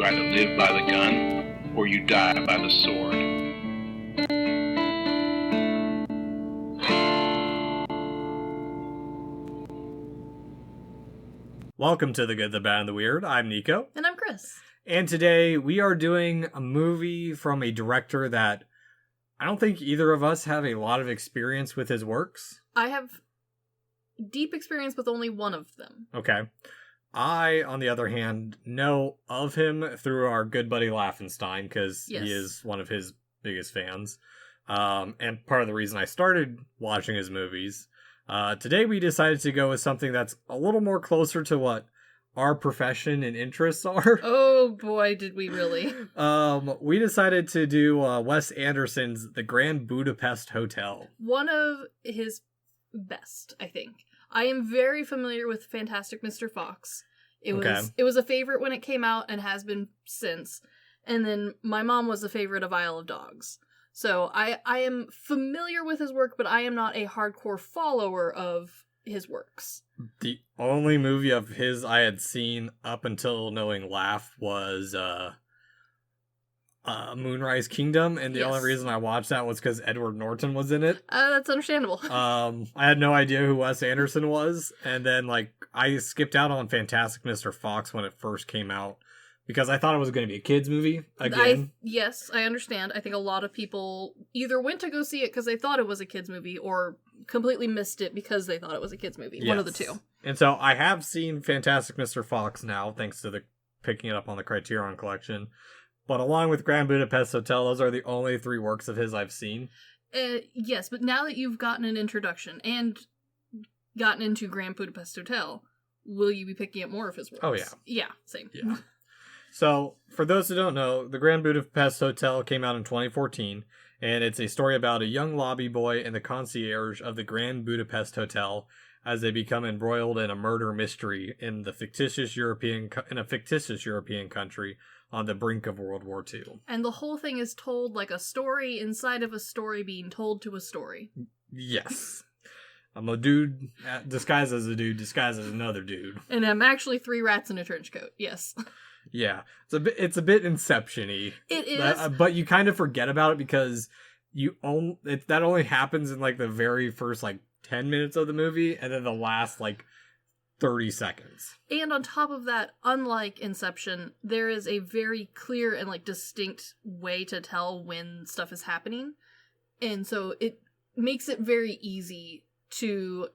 either live by the gun or you die by the sword. Welcome to The Good, the Bad, and the Weird. I'm Nicho. And I'm Chris. And today we are doing a movie from a director that I don't think either of us have a lot of experience with his works. I have deep experience with only one of them. Okay. I, on the other hand, know of him through our good buddy Laffenstein, because he is one of his biggest fans. And part of the reason I started watching his movies. Today we decided to go with something that's a little more closer to what our profession and interests are. Oh boy, did we really. We decided to do Wes Anderson's The Grand Budapest Hotel. One of his best, I think. I am very familiar with Fantastic Mr. Fox. It was a favorite when it came out and has been since. And then my mom was a favorite of Isle of Dogs. So I am familiar with his work, but I am not a hardcore follower of his works. The only movie of his I had seen up until knowing Laugh was Moonrise Kingdom, and the only reason I watched that was because Edward Norton was in it. That's understandable. I had no idea who Wes Anderson was, and then I skipped out on Fantastic Mr. Fox when it first came out, because I thought it was going to be a kid's movie, again. Yes, I understand. I think a lot of people either went to go see it because they thought it was a kid's movie, or completely missed it because they thought it was a kid's movie. Yes. One of the two. And so I have seen Fantastic Mr. Fox now, thanks to the picking it up on the Criterion Collection. But along with Grand Budapest Hotel, those are the only three works of his I've seen. Yes, but now that you've gotten an introduction and gotten into Grand Budapest Hotel, will you be picking up more of his works? Oh, yeah. Yeah, same. Yeah. So, for those who don't know, The Grand Budapest Hotel came out in 2014, and it's a story about a young lobby boy and the concierge of the Grand Budapest Hotel as they become embroiled in a murder mystery in a fictitious European country on the brink of World War II. And the whole thing is told like a story inside of a story being told to a story. Yes. I'm a dude disguised as a dude disguised as another dude. And I'm actually 3 rats in a trench coat. Yes. Yeah. It's a bit Inception-y. It is. But you kind of forget about it because that only happens in the very first 10 minutes of the movie, and then the last 30 seconds. And on top of that, unlike Inception, there is a very clear and distinct way to tell when stuff is happening. And so it makes it very easy to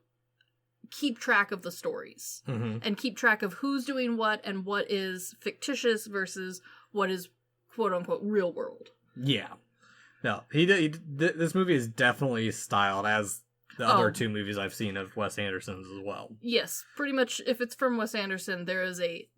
keep track of the stories. Mm-hmm. And keep track of who's doing what and what is fictitious versus what is quote-unquote real world. Yeah. No, this movie is definitely styled as the other two movies I've seen of Wes Anderson's as well. Yes, pretty much. If it's from Wes Anderson, there is a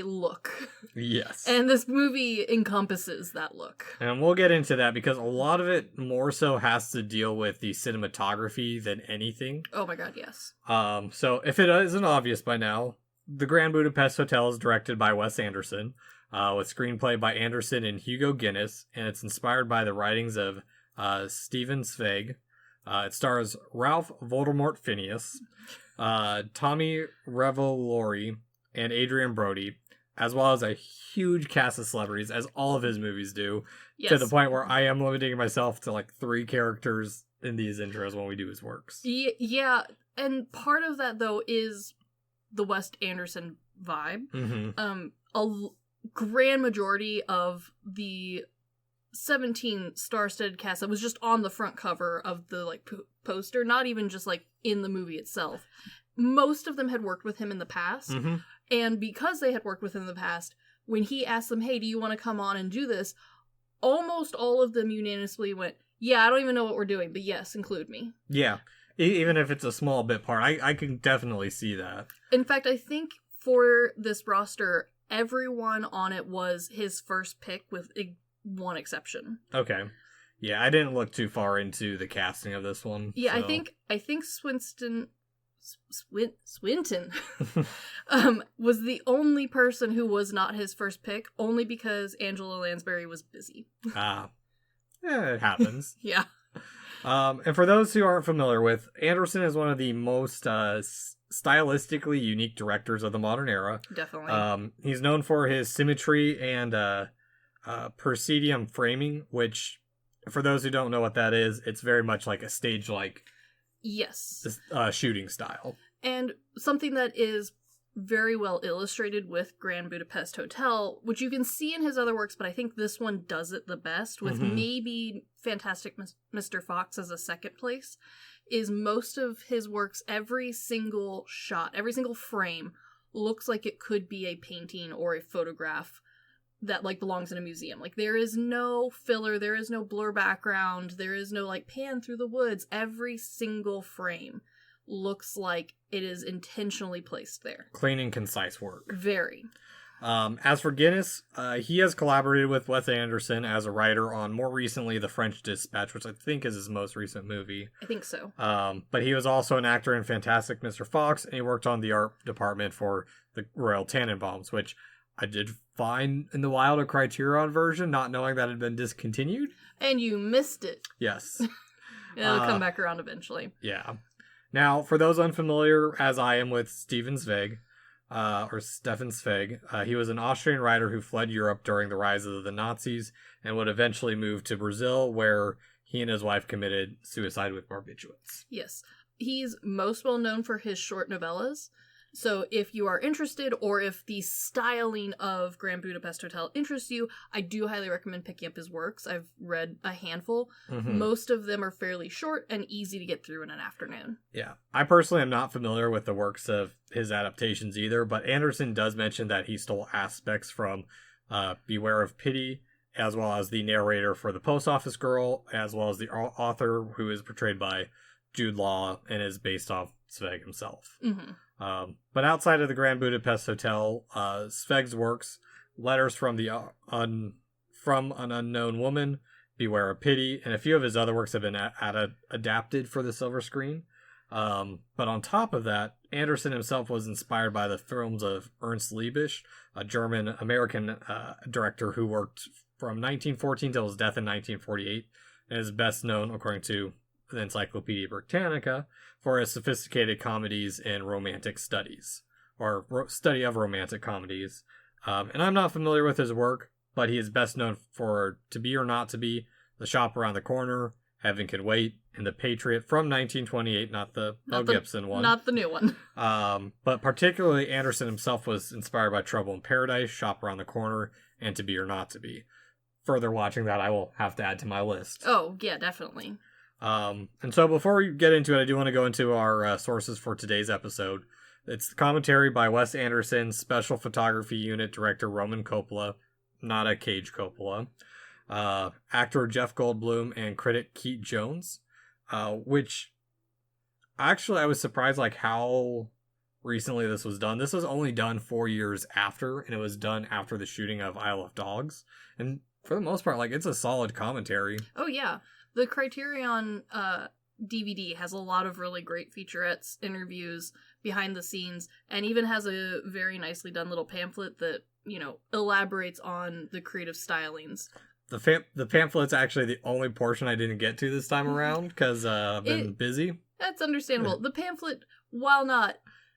look. Yes. And this movie encompasses that look. And we'll get into that because a lot of it more so has to deal with the cinematography than anything. Oh my god, yes. So if it isn't obvious by now, The Grand Budapest Hotel is directed by Wes Anderson, with screenplay by Anderson and Hugo Guinness, and it's inspired by the writings of Stephen Zweig. It stars Ralph Voldemort Phineas, Tommy Revolori, and Adrian Brody, as well as a huge cast of celebrities, as all of his movies do, to the point where I am limiting myself to 3 characters in these intros when we do his works. Yeah, and part of that, though, is the Wes Anderson vibe. Mm-hmm. A grand majority of the 17 star-studded cast that was just on the front cover of the poster, not even just in the movie itself. Most of them had worked with him in the past, mm-hmm. and because they had worked with him in the past, when he asked them, "Hey, do you want to come on and do this?" almost all of them unanimously went, "Yeah, I don't even know what we're doing, but yes, include me." Yeah, even if it's a small bit part, I can definitely see that. In fact, I think for this roster, everyone on it was his first pick with one exception. Okay. Yeah, I didn't look too far into the casting of this one. Yeah, so. I think Swinton was the only person who was not his first pick, only because Angela Lansbury was busy. Yeah, it happens. Yeah. And for those who aren't familiar with, Anderson is one of the most stylistically unique directors of the modern era. Definitely. He's known for his symmetry and proscenium framing, which, for those who don't know what that is, it's very much like a stage-like yes. Shooting style. And something that is very well illustrated with Grand Budapest Hotel, which you can see in his other works, but I think this one does it the best, with maybe Fantastic Mr. Fox as a second place, is most of his works, every single shot, every single frame looks like it could be a painting or a photograph that like belongs in a museum. Like, there is no filler, there is no blur background, there is no like pan through the woods. Every single frame looks like it is intentionally placed there. Clean and concise work. Very. As for Guinness, he has collaborated with Wes Anderson as a writer on, more recently, The French Dispatch, which I think is his most recent movie. I think so. But he was also an actor in Fantastic Mr. Fox, and he worked on the art department for the Royal Tannenbaums, which I did find in the Wilder Criterion version, not knowing that it had been discontinued. And you missed it. Yes. It'll come back around eventually. Yeah. Now, for those unfamiliar, as I am, with Stefan Zweig, he was an Austrian writer who fled Europe during the rise of the Nazis and would eventually move to Brazil, where he and his wife committed suicide with barbiturates. Yes. He's most well known for his short novellas. So if you are interested, or if the styling of Grand Budapest Hotel interests you, I do highly recommend picking up his works. I've read a handful. Most of them are fairly short and easy to get through in an afternoon. Yeah. I personally am not familiar with the works of his adaptations either, but Anderson does mention that he stole aspects from Beware of Pity, as well as the narrator for The Post Office Girl, as well as the author, who is portrayed by Jude Law and is based off Zweig himself. But outside of the Grand Budapest Hotel, Zweig's works, Letters from an Unknown Woman, Beware of Pity, and a few of his other works have been adapted for the silver screen. But on top of that, Anderson himself was inspired by the films of Ernst Liebisch, a German-American director who worked from 1914 till his death in 1948, and is best known, according to the Encyclopedia Britannica, for his sophisticated comedies and romantic studies, or study of romantic comedies. And I'm not familiar with his work, but he is best known for To Be or Not to Be, The Shop Around the Corner, Heaven Can Wait, and The Patriot from 1928, not the Mel Gibson one. Not the new one. But particularly, Anderson himself was inspired by Trouble in Paradise, Shop Around the Corner, and To Be or Not to Be. Further watching that, I will have to add to my list. Oh, yeah, definitely. And so before we get into it, I do want to go into our sources for today's episode. It's the commentary by Wes Anderson, Special Photography Unit Director Roman Coppola, not a Cage Coppola, actor Jeff Goldblum, and critic Keith Jones, which actually I was surprised like how recently this was done. This was only done 4 years after, and it was done after the shooting of Isle of Dogs. And for the most part, like, it's a solid commentary. Oh, yeah. The Criterion DVD has a lot of really great featurettes, interviews, behind the scenes, and even has a very nicely done little pamphlet that, you know, elaborates on the creative stylings. The pamphlet's actually the only portion I didn't get to this time around, because I've been busy. That's understandable. The pamphlet, while not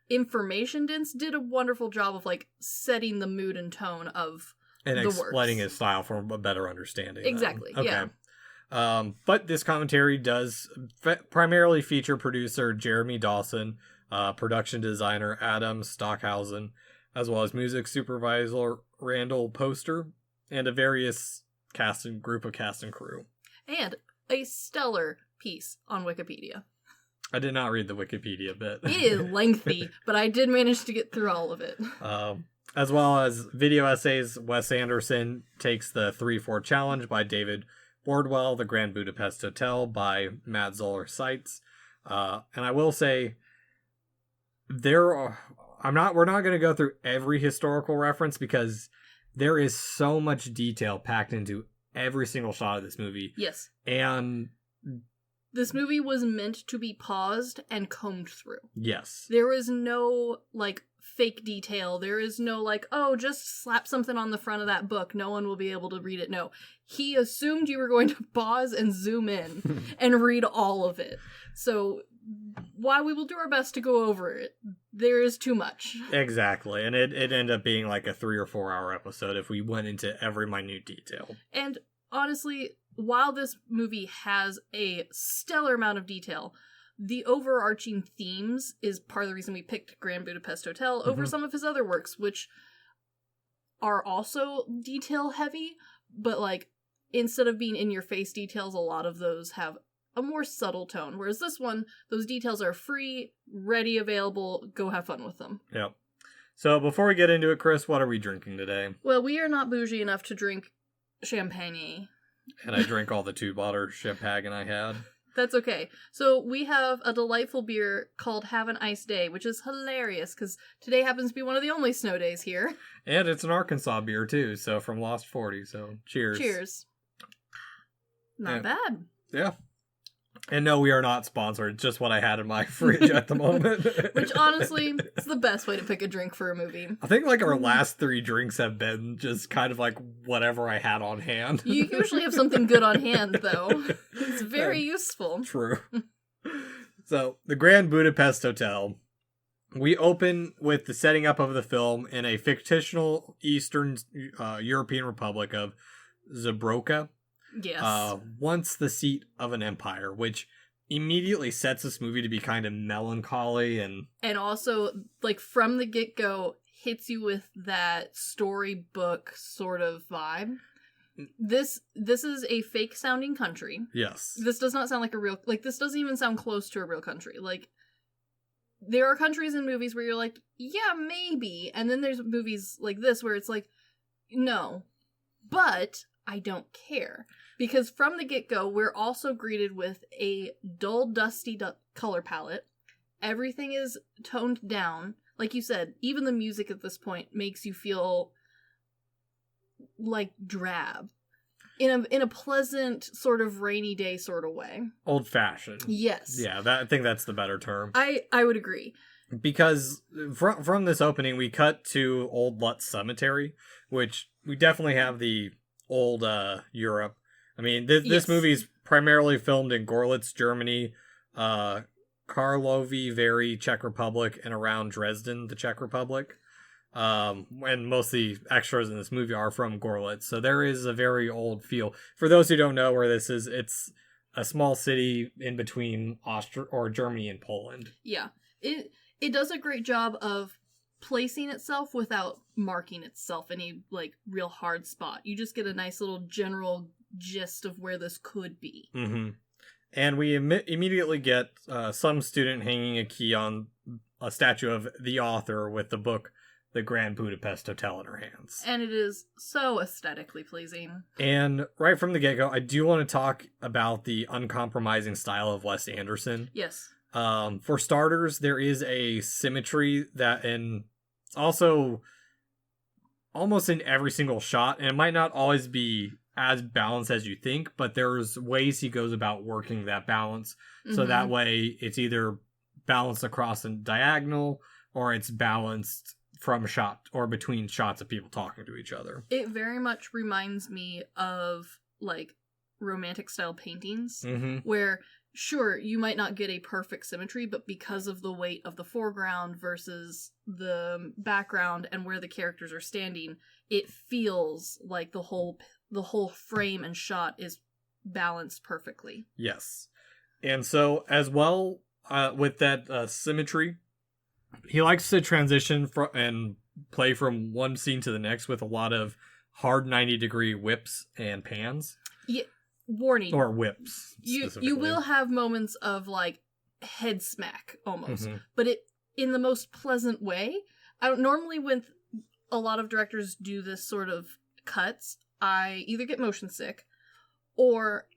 information dense, did a wonderful job of, like, setting the mood and tone of and the explaining works. his style for a better understanding. Exactly, okay. yeah. But this commentary does primarily feature producer Jeremy Dawson, production designer Adam Stockhausen, as well as music supervisor Randall Poster, and a various group of cast and crew. And a stellar piece on Wikipedia. I did not read the Wikipedia bit. It is lengthy, but I did manage to get through all of it. As well as video essays, Wes Anderson takes the 3-4 challenge by David Bordwell, The Grand Budapest Hotel by Matt Zoller Seitz. And I will say, we're not going to go through every historical reference because there is so much detail packed into every single shot of this movie. Yes. And this movie was meant to be paused and combed through. Yes. There is no, like, fake detail. There is no, like, oh, just slap something on the front of that book. No one will be able to read it. No. He assumed you were going to pause and zoom in and read all of it. So, while we will do our best to go over it, there is too much. Exactly. And it ended up being like a 3 or 4 hour episode if we went into every minute detail. And honestly, while this movie has a stellar amount of detail, the overarching themes is part of the reason we picked Grand Budapest Hotel over some of his other works, which are also detail heavy, but like instead of being in your face details, a lot of those have a more subtle tone. Whereas this one, those details are free, ready, available, go have fun with them. Yep. So before we get into it, Chris, what are we drinking today? Well, we are not bougie enough to drink champagne. And I drank all the 2-bottle champagne I had. That's okay. So we have a delightful beer called Have an Ice Day, which is hilarious because today happens to be one of the only snow days here. And it's an Arkansas beer too, so from Lost 40, so cheers. Cheers. Not bad. Yeah. And no, we are not sponsored, just what I had in my fridge at the moment. Which honestly, is the best way to pick a drink for a movie. I think like our last 3 drinks have been just kind of like whatever I had on hand. You usually have something good on hand, though. It's very useful. True. So, the Grand Budapest Hotel. We open with the setting up of the film in a fictional Eastern European Republic of Zabroka. Yes. Once the seat of an empire, which immediately sets this movie to be kind of melancholy and also, like, from the get-go, hits you with that storybook sort of vibe. This is a fake-sounding country. Yes. This does not sound like a real... Like, this doesn't even sound close to a real country. Like, there are countries in movies where you're like, yeah, maybe. And then there's movies like this where it's like, no. But I don't care. Because from the get-go, we're also greeted with a dull, dusty color palette. Everything is toned down. Like you said, even the music at this point makes you feel like drab. In a pleasant, sort of rainy day sort of way. Old-fashioned. Yes. Yeah, I think that's the better term. I would agree. Because from this opening, we cut to Old Lutz Cemetery, which we definitely have the old Europe. I mean, this movie is primarily filmed in Gorlitz, Germany, Karlovy Vary, Czech Republic, and around Dresden, the Czech Republic. And most of the extras in this movie are from Gorlitz, so there is a very old feel. For those who don't know where this is, it's a small city in between Germany and Poland. Yeah, it does a great job of placing itself without marking itself any like real hard spot. You just get a nice little general gist of where this could be. Mm-hmm. And we immediately get some student hanging a key on a statue of the author with the book The Grand Budapest Hotel in her hands. And it is so aesthetically pleasing. And right from the get-go, I do want to talk about the uncompromising style of Wes Anderson. Yes. For starters, there is a symmetry that it's also almost in every single shot, and it might not always be as balanced as you think, but there's ways he goes about working that balance. So that way it's either balanced across a diagonal or it's balanced from a shot or between shots of people talking to each other. It very much reminds me of like romantic style paintings where sure, you might not get a perfect symmetry, but because of the weight of the foreground versus the background and where the characters are standing, it feels like the whole frame and shot is balanced perfectly. Yes. And so, as well, with that symmetry, he likes to transition and play from one scene to the next with a lot of hard 90-degree whips and pans. Yeah. Warning. Or whips. You will have moments of like head smack almost, but it in the most pleasant way. I don't normally when a lot of directors do this sort of cuts, I either get motion sick or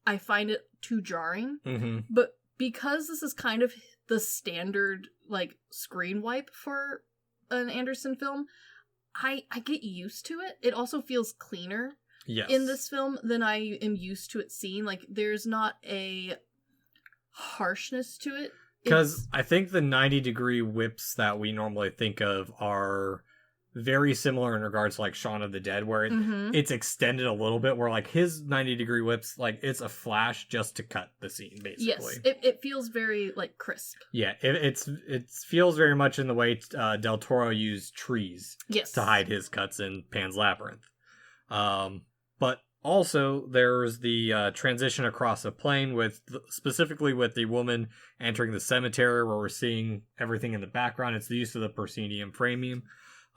I find it too jarring. But because this is kind of the standard like screen wipe for an Anderson film, I get used to it. It also feels cleaner. Yes. In this film than I am used to it seeing. Like, there's not a harshness to it. Because I think the 90-degree whips that we normally think of are very similar in regards to like Shaun of the Dead, where it's extended a little bit, where like his 90-degree whips, like it's a flash just to cut the scene, basically. Yes, it feels very like crisp. Yeah, it feels very much in the way Del Toro used trees to hide his cuts in Pan's Labyrinth. But also there's the transition across a plane specifically with the woman entering the cemetery, where we're seeing everything in the background. It's the use of the proscenium framing.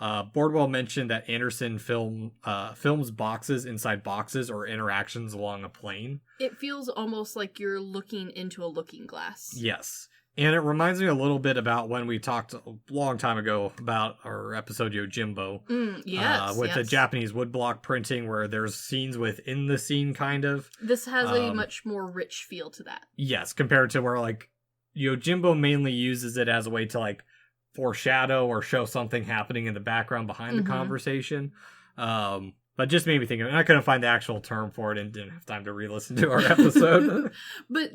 Bordwell mentioned that Anderson films boxes inside boxes or interactions along a plane. It feels almost like you're looking into a looking glass. Yes. And it reminds me a little bit about when we talked a long time ago about our episode Yojimbo. Yes. With the Japanese woodblock printing, where there's scenes within the scene, kind of. This has a much more rich feel to that. Yes, compared to where like Yojimbo mainly uses it as a way to like foreshadow or show something happening in the background behind the conversation. But just made me think of it. And I couldn't find the actual term for it and didn't have time to re-listen to our episode. But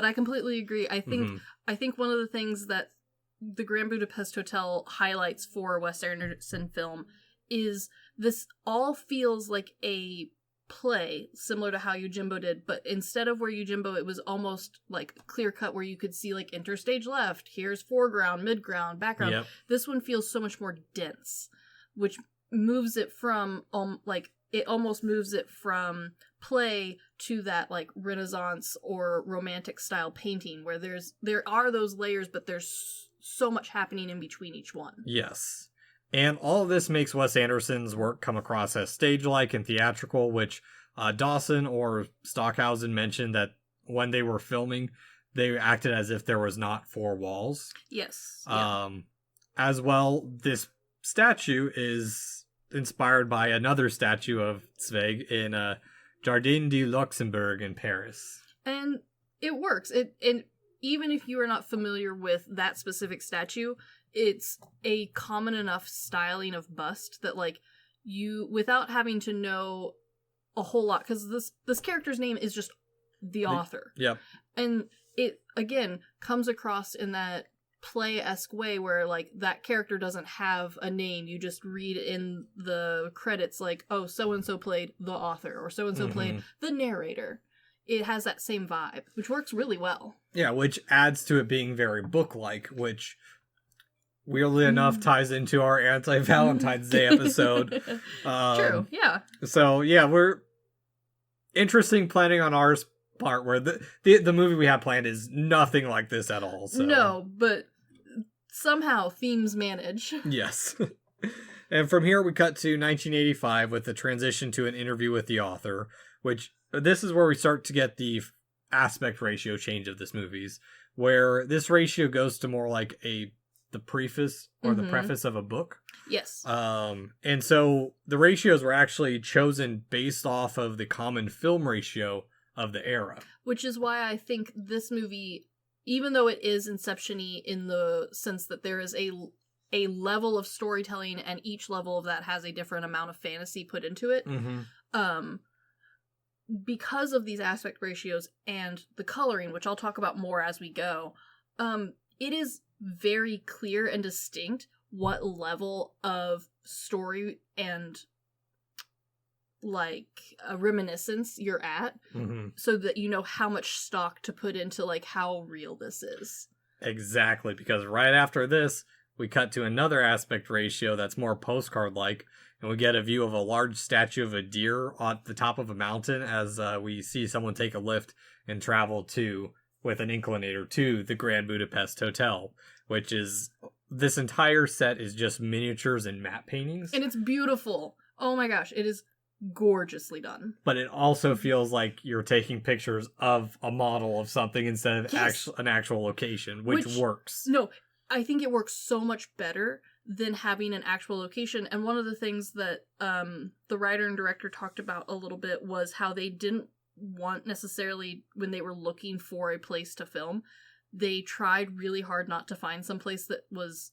I completely agree. I think one of the things that the Grand Budapest Hotel highlights for a Wes Anderson film is this all feels like a play, similar to how Yojimbo did, but instead of where Yojimbo, it was almost like clear cut, where you could see like interstage left, here's foreground, midground, background. Yep. This one feels so much more dense, which moves it from it almost moves it from play to that like Renaissance or romantic style painting, where there are those layers, but there's so much happening in between each one. Yes. And all of this makes Wes Anderson's work come across as stage-like and theatrical, which Dawson or Stockhausen mentioned that when they were filming, they acted as if there was not four walls. Yes. As well, this statue is inspired by another statue of Zweig in Jardin du Luxembourg in Paris. And it works. And even if you are not familiar with that specific statue, it's a common enough styling of bust that like you, without having to know a whole lot, because this character's name is just the author. Yep. And it again comes across in that play-esque way where like that character doesn't have a name. You just read in the credits like, oh, so and so played the author, or so and so played the narrator. It has that same vibe, which works really well. Yeah, which adds to it being very book-like, which weirdly enough ties into our anti-Valentine's Day episode. True, yeah. So yeah, we're interesting planning on our part, where the movie we have planned is nothing like this at all. So. No, but somehow themes manage. Yes. And from here we cut to 1985 with the transition to an interview with the author, which this is where we start to get the aspect ratio change of this movie's, where this ratio goes to more like the preface or the preface of a book. Yes. And so the ratios were actually chosen based off of the common film ratio of the era. Which is why I think this movie, even though it is Inception-y in the sense that there is a level of storytelling and each level of that has a different amount of fantasy put into it, because of these aspect ratios and the coloring, which I'll talk about more as we go, it is very clear and distinct what level of story and like a reminiscence you're at, so that you know how much stock to put into like how real this is. Exactly, because right after this we cut to another aspect ratio that's more postcard like, and we get a view of a large statue of a deer at the top of a mountain as we see someone take a lift and travel with an inclinator to the Grand Budapest Hotel, which is, this entire set is just miniatures and matte paintings. And it's beautiful. Oh my gosh, it is gorgeously done. But it also feels like you're taking pictures of a model of something instead of an actual location, which works. No, I think it works so much better than having an actual location. And one of the things that the writer and director talked about a little bit was how they didn't want necessarily, when they were looking for a place to film, they tried really hard not to find some place that was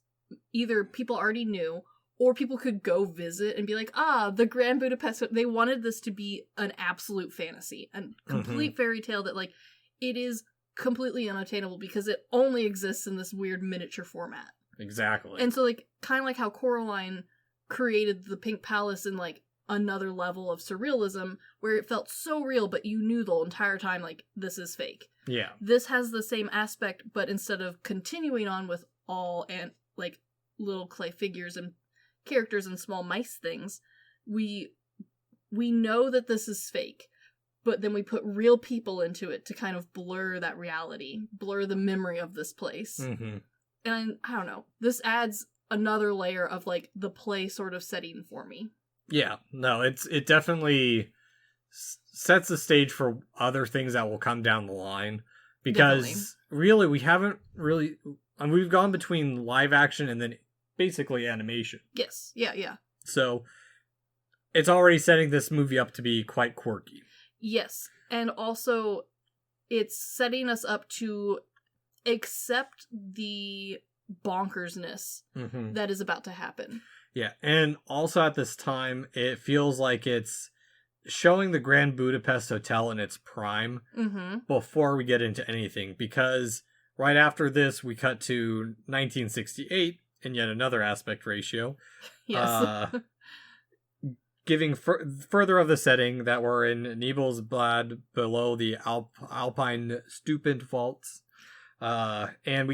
either people already knew or people could go visit and be like, the Grand Budapest. They wanted this to be an absolute fantasy, a complete fairy tale that like it is completely unattainable because it only exists in this weird miniature format. Exactly. And so like kind of like how Coraline created the Pink Palace in, like, another level of surrealism where it felt so real, but you knew the entire time, like, this is fake. Yeah. This has the same aspect, but instead of continuing on with all and like little clay figures and characters and small mice things, we know that this is fake, but then we put real people into it to kind of blur that reality, blur the memory of this place. Mm-hmm. And I don't know, this adds another layer of like the play sort of setting for me. Yeah, no, it definitely sets the stage for other things that will come down the line, because Definitely. really we haven't really, I mean, we've gone between live action and then basically animation. Yes, yeah. So it's already setting this movie up to be quite quirky. Yes, and also it's setting us up to accept the bonkersness that is about to happen. Yeah, and also at this time, it feels like it's showing the Grand Budapest Hotel in its prime before we get into anything, because right after this, we cut to 1968 in yet another aspect ratio. Yes. Giving further of the setting that we're in Nebelsblad below the Alpine Stupendwalz. And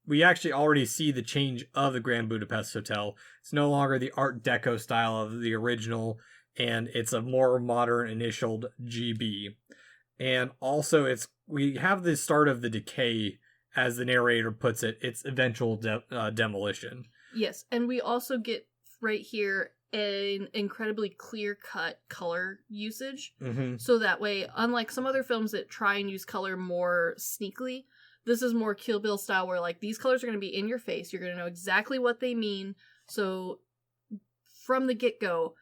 we actually already see the change of the Grand Budapest Hotel. It's no longer the Art Deco style of the original, and it's a more modern initialed GB. And also we have the start of the decay, as the narrator puts it, its eventual demolition. Yes, and we also get right here an incredibly clear-cut color usage. So that way, unlike some other films that try and use color more sneakily, this is more Kill Bill style, where like these colors are going to be in your face. You're going to know exactly what they mean. So from the get-go,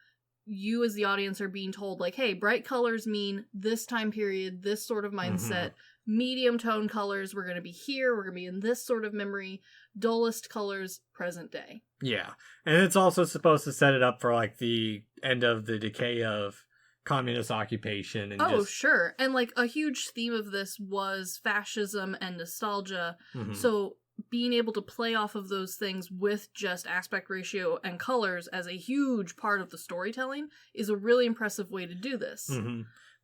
you as the audience are being told like, hey, bright colors mean this time period, this sort of mindset. Medium tone colors, we're going to be here, we're going to be in this sort of memory. Dullest colors, present day. Yeah. And it's also supposed to set it up for like the end of the decay of communist occupation. And sure. And like a huge theme of this was fascism and nostalgia. So being able to play off of those things with just aspect ratio and colors as a huge part of the storytelling is a really impressive way to do this.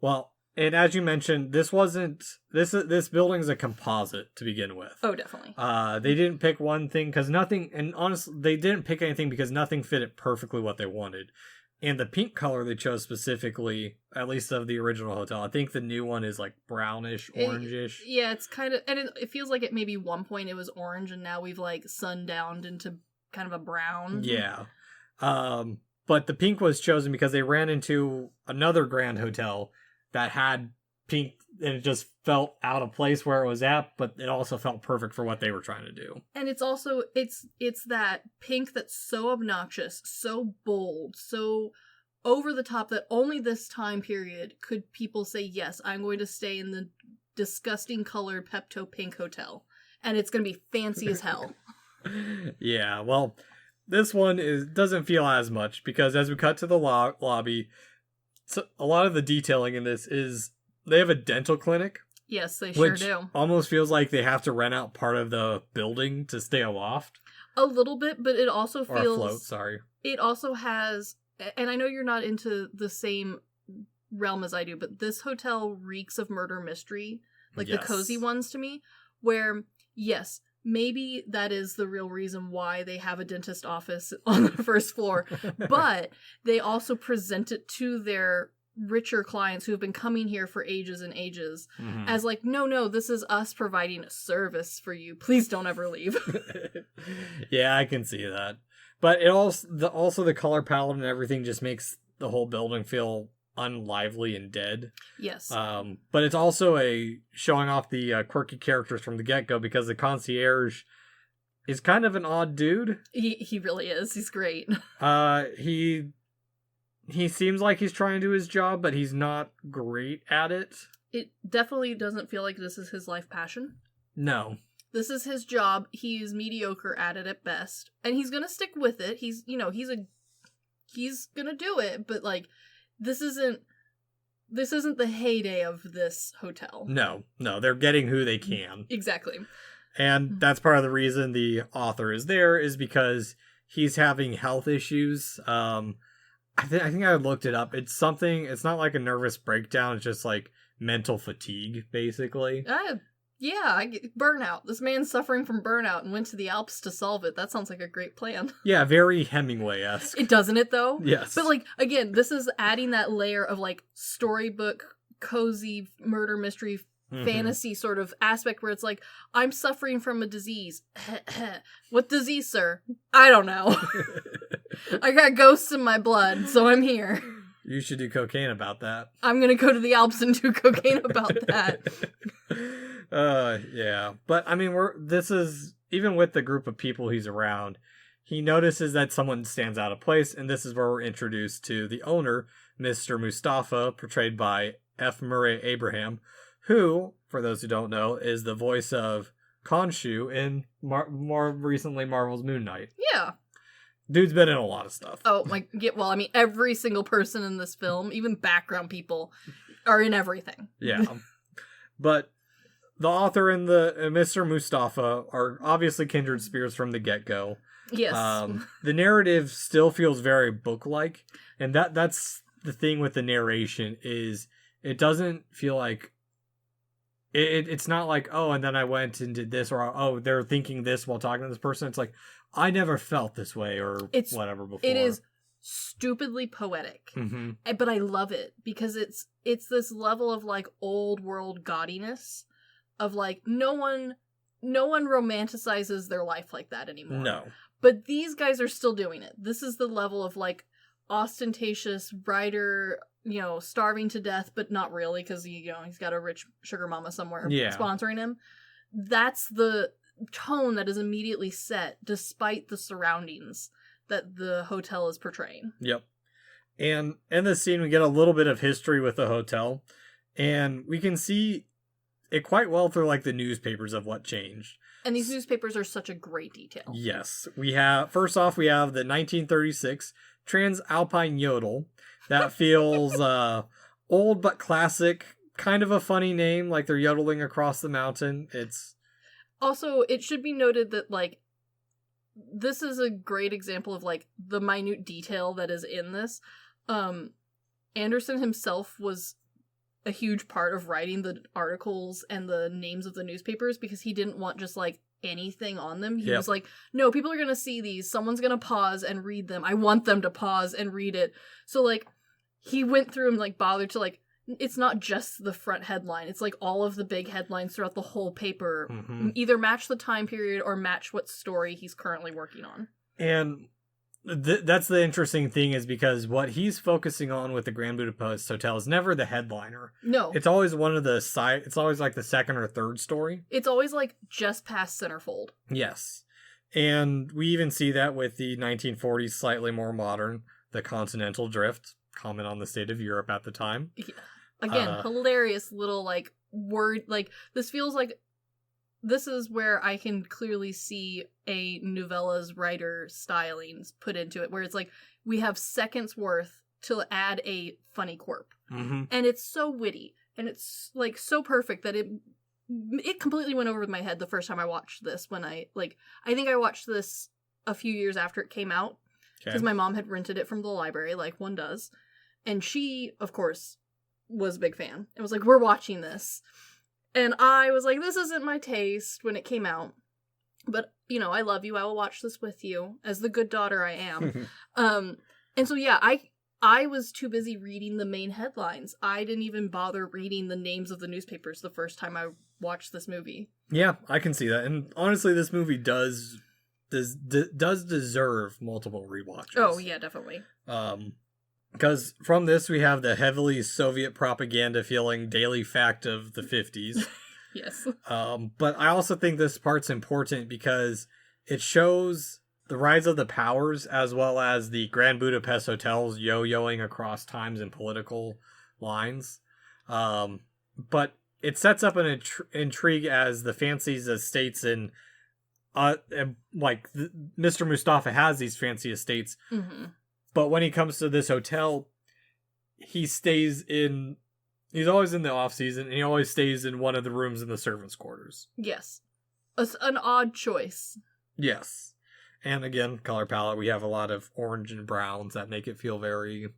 Well, and as you mentioned, this building's a composite to begin with. Oh, definitely. They didn't pick one thing because nothing, and honestly, they didn't pick anything because nothing fit it perfectly what they wanted. And the pink color they chose specifically, at least of the original hotel, I think the new one is like brownish, orangish. Yeah, it's kind of, and it feels like at maybe one point it was orange, and now we've like sundowned into kind of a brown. Yeah. But the pink was chosen because they ran into another Grand Hotel that had pink, and it just felt out of place where it was at, but it also felt perfect for what they were trying to do. And it's also, it's that pink that's so obnoxious, so bold, so over the top that only this time period could people say, yes, I'm going to stay in the disgusting colored Pepto Pink Hotel. And it's going to be fancy as hell. Yeah, well, this one doesn't feel as much, because as we cut to the lobby, so a lot of the detailing in this is they have a dental clinic. Yes, they sure which do. Almost feels like they have to rent out part of the building to stay aloft. A little bit, but it also feels... Or afloat, sorry. It also has... And I know you're not into the same realm as I do, but this hotel reeks of murder mystery. Like the cozy ones to me. Where, yes, maybe that is the real reason why they have a dentist office on the first floor. But they also present it to their richer clients who have been coming here for ages and ages as like, no, this is us providing a service for you. Please don't ever leave. Yeah, I can see that. But it also the color palette and everything just makes the whole building feel unlively and dead. Yes. But it's also a showing off the quirky characters from the get-go, because the concierge is kind of an odd dude. He really is. He's great. He seems like he's trying to do his job, but he's not great at it. It definitely doesn't feel like this is his life passion. No. This is his job. He's mediocre at it at best. And he's gonna stick with it. He's gonna do it, but like, this isn't the heyday of this hotel. No, they're getting who they can. Exactly. And that's part of the reason the author is there, is because he's having health issues. I think I looked it up. It's not like a nervous breakdown. It's just like mental fatigue, basically. Yeah, I get burnout. This man's suffering from burnout and went to the Alps to solve it. That sounds like a great plan. Yeah, very Hemingway-esque. It doesn't it, though? Yes. But, like, again, this is adding that layer of, like, storybook, cozy, murder mystery, fantasy sort of aspect where it's like, I'm suffering from a disease. What disease, sir? I don't know. I got ghosts in my blood, so I'm here. You should do cocaine about that. I'm gonna go to the Alps and do cocaine about that. Yeah. But, I mean, this is, even with the group of people he's around, he notices that someone stands out of place, and this is where we're introduced to the owner, Mr. Mustafa, portrayed by F. Murray Abraham, who, for those who don't know, is the voice of Khonshu in more recently Marvel's Moon Knight. Yeah. Dude's been in a lot of stuff. Oh, well, I mean, every single person in this film, even background people, are in everything. Yeah. But the author and the Mr. Mustafa are obviously kindred spirits from the get-go. Yes. The narrative still feels very book-like, and that's the thing with the narration is it doesn't feel like it's not like, oh, and then I went and did this, or oh, they're thinking this while talking to this person. It's like, I never felt this way, or whatever before. It is stupidly poetic, but I love it because it's this level of like old world gaudiness of like no one romanticizes their life like that anymore. No, but these guys are still doing it. This is the level of like ostentatious writer, starving to death, but not really because he's got a rich sugar mama somewhere sponsoring him. That's the tone that is immediately set despite the surroundings that the hotel is portraying. Yep. And in this scene, we get a little bit of history with the hotel, and we can see it quite well through like the newspapers of what changed. And these newspapers are such a great detail. Yes. First off, we have the 1936 Transalpine Yodel. That feels old but classic, kind of a funny name, like they're yodeling across the mountain. Also, it should be noted that, like, this is a great example of, like, the minute detail that is in this. Anderson himself was a huge part of writing the articles and the names of the newspapers because he didn't want just, like, anything on them. He was like, no, people are gonna see these. Someone's gonna pause and read them. I want them to pause and read it. So, like, he went through and, like, bothered to, like, it's not just the front headline. It's like all of the big headlines throughout the whole paper either match the time period or match what story he's currently working on. And that's the interesting thing is because what he's focusing on with the Grand Budapest Hotel is never the headliner. No. It's always one of the side. It's always like the second or third story. It's always like just past centerfold. Yes. And we even see that with the 1940s, slightly more modern, the Continental Drift, comment on the state of Europe at the time. Yeah. Again, hilarious little, like, word, like, this feels like, this is where I can clearly see a novella's writer stylings put into it, where it's like, we have seconds worth to add a funny quirk. And it's so witty, and it's, like, so perfect that it completely went over my head the first time I watched this I think I watched this a few years after it came out, because my mom had rented it from the library, like one does, and she, of course, was a big fan. It was like, we're watching this. And I was like, this isn't my taste when it came out. But, I love you. I will watch this with you as the good daughter I am. And so, yeah, I was too busy reading the main headlines. I didn't even bother reading the names of the newspapers the first time I watched this movie. Yeah, I can see that. And honestly, this movie does deserve multiple rewatches. Oh, yeah, definitely. Because from this, we have the heavily Soviet propaganda feeling daily fact of the 50s. Yes. But I also think this part's important because it shows the rise of the powers as well as the Grand Budapest Hotels yo-yoing across times and political lines. But it sets up an intrigue as the fancies estates in... Mr. Mustafa has these fancy estates. But when he comes to this hotel, he's always in the off season, and he always stays in one of the rooms in the servants' quarters. Yes. An odd choice. Yes. And again, color palette, we have a lot of orange and browns that make it feel very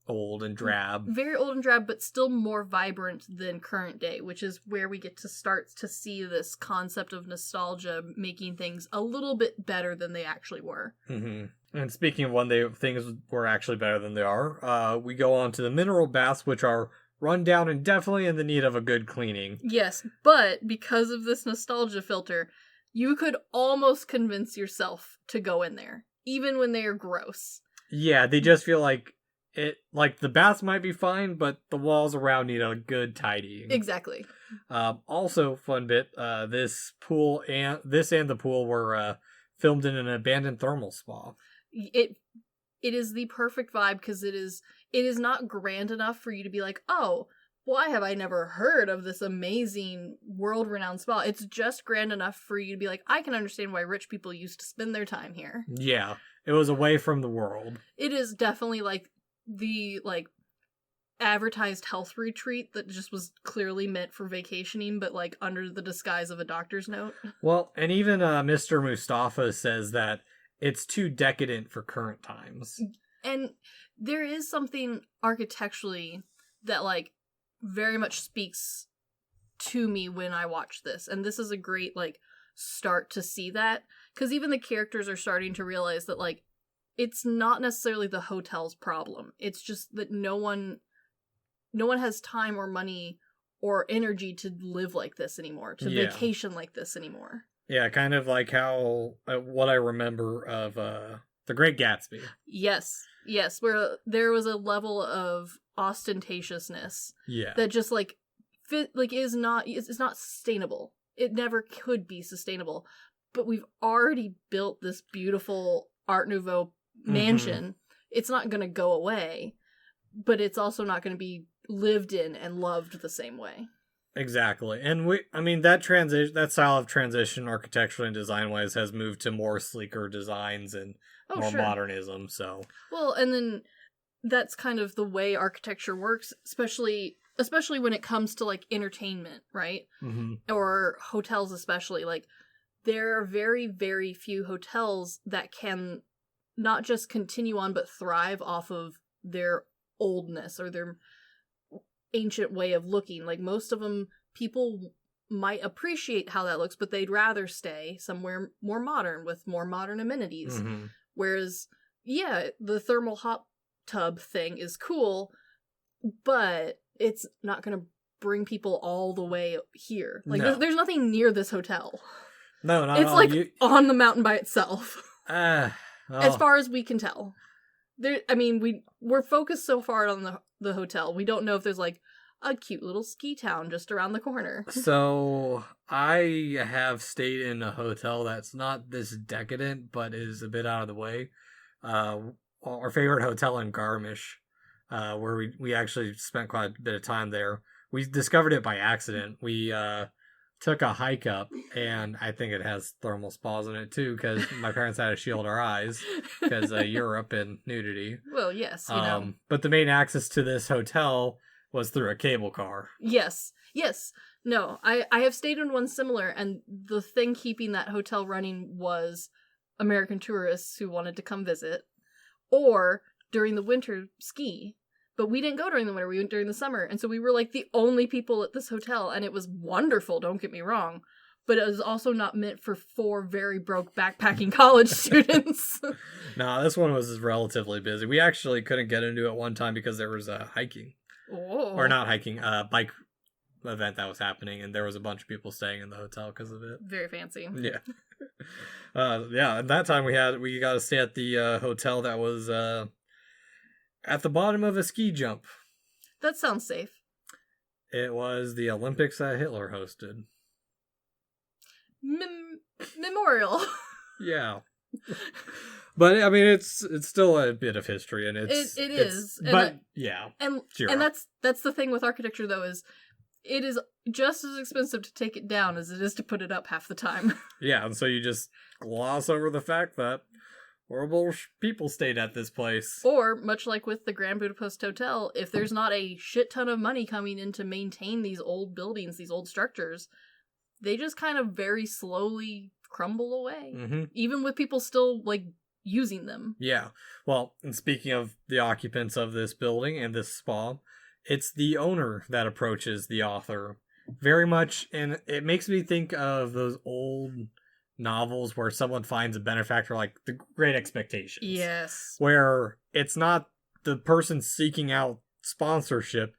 old and drab. Very old and drab, but still more vibrant than current day, which is where we get to start to see this concept of nostalgia making things a little bit better than they actually were. Mm-hmm. And speaking of when things were actually better than they are, we go on to the mineral baths, which are run down and definitely in the need of a good cleaning. Yes, but because of this nostalgia filter, you could almost convince yourself to go in there, even when they are gross. Yeah, they just feel like the baths might be fine, but the walls around need a good tidying. Exactly. Also, fun bit, this and the pool were filmed in an abandoned thermal spa. It is the perfect vibe because it is not grand enough for you to be like, oh, why have I never heard of this amazing world-renowned spa? It's just grand enough for you to be like, I can understand why rich people used to spend their time here. Yeah, it was away from the world. It is definitely like the advertised health retreat that just was clearly meant for vacationing, but like under the disguise of a doctor's note. Well, and even Mr. Mustafa says that it's too decadent for current times. And there is something architecturally that like very much speaks to me when I watch this, and this is a great like start to see that, because even the characters are starting to realize that like it's not necessarily the hotel's problem. It's just that no one has time or money or energy to live like this anymore, to vacation like this anymore. Yeah, kind of like how what I remember of The Great Gatsby. Yes, where there was a level of ostentatiousness that just like is not sustainable. It never could be sustainable. But we've already built this beautiful Art Nouveau mansion. Mm-hmm. It's not going to go away, but it's also not going to be lived in and loved the same way. Exactly. And that style of transition architecturally and design wise has moved to more sleeker designs and more modernism. So well, and then that's kind of the way architecture works, especially when it comes to like entertainment, right? Mm-hmm. Or hotels, especially. Like there are very, very few hotels that can not just continue on but thrive off of their oldness or their ancient way of looking. Like most of them, people might appreciate how that looks, but they'd rather stay somewhere more modern with more modern amenities. Mm-hmm. Whereas, the thermal hot tub thing is cool, but it's not going to bring people all the way here. Like there's nothing near this hotel. No, not it's all. Like on the mountain by itself. Oh. As far as we can tell. We're focused so far on the hotel. We don't know if there's like a cute little ski town just around the corner. So I have stayed in a hotel that's not this decadent, but is a bit out of the way. Our favorite hotel in Garmisch, where we actually spent quite a bit of time there. We discovered it by accident. We took a hike up, and I think it has thermal spas in it too, because my parents had to shield our eyes because Europe and nudity. Well, yes, But the main access to this hotel was through a cable car. Yes. No, I have stayed in one similar, and the thing keeping that hotel running was American tourists who wanted to come visit, or during the winter ski. But we didn't go during the winter, we went during the summer. And so we were like the only people at this hotel, and it was wonderful, don't get me wrong. But it was also not meant for 4 very broke backpacking college students. No, this one was relatively busy. We actually couldn't get into it one time because there was hiking. Oh. Or not hiking, bike event that was happening, and there was a bunch of people staying in the hotel because of it. Very fancy. Yeah. At that time we got to stay at the hotel that was at the bottom of a ski jump. That sounds safe. It was the Olympics that Hitler hosted. Memorial. Yeah. But it's still a bit of history, and it is. But and that's the thing with architecture though, is it is just as expensive to take it down as it is to put it up half the time. Yeah, and so you just gloss over the fact that horrible people stayed at this place. Or, much like with the Grand Budapest Hotel, if there's not a shit ton of money coming in to maintain these old buildings, these old structures, they just kind of very slowly crumble away. Mm-hmm. Even with people still, like, using them. Yeah. Well, and speaking of the occupants of this building and this spa, it's the owner that approaches the author very much, and it makes me think of those old novels where someone finds a benefactor, like The Great Expectations. Yes. Where it's not the person seeking out sponsorship,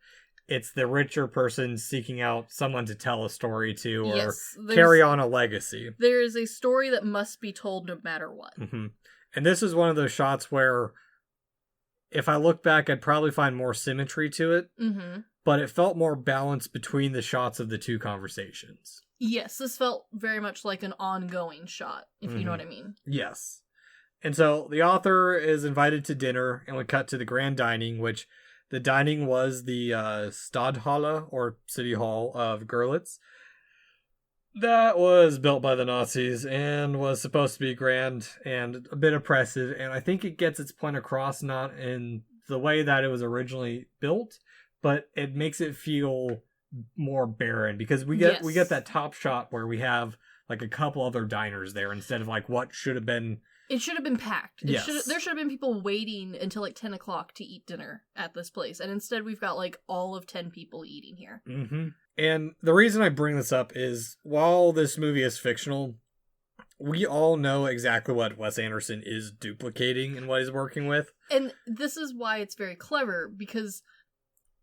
it's the richer person seeking out someone to tell a story to or carry on a legacy. There is a story that must be told no matter what. Mm-hmm. And this is one of those shots where, if I look back, I'd probably find more symmetry to it, but it felt more balanced between the shots of the two conversations. Yes, this felt very much like an ongoing shot, if you know what I mean. Yes. And so the author is invited to dinner, and we cut to the grand dining, which the dining was the Stadthalle, or City Hall, of Görlitz. That was built by the Nazis and was supposed to be grand and a bit oppressive, and I think it gets its point across not in the way that it was originally built, but it makes it feel more barren, because we get that top shot where we have like a couple other diners there instead of like what should have been. It should have been packed. Yes. There should have been people waiting until like 10 o'clock to eat dinner at this place, and instead we've got like all of 10 people eating here. Mm-hmm. And the reason I bring this up is, while this movie is fictional, we all know exactly what Wes Anderson is duplicating and what he's working with. And this is why it's very clever, because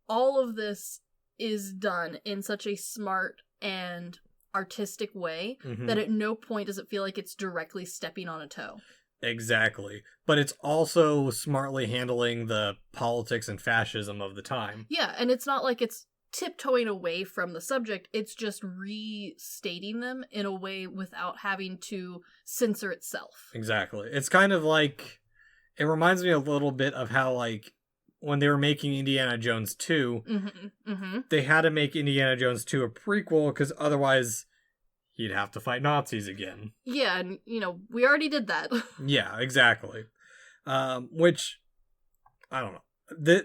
all of this is done in such a smart and artistic way that at no point does it feel like it's directly stepping on a toe. Exactly. But it's also smartly handling the politics and fascism of the time. Yeah, and it's not like it's tiptoeing away from the subject, it's just restating them in a way without having to censor itself. Exactly. It's kind of like, it reminds me a little bit of how, like, when they were making Indiana Jones 2, they had to make Indiana Jones 2 a prequel, because otherwise he'd have to fight Nazis again. Yeah, and, we already did that. Yeah, exactly. Which, I don't know.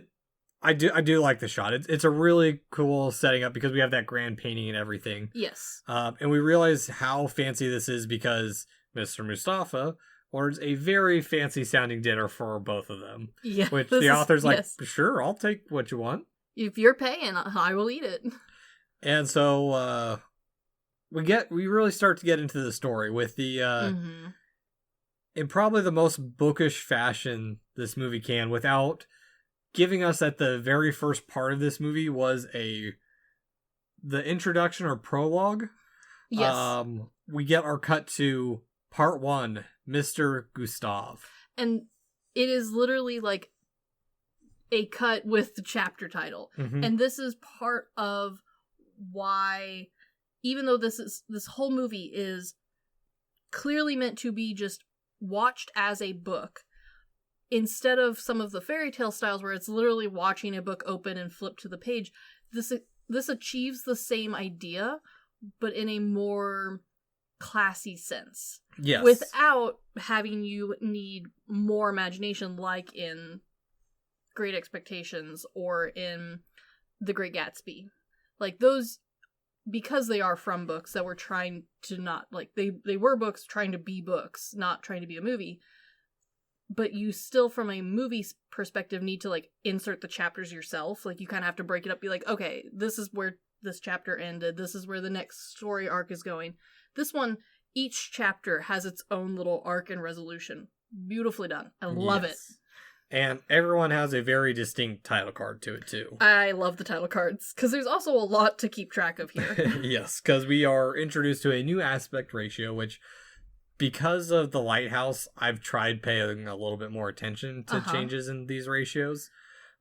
I do like the shot. It's a really cool setting up, because we have that grand painting and everything. Yes. And we realize how fancy this is because Mr. Mustafa orders a very fancy sounding dinner for both of them. Yeah. Which the author's like, sure, I'll take what you want. If you're paying, I will eat it. And so we really start to get into the story with the in probably the most bookish fashion this movie can, without giving us at the very first part of this movie was the introduction or prologue. Yes. We get our cut to part 1, Mr. Gustav. And it is literally like a cut with the chapter title. And this is part of why, even though this whole movie is clearly meant to be just watched as a book, instead of some of the fairy tale styles where it's literally watching a book open and flip to the page, this achieves the same idea, but in a more classy sense. Yes. Without having you need more imagination, like in Great Expectations or in The Great Gatsby. Like those, because they are from books that were trying to not, like, they were books trying to be books, not trying to be a movie. But you still, from a movie perspective, need to, like, insert the chapters yourself. Like, you kind of have to break it up, be like, okay, this is where this chapter ended. This is where the next story arc is going. This one, each chapter has its own little arc and resolution. Beautifully done. I love it. And everyone has a very distinct title card to it, too. I love the title cards, because there's also a lot to keep track of here. Yes, because we are introduced to a new aspect ratio, which, because of the lighthouse, I've tried paying a little bit more attention to changes in these ratios.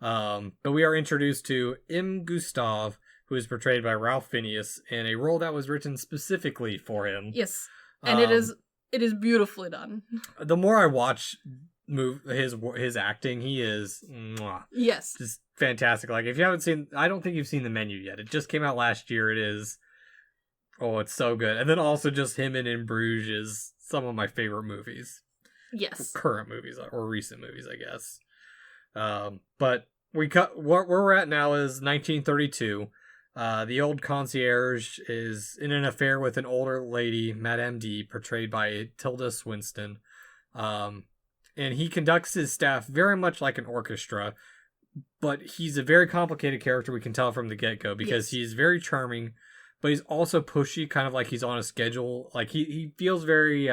But we are introduced to M. Gustav, who is portrayed by Ralph Fiennes in a role that was written specifically for him. Yes, and it is beautifully done. The more I watch his acting, he is just fantastic. Like, if you haven't seen, I don't think you've seen The Menu yet. It just came out last year. It's so good. And then also just him in Bruges is some of my favorite movies. Yes. Current movies, or recent movies, I guess. But where we're at now is 1932. The old concierge is in an affair with an older lady, Madame D, portrayed by Tilda Swinton. And he conducts his staff very much like an orchestra, but he's a very complicated character, we can tell from the get-go, because he's very charming, but he's also pushy, kind of like he's on a schedule. Like, he feels very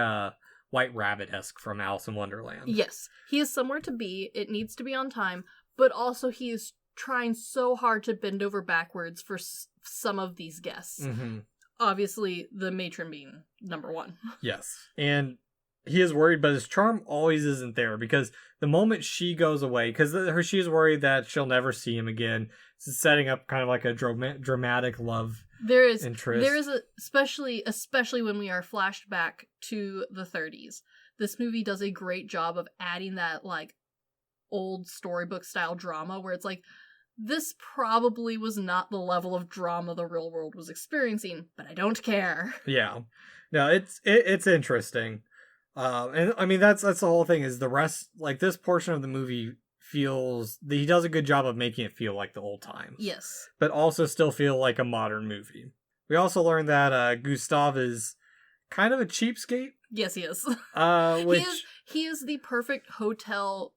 White Rabbit-esque from Alice in Wonderland. Yes. He is somewhere to be. It needs to be on time, but also he is trying so hard to bend over backwards for some of these guests. Mm-hmm. Obviously, the matron being number one. Yes. And he is worried, but his charm always isn't there, because the moment she goes away, because she's worried that she'll never see him again, it's setting up kind of like a dramatic love interest. There is especially when we are flashed back to the 30s. This movie does a great job of adding that, like, old storybook style drama where it's like, this probably was not the level of drama the real world was experiencing, but I don't care. Yeah. No, it's interesting. And I mean, that's the whole thing, is the rest, like, this portion of the movie he does a good job of making it feel like the old times. Yes. But also still feel like a modern movie. We also learned that Gustav is kind of a cheapskate. Yes, he is. He is the perfect hotel,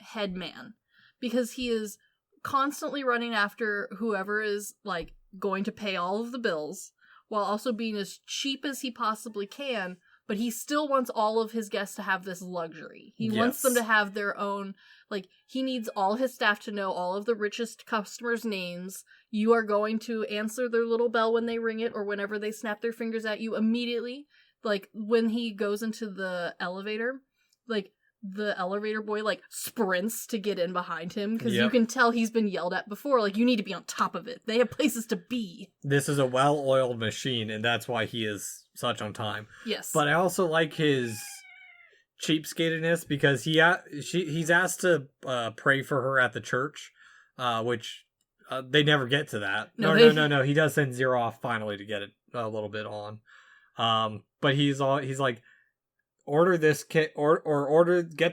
head man. Because he is constantly running after whoever is, like, going to pay all of the bills, while also being as cheap as he possibly can, but he still wants all of his guests to have this luxury. He wants them to have their own, like, he needs all his staff to know all of the richest customers' names. You are going to answer their little bell when they ring it, or whenever they snap their fingers at you immediately. Like, when he goes into the elevator, like, the elevator boy, like, sprints to get in behind him, because you can tell he's been yelled at before, like, you need to be on top of it. They have places to be. This is a well-oiled machine, and that's why he is such on time. Yes. But I also like his cheapskatedness, because he's asked to pray for her at the church, which they never get to that. No. He does send Zero off finally to get it a little bit on. But he's like, order this get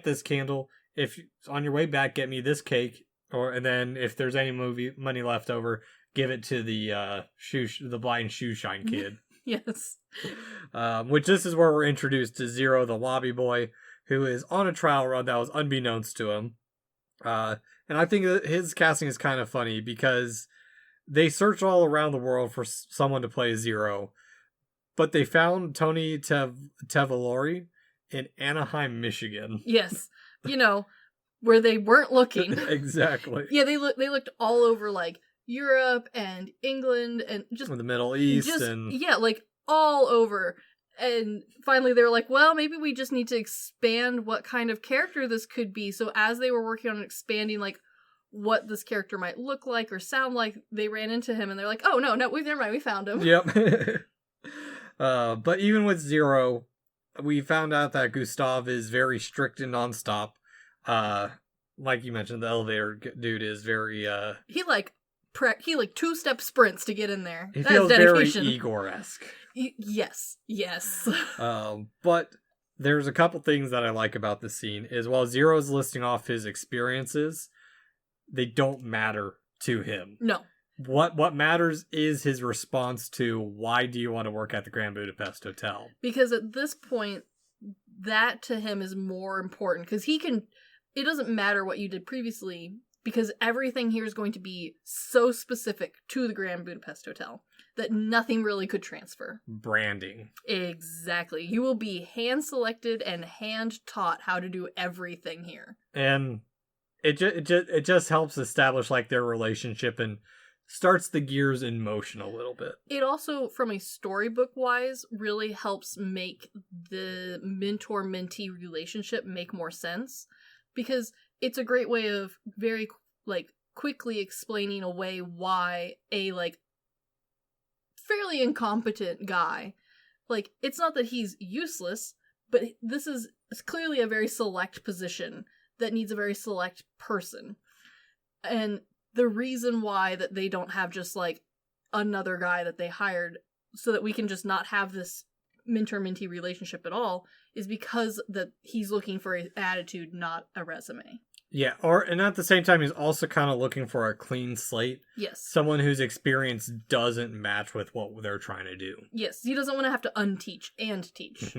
this candle. If on your way back, get me this cake, and then if there's any money left over, give it to the blind shoe shine kid. Yes. Which this is where we're introduced to Zero, the lobby boy, who is on a trial run that was unbeknownst to him. And I think that his casting is kind of funny, because they searched all around the world for someone to play Zero, but they found Tony Tevalori in Anaheim, Michigan. Yes. Where they weren't looking. Exactly. Yeah, they looked all over, like, Europe and England and just the Middle East like, all over. And finally they were like, well, maybe we just need to expand what kind of character this could be. So as they were working on expanding, like, what this character might look like or sound like, they ran into him and they're like, oh, no, never mind, we found him. Yep. But even with Zero, we found out that Gustav is very strict and nonstop. Like you mentioned, the elevator dude is very he two-step sprints to get in there. He feels very Igor-esque. Yes. But there's a couple things that I like about this scene, is while Zero's listing off his experiences, they don't matter to him. No. What matters is his response to, why do you want to work at the Grand Budapest Hotel? Because at this point, that to him is more important, because it doesn't matter what you did previously, because everything here is going to be so specific to the Grand Budapest Hotel that nothing really could transfer. Branding. Exactly. You will be hand-selected and hand-taught how to do everything here. And it just helps establish, like, their relationship and starts the gears in motion a little bit. It also, from a storybook-wise, really helps make the mentor-mentee relationship make more sense, because it's a great way of very, like, quickly explaining away why a, like, fairly incompetent guy, like, it's not that he's useless, but this is clearly a very select position that needs a very select person. And the reason why that they don't have just, like, another guy that they hired so that we can just not have this mentor-mentee relationship at all is because that he's looking for an attitude, not a resume. Yeah, and at the same time, he's also kind of looking for a clean slate. Yes. Someone whose experience doesn't match with what they're trying to do. Yes, he doesn't want to have to unteach and teach.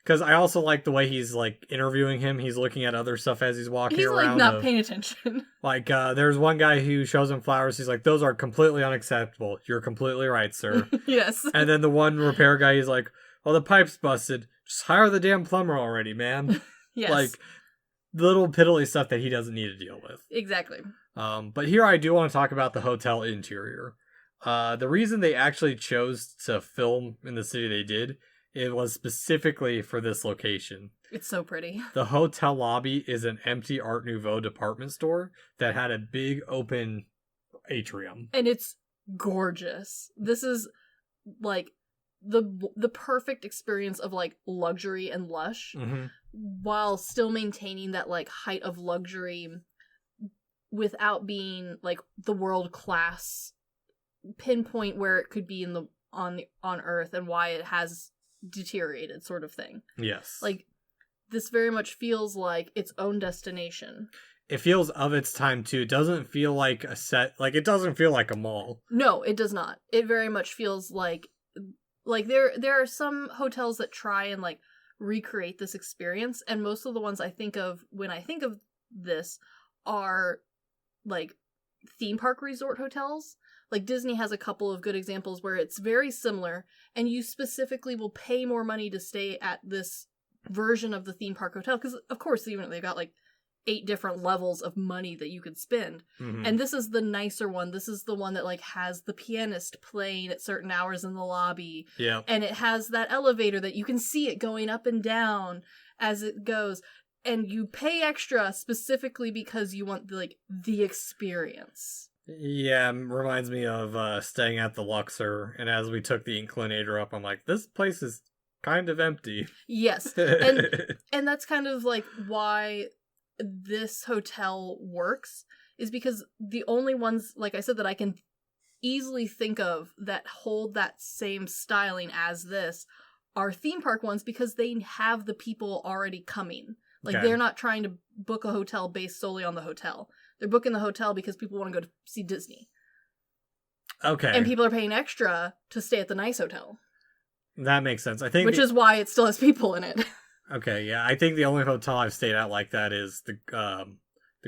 Because I also like the way he's, like, interviewing him. He's looking at other stuff as he's walking around. He's, like, not paying attention. Like, there's one guy who shows him flowers. He's like, those are completely unacceptable. You're completely right, sir. Yes. And then the one repair guy, he's like, well, the pipe's busted. Just hire the damn plumber already, man. Yes. Like, little piddly stuff that he doesn't need to deal with. Exactly. But here I do want to talk about the hotel interior. The reason they actually chose to film in the city they did, it was specifically for this location. It's so pretty. The hotel lobby is an empty Art Nouveau department store that had a big open atrium. And it's gorgeous. This is, like, the perfect experience of, like, luxury and lush, while still maintaining that, like, height of luxury without being, like, the world class pinpoint where it could be on Earth and why it has deteriorated, sort of thing. Yes. Like, this very much feels like its own destination. It feels of its time too. It doesn't feel like a set, like, it doesn't feel like a mall. No, it does not. It very much feels like there are some hotels that try and, like, recreate this experience, and most of the ones I think of when I think of this are, like, theme park resort hotels. Like, Disney has a couple of good examples where it's very similar, and you specifically will pay more money to stay at this version of the theme park hotel, because, of course, even they've got, like, 8 different levels of money that you could spend. And this is the nicer one. This is the one that, like, has the pianist playing at certain hours in the lobby. Yeah. And it has that elevator that you can see it going up and down as it goes. And you pay extra specifically because you want, the experience. Yeah, reminds me of staying at the Luxor, and as we took the inclinator up, I'm like, this place is kind of empty. Yes. And that's kind of, like, why this hotel works, is because the only ones, like I said, that I can easily think of that hold that same styling as this are theme park ones, because they have the people already coming. Like, Okay. They're not trying to book a hotel based solely on the hotel. They're booking the hotel because people want to go to see Disney. Okay. And people are paying extra to stay at the nice hotel. That makes sense. I think Which is why it still has people in it. Okay, yeah. I think the only hotel I've stayed at like that is the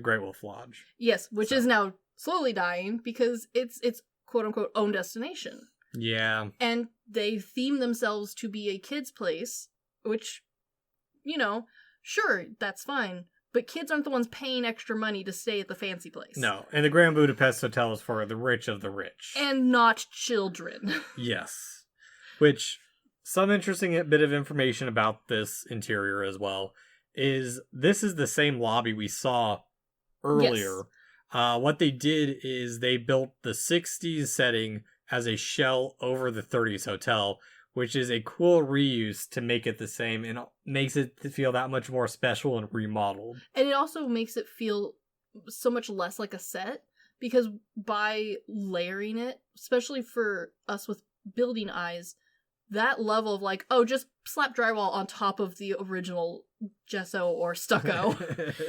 Great Wolf Lodge. Yes, which is now slowly dying because it's quote unquote own destination. Yeah. And they theme themselves to be a kid's place, which, sure, that's fine. But kids aren't the ones paying extra money to stay at the fancy place. No, and the Grand Budapest Hotel is for the rich of the rich. And not children. Yes. Which, some interesting bit of information about this interior as well, is this is the same lobby we saw earlier. Yes. What they did is they built the 60s setting as a shell over the 30s hotel, which is a cool reuse to make it the same and makes it feel that much more special and remodeled. And it also makes it feel so much less like a set, because by layering it, especially for us with building eyes, that level of like, oh, just slap drywall on top of the original gesso or stucco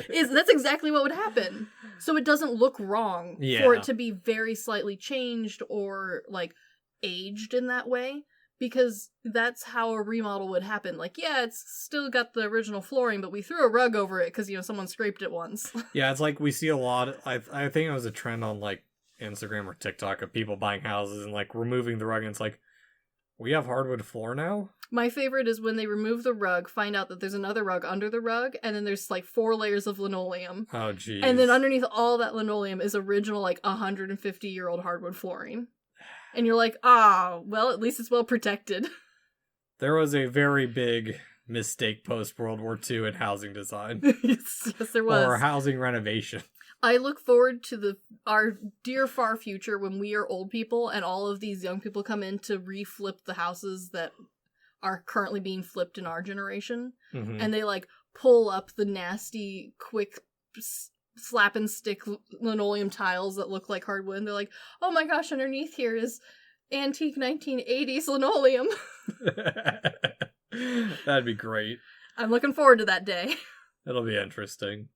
that's exactly what would happen. So it doesn't look wrong for it to be very slightly changed or like aged in that way. Because that's how a remodel would happen. Like, yeah, it's still got the original flooring, but we threw a rug over it because, someone scraped it once. Yeah, it's like we see a lot. I think it was a trend on, like, Instagram or TikTok of people buying houses and, like, removing the rug. And it's like, we have hardwood floor now? My favorite is when they remove the rug, find out that there's another rug under the rug, and then there's, like, 4 layers of linoleum. Oh, geez. And then underneath all that linoleum is original, like, 150-year-old hardwood flooring. And you're like, well, at least it's well protected. There was a very big mistake post-World War II in housing design. yes, there was. Or housing renovation. I look forward to our dear far future when we are old people and all of these young people come in to reflip the houses that are currently being flipped in our generation. Mm-hmm. And they, like, pull up the nasty, quick slap and stick linoleum tiles that look like hardwood, and they're like, oh my gosh, underneath here is antique 1980s linoleum. That'd be great. I'm looking forward to that day. It'll be interesting.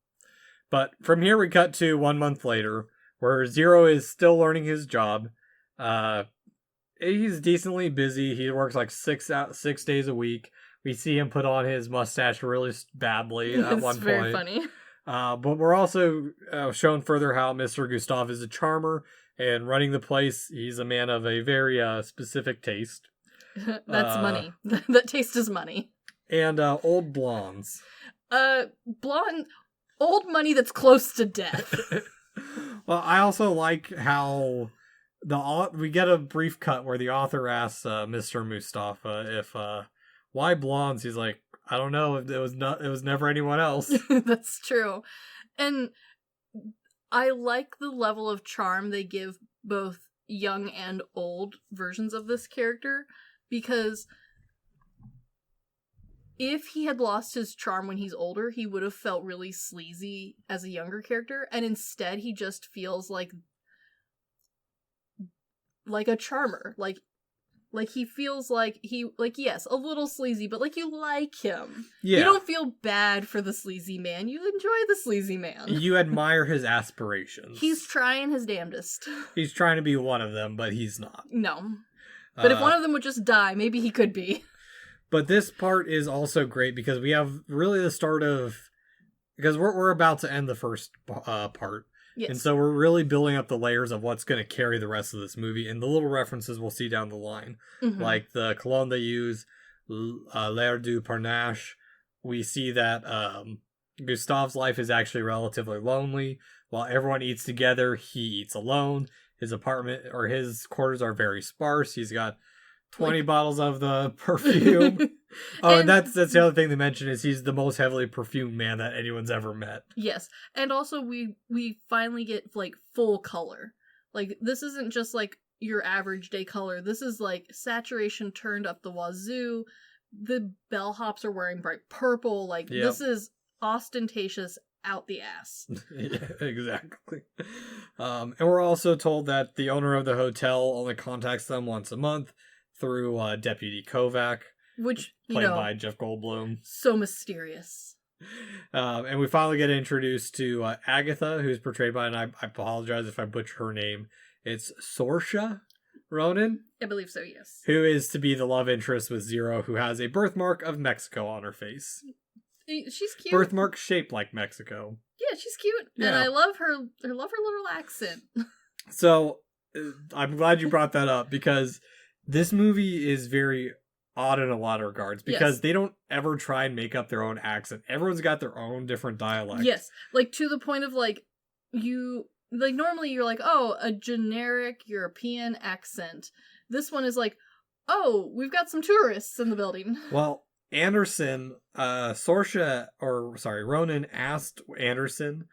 But from here we cut to 1 month later, where Zero is still learning his job. He's decently busy. He works like 6 days a week. We see him put on his mustache really badly at one point. It's very funny. But we're also shown further how Mr. Gustav is a charmer, and running the place, he's a man of a very specific taste. That's money. That taste is money. And old blondes. Old money that's close to death. Well, I also like how we get a brief cut where the author asks Mr. Mustafa if why blondes. He's like, I don't know. It was never anyone else. That's true. And I like the level of charm they give both young and old versions of this character, because if he had lost his charm when he's older, he would have felt really sleazy as a younger character, and instead he just feels like a charmer. Like he feels like yes, a little sleazy, but like you like him. Yeah. You don't feel bad for the sleazy man. You enjoy the sleazy man. You admire his aspirations. He's trying his damnedest. He's trying to be one of them, but he's not. No. But if one of them would just die, maybe he could be. But this part is also great because we have really the start of... Because we're about to end the first part. Yes. And so we're really building up the layers of what's going to carry the rest of this movie. And the little references we'll see down the line. Mm-hmm. Like the cologne they use, L'air du Panache. We see that Gustav's life is actually relatively lonely. While everyone eats together, he eats alone. His apartment or his quarters are very sparse. He's got 20 bottles of the perfume. And that's the other thing they mention is he's the most heavily perfumed man that anyone's ever met. Yes. And also we finally get like full color. Like this isn't just like your average day color. This is like saturation turned up the wazoo. The bellhops are wearing bright purple. Like This is ostentatious out the ass. Yeah, exactly. And we're also told that the owner of the hotel only contacts them once a month through Deputy Kovac, which played by Jeff Goldblum. So mysterious. And we finally get introduced to Agatha, who's portrayed by, and I apologize if I butcher her name. It's Saoirse Ronan? I believe so, yes. Who is to be the love interest with Zero, who has a birthmark of Mexico on her face. She's cute. Birthmark shaped like Mexico. Yeah, she's cute. Yeah. And I love her little accent. So, I'm glad you brought that up, because this movie is very odd in a lot of regards, because they don't ever try and make up their own accent. Everyone's got their own different dialect. Yes, like to the point of normally you're like, oh, a generic European accent. This one is like, oh, we've got some tourists in the building. Well, Ronan asked Anderson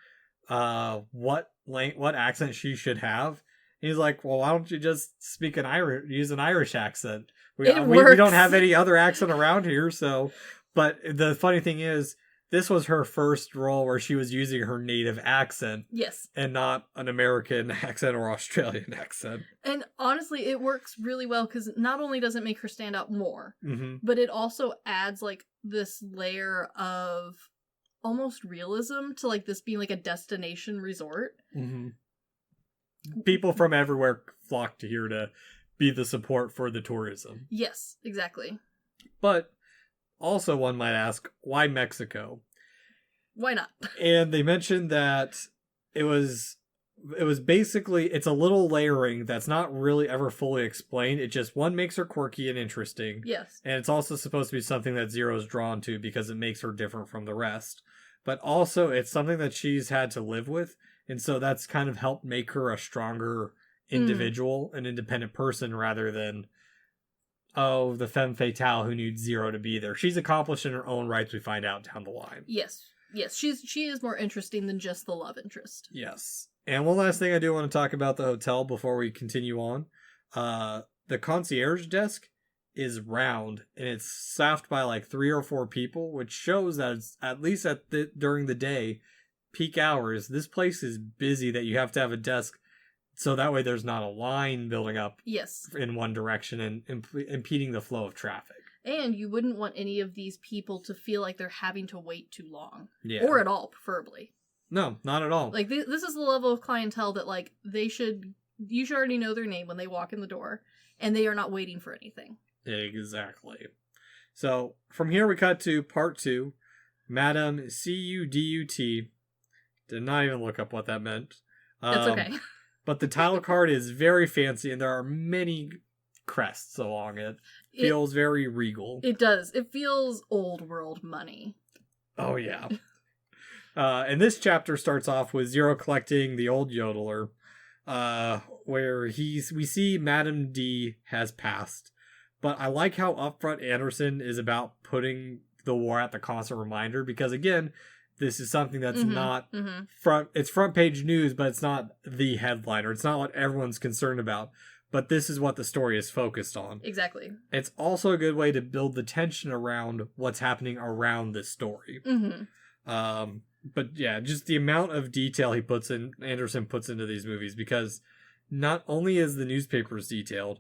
what accent she should have. He's like, well, why don't you just use an Irish accent? We don't have any other accent around here, so... But the funny thing is, this was her first role where she was using her native accent. Yes. And not an American accent or Australian accent. And honestly, it works really well, because not only does it make her stand out more, mm-hmm. but it also adds, like, this layer of almost realism to, like, this being, like, a destination resort. Mm-hmm. People from everywhere flock to here to be the support for the tourism. Yes, exactly. But also one might ask, why Mexico? Why not? And they mentioned that it was basically, it's a little layering that's not really ever fully explained. It just, one, makes her quirky and interesting. Yes. And it's also supposed to be something that Zero's drawn to because it makes her different from the rest. But also, it's something that she's had to live with. And so that's kind of helped make her a stronger individual, an independent person, rather than, oh, the femme fatale who needs Zero to be there. She's accomplished in her own rights, we find out down the line. Yes. Yes, she is more interesting than just the love interest. Yes. And one last thing I do want to talk about the hotel before we continue on. The concierge desk is round, and it's staffed by like 3 or 4 people, which shows that it's, at least during the day, peak hours, this place is busy, that you have to have a desk so that way there's not a line building up in one direction and impeding the flow of traffic. And you wouldn't want any of these people to feel like they're having to wait too long. Yeah. Or at all, preferably. No, not at all. Like, this is the level of clientele that, like, you should already know their name when they walk in the door, and they are not waiting for anything. Exactly. So, from here we cut to part 2, Madame Cudut. Did not even look up what that meant. That's okay. But the title card is very fancy, and there are many crests along it. Feels very regal. It does. It feels old world money. Oh, yeah. And this chapter starts off with Zero collecting the old yodeler, where we see Madame D has passed. But I like how upfront Anderson is about putting the war at the constant reminder, because again, this is something that's not it's front page news, but it's not the headliner. It's not what everyone's concerned about. But this is what the story is focused on. Exactly. It's also a good way to build the tension around what's happening around this story. But yeah, just the amount of detail Anderson puts into these movies, because not only is the newspapers detailed,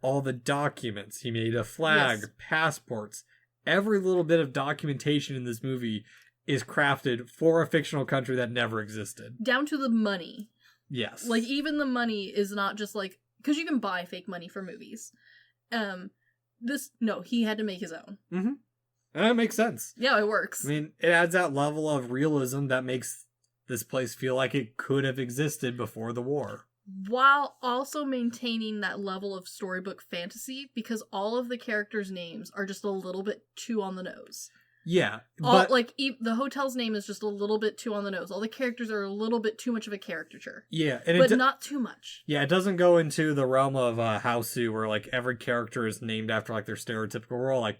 all the documents. He made a flag, passports. Every little bit of documentation in this movie is crafted for a fictional country that never existed. Down to the money. Yes. Like, even the money is not just like... Because you can buy fake money for movies. He had to make his own. Mm-hmm. And that makes sense. Yeah, it works. I mean, it adds that level of realism that makes this place feel like it could have existed before the war. While also maintaining that level of storybook fantasy, because all of the characters' names are just a little bit too on the nose. Yeah. The hotel's name is just a little bit too on the nose. All the characters are a little bit too much of a caricature. Yeah. But not too much. Yeah, it doesn't go into the realm of Hausu, where like every character is named after like their stereotypical role, like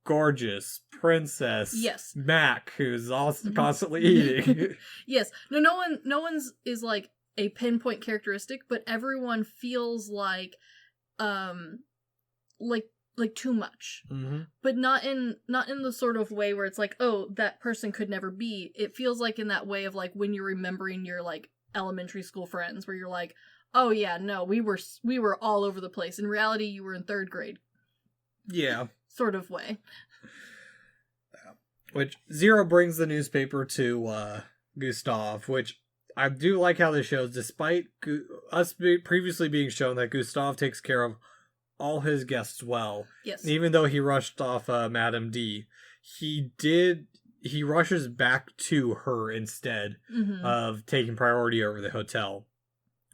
Gorgeous, Princess, yes, Mac, who's also constantly eating. Yes. No one's is like a pinpoint characteristic, but everyone feels like too much. Mm-hmm. But not in the sort of way where it's like, oh, that person could never be. It feels like in that way of like when you're remembering your like elementary school friends, where you're like, oh yeah, no, we were all over the place. In reality, you were in 3rd grade. Yeah. Sort of way. Which Zero brings the newspaper to Gustav, which I do like how this shows, despite us previously being shown that Gustav takes care of all his guests well. Yes. Even though he rushed off Madame D, he rushes back to her instead of taking priority over the hotel.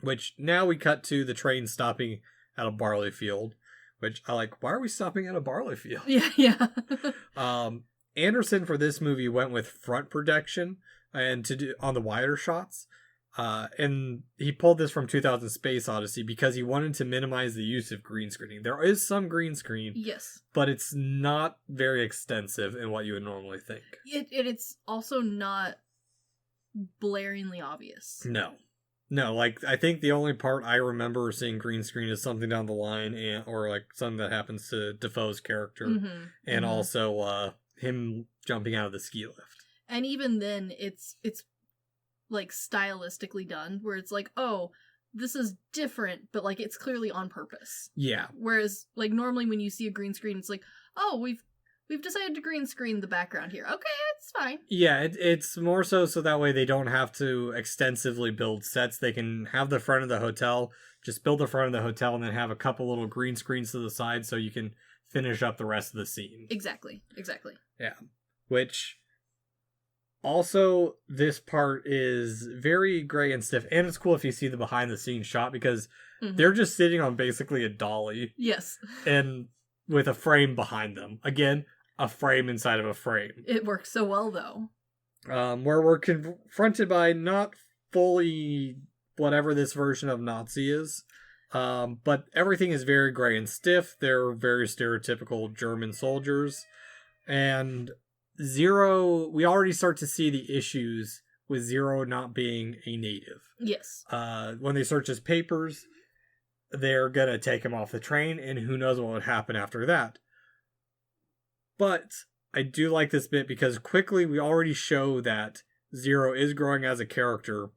Which now we cut to the train stopping at a barley field. Which I like, why are we stopping at a barley field? Yeah. Anderson for this movie went with front projection and to do on the wider shots. And he pulled this from 2000 Space Odyssey because he wanted to minimize the use of green screening. There is some green screen. Yes. But it's not very extensive in what you would normally think. It's also not blaringly obvious. No, like, I think the only part I remember seeing green screen is something down the line, or like something that happens to Defoe's character, and also him jumping out of the ski lift. And even then, it's like stylistically done, where it's like, oh, this is different, but like it's clearly on purpose. Yeah. Whereas like normally when you see a green screen, it's like, oh, we've decided to green screen the background here. Okay, it's fine. Yeah, it's more so that way they don't have to extensively build sets. They can have the front of the hotel, just build the front of the hotel, and then have a couple little green screens to the side so you can finish up the rest of the scene. Exactly. Yeah. Which, also, this part is very gray and stiff, and it's cool if you see the behind-the-scenes shot, because they're just sitting on basically a dolly. Yes. And with a frame behind them. Again, a frame inside of a frame. It works so well, though. Where we're confronted by not fully whatever this version of Nazi is, but everything is very gray and stiff. They're very stereotypical German soldiers. And Zero, we already start to see the issues with Zero not being a native. Yes. When they search his papers, they're gonna take him off the train, and who knows what would happen after that. But I do like this bit because quickly we already show that Zero is growing as a character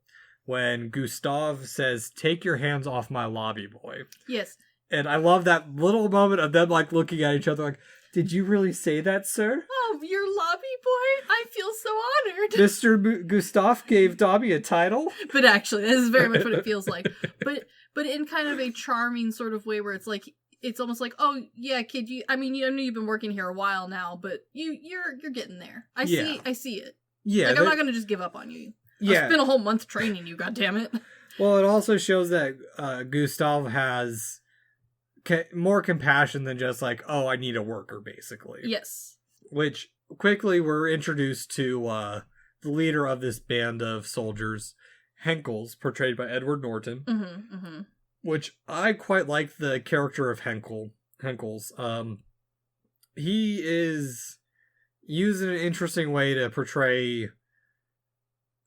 when Gustav says, "Take your hands off my lobby boy." Yes. And I love that little moment of them like looking at each other like, Did you really say that, sir? Oh, your lobby boy? I feel so honored. Mr. Gustav gave Dobby a title? But actually, this is very much what it feels like. But in kind of a charming sort of way where it's like, it's almost like, oh, yeah, kid, I know you've been working here a while now, but you're getting there. I see it. Yeah. Like, I'm not going to just give up on you. Yeah. I spent a whole month training you, goddammit. Well, it also shows that Gustav has more compassion than just like, oh, I need a worker, basically. Yes. Which, quickly, we're introduced to the leader of this band of soldiers, Henkels, portrayed by Edward Norton. Mm-hmm, mm-hmm. Which I quite like the character of Henkels. He is used in an interesting way to portray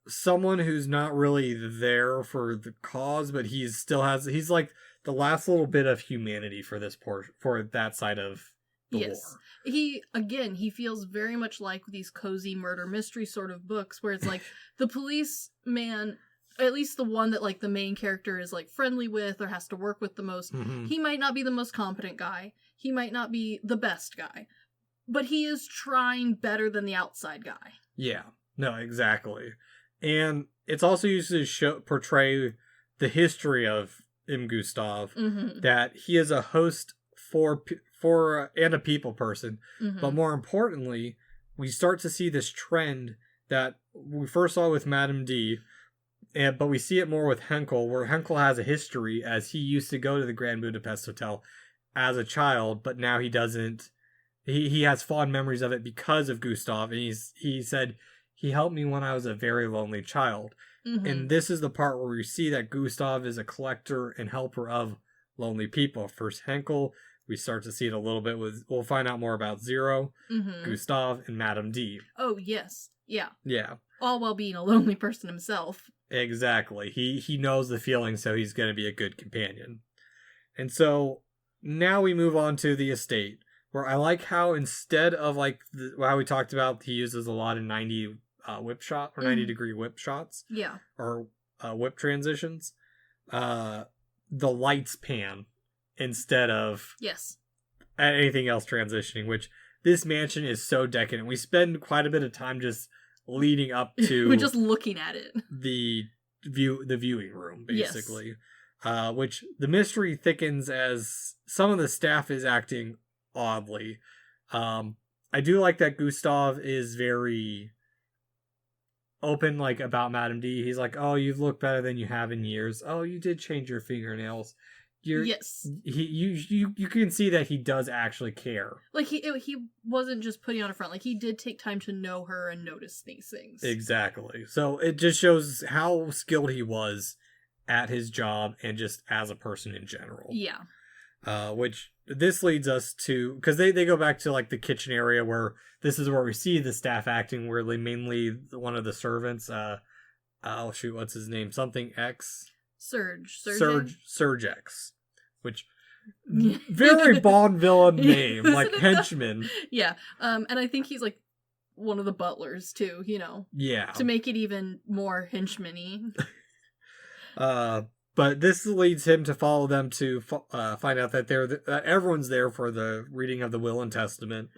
someone who's not really there for the cause, but he's like the last little bit of humanity for for that side of the war. He feels very much like these cozy murder mystery sort of books where it's like the policeman, at least the one that like the main character is like friendly with or has to work with the most, he might not be the most competent guy. He might not be the best guy, but he is trying better than the outside guy. Yeah, no, exactly. And it's also used to portray the history of M. Gustav, that he is a host for and a people person. But more importantly, we start to see this trend that we first saw with Madame D, but we see it more with Henkel, where Henkel has a history as he used to go to the Grand Budapest Hotel as a child, but now he doesn't. He has fond memories of it because of Gustav, and he said, he helped me when I was a very lonely child. And this is the part where we see that Gustav is a collector and helper of lonely people. First Henkel, we start to see it a little bit we'll find out more about Zero, Gustav, and Madame D. Oh, yes. Yeah. Yeah. All while being a lonely person himself. Exactly. He knows the feeling, so he's going to be a good companion. And so now we move on to the estate, where I like how instead of like how we talked about, he uses a lot of 90 whip shot or 90-degree whip shots. Yeah. Or whip transitions. The lights pan instead of anything else transitioning, which this mansion is so decadent. We spend quite a bit of time just leading up to we're just looking at it. The viewing room, basically. Which the mystery thickens as some of the staff is acting oddly. I do like that Gustav is very open, like, about Madame D. He's like, oh, you've looked better than you have in years. Oh, you did change your fingernails. Yes. You can see that he does actually care. Like, he wasn't just putting on a front. Like, he did take time to know her and notice these things. Exactly. So it just shows how skilled he was at his job and just as a person in general. Yeah. Which this leads us to, because they go back to like the kitchen area where this is where we see the staff acting, where they mainly one of the servants, oh shoot, what's his name? Something X? Surge X, which very Bond villain name, like henchman. Yeah. And I think he's like one of the butlers too, Yeah. To make it even more henchman-y. But this leads him to follow them to find out that everyone's there for the reading of the will and testament.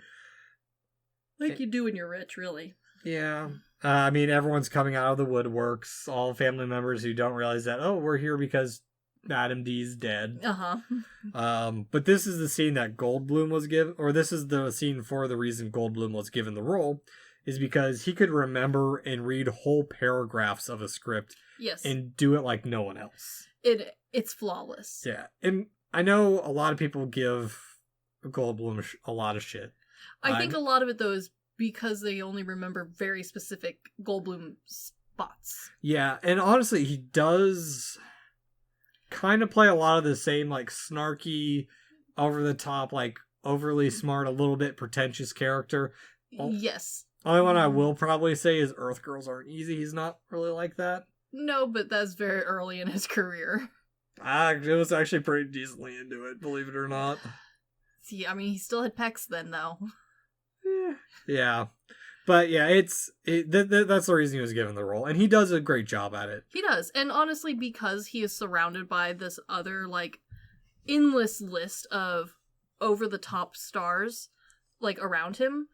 Like you do when you're rich, really. Yeah. I mean, everyone's coming out of the woodworks. All family members who don't realize that, oh, we're here because Madame D's dead. But this is the scene that Goldblum was given, or this is the scene for the reason Goldblum was given the role, is because he could remember and read whole paragraphs of a script. Yes. And do it like no one else. It's flawless. Yeah. And I know a lot of people give Goldblum a lot of shit. I think a lot of it, though, is because they only remember very specific Goldblum spots. Yeah, and honestly, he does kind of play a lot of the same, like, snarky, over-the-top, like, overly smart, a little bit pretentious character. Yes. Only one I will probably say is Earth Girls Aren't Easy. He's not really like that. No, but that's very early in his career. I was actually pretty decently into it, believe it or not. See, I mean, he still had pecs then, though. Yeah. But yeah, that's the reason he was given the role. And he does a great job at it. He does. And honestly, because he is surrounded by this other, like, endless list of over-the-top stars, like, around him,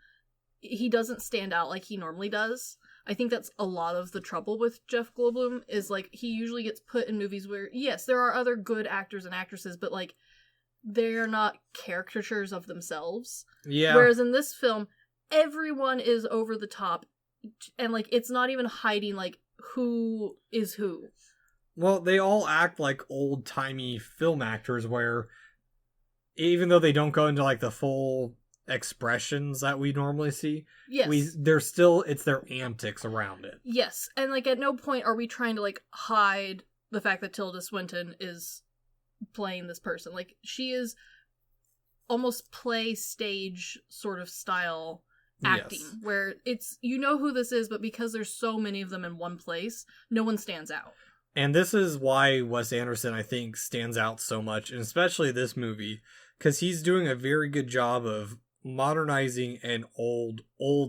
he doesn't stand out like he normally does. I think that's a lot of the trouble with Jeff Goldblum, is, like, he usually gets put in movies where, yes, there are other good actors and actresses, but, like, they're not caricatures of themselves. Yeah. Whereas in this film, everyone is over the top, and, like, it's not even hiding, like, who is who. Well, they all act like old-timey film actors where, even though they don't go into, like, the full expressions that we normally see, yes, it's their antics around it. Yes, and, like, at no point are we trying to, like, hide the fact that Tilda Swinton is playing this person. Like, she is almost play stage sort of style acting, yes. where it's, you know who this is, but because there's so many of them in one place, no one stands out. And this is why Wes Anderson, I think, stands out so much, and especially this movie, because he's doing a very good job of modernizing an old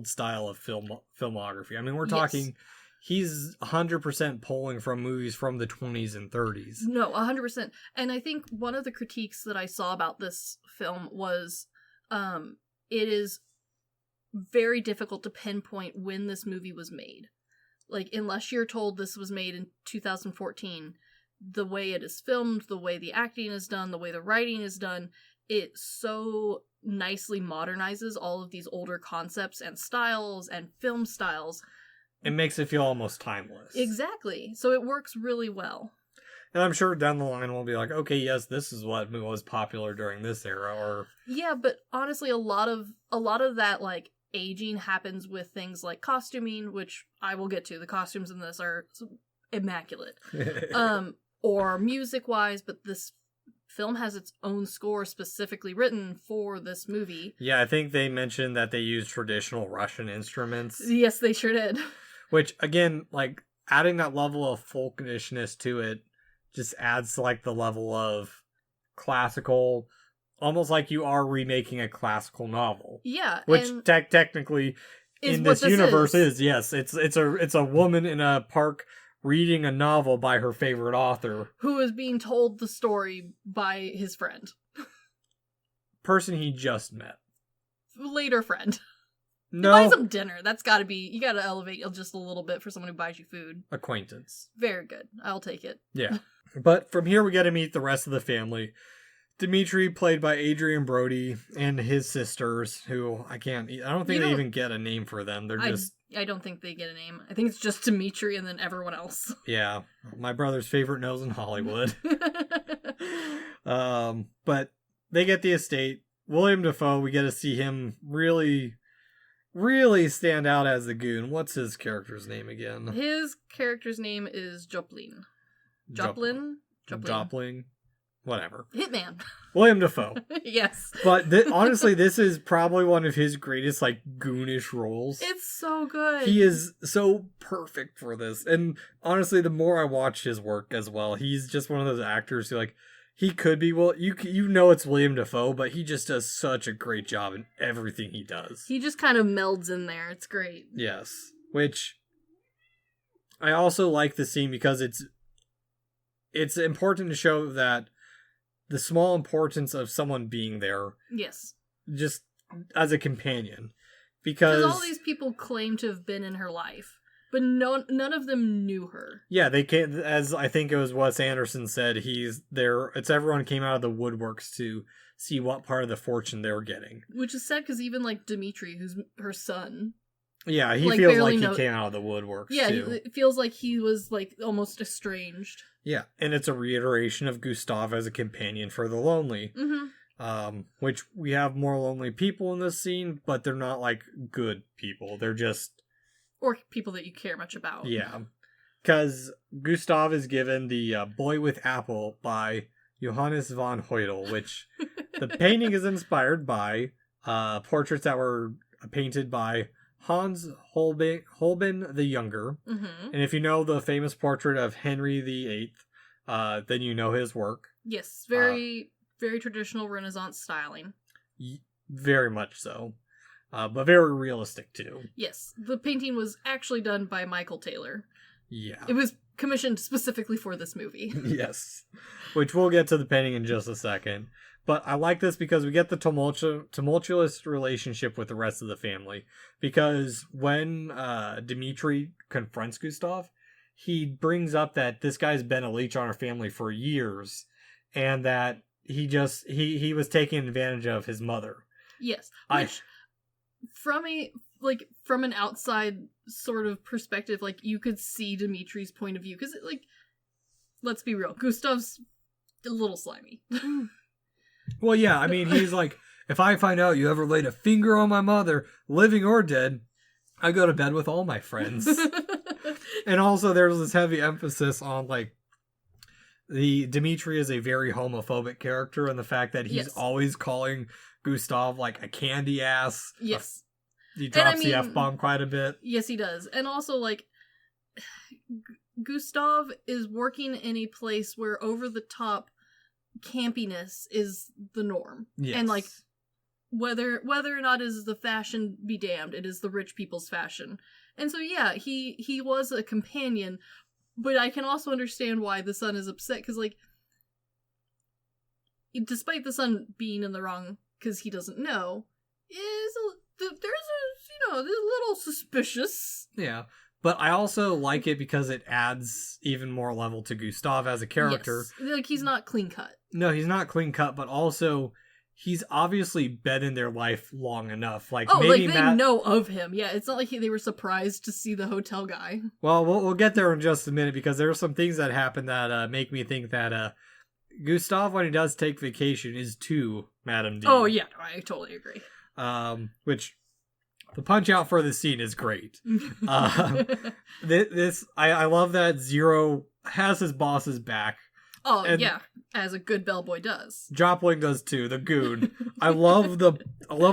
style of filmography. I mean, we're talking, he's 100% pulling from movies from the 20s and 30s. No, 100%. And I think one of the critiques that I saw about this film was, it is very difficult to pinpoint when this movie was made. Like, unless you're told this was made in 2014, the way it is filmed, the way the acting is done, the way the writing is done, it so nicely modernizes all of these older concepts and styles and film styles. It makes it feel almost timeless. Exactly. So it works really well. And I'm sure down the line we'll be like, okay, yes, this is what was popular during this era, or... Yeah, but honestly, a lot of that, like, aging happens with things like costuming, which I will get to. The costumes in this are immaculate. Or music-wise, but this film has its own score specifically written for this movie. Yeah, I think they mentioned that they used traditional Russian instruments. Yes, they sure did. Which, again, like, adding that level of folkishness to it just adds to, like, the level of classical, almost like you are remaking a classical novel. Yeah, which technically in this universe is. Yes, it's a woman in a park reading a novel by her favorite author, who is being told the story by his friend, person he just met, later friend. No, buy some dinner. That's gotta be, you gotta elevate just a little bit for someone who buys you food. Acquaintance. Very good. I'll take it. Yeah. But from here we get to meet the rest of the family. Dimitri, played by Adrian Brody, and his sisters, who I don't think they even get a name for them. They're just... I don't think they get a name. I think it's just Dimitri and then everyone else. Yeah. My brother's favorite nose in Hollywood. But they get the estate. William Dafoe, we get to see him really, really stand out as the goon. What's his character's name again? His character's name is Joplin. Joplin? Whatever. Hitman. William Dafoe. Yes. But honestly, this is probably one of his greatest, like, goonish roles. It's so good. He is so perfect for this. And honestly, the more I watch his work as well, he's just one of those actors who, like, he could be, well, you know it's William Dafoe, but he just does such a great job in everything he does. He just kind of melds in there. It's great. Yes. Which, I also like the scene because it's important to show that the small importance of someone being there. Yes. Just as a companion. Because all these people claim to have been in her life, but none of them knew her. Yeah, they can't, as I think it was Wes Anderson said, he's there. It's everyone came out of the woodworks to see what part of the fortune they were getting. Which is sad because even like Dimitri, who's her son. Yeah, he feels like he came out of the woodworks, too. It feels like he was, like, almost estranged. Yeah, and it's a reiteration of Gustav as a companion for the lonely. Mm-hmm. Which we have more lonely people in this scene, but they're not, like, good people. They're just... Or people that you care much about. Yeah. Because Gustav is given the Boy with Apple by Johannes von Heutel, which the painting is inspired by portraits that were painted by Hans Holbein the Younger. Mm-hmm. And if you know the famous portrait of Henry VIII, then you know his work. Yes, very traditional Renaissance styling. Very much so. But very realistic, too. Yes, the painting was actually done by Michael Taylor. Yeah. It was commissioned specifically for this movie. Yes. Which we'll get to the painting in just a second. But I like this because we get the tumultuous relationship with the rest of the family. Because when Dimitri confronts Gustav, he brings up that this guy's been a leech on our family for years. And that he was taking advantage of his mother. Yes. Which, from an outside sort of perspective, like, you could see Dimitri's point of view. Because, like, let's be real, Gustav's a little slimy. Well, yeah, I mean, he's like, if I find out you ever laid a finger on my mother, living or dead, I go to bed with all my friends. And also there's this heavy emphasis on, like, Dimitri is a very homophobic character, and the fact that he's always calling Gustav, like, a candy ass. Yes. He drops the F-bomb quite a bit. Yes, he does. And also, like, Gustav is working in a place where over-the-top campiness is the norm. Yes. And, like, whether or not is the fashion be damned, it is the rich people's fashion. And so, yeah, he was a companion, but I can also understand why the son is upset, because, like, despite the son being in the wrong because he doesn't know, there's a little suspicious. Yeah. But I also like it because it adds even more level to Gustav as a character. Yes. Like, he's not clean cut. No, he's not clean cut, but also he's obviously been in their life long enough. Like, maybe they know of him. Yeah, it's not like they were surprised to see the hotel guy. Well, we'll get there in just a minute, because there are some things that happen that make me think that Gustav, when he does take vacation, is to Madame D. Oh, yeah, I totally agree. Which... the punch out for this scene is great. I love that Zero has his boss's back. Oh, yeah, as a good bellboy does. Jopling does too, the goon. I love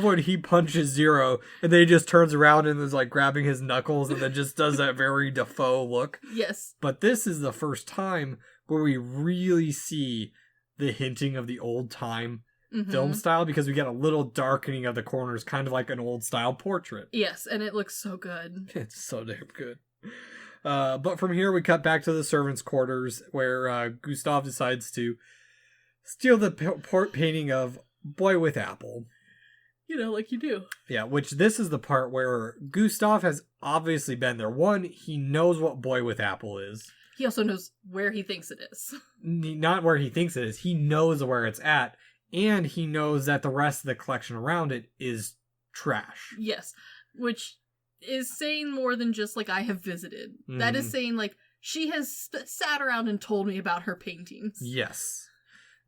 when he punches Zero and then he just turns around and is like grabbing his knuckles and then just does that very Defoe look. Yes. But this is the first time where we really see the hinting of the old time film style, because we get a little darkening of the corners, kind of like an old style portrait. Yes, and it looks so good. It's so damn good. But from here we cut back to the servants' quarters, where Gustav decides to steal the painting of Boy with Apple. You know, like you do. Yeah, which this is the part where Gustav has obviously been there. One, he knows what Boy with Apple is. He also knows where he thinks it is. Not where he thinks it is. He knows where it's at. And he knows that the rest of the collection around it is trash. Yes. Which is saying more than just, like, I have visited. Mm-hmm. That is saying, like, she has sat around and told me about her paintings. Yes.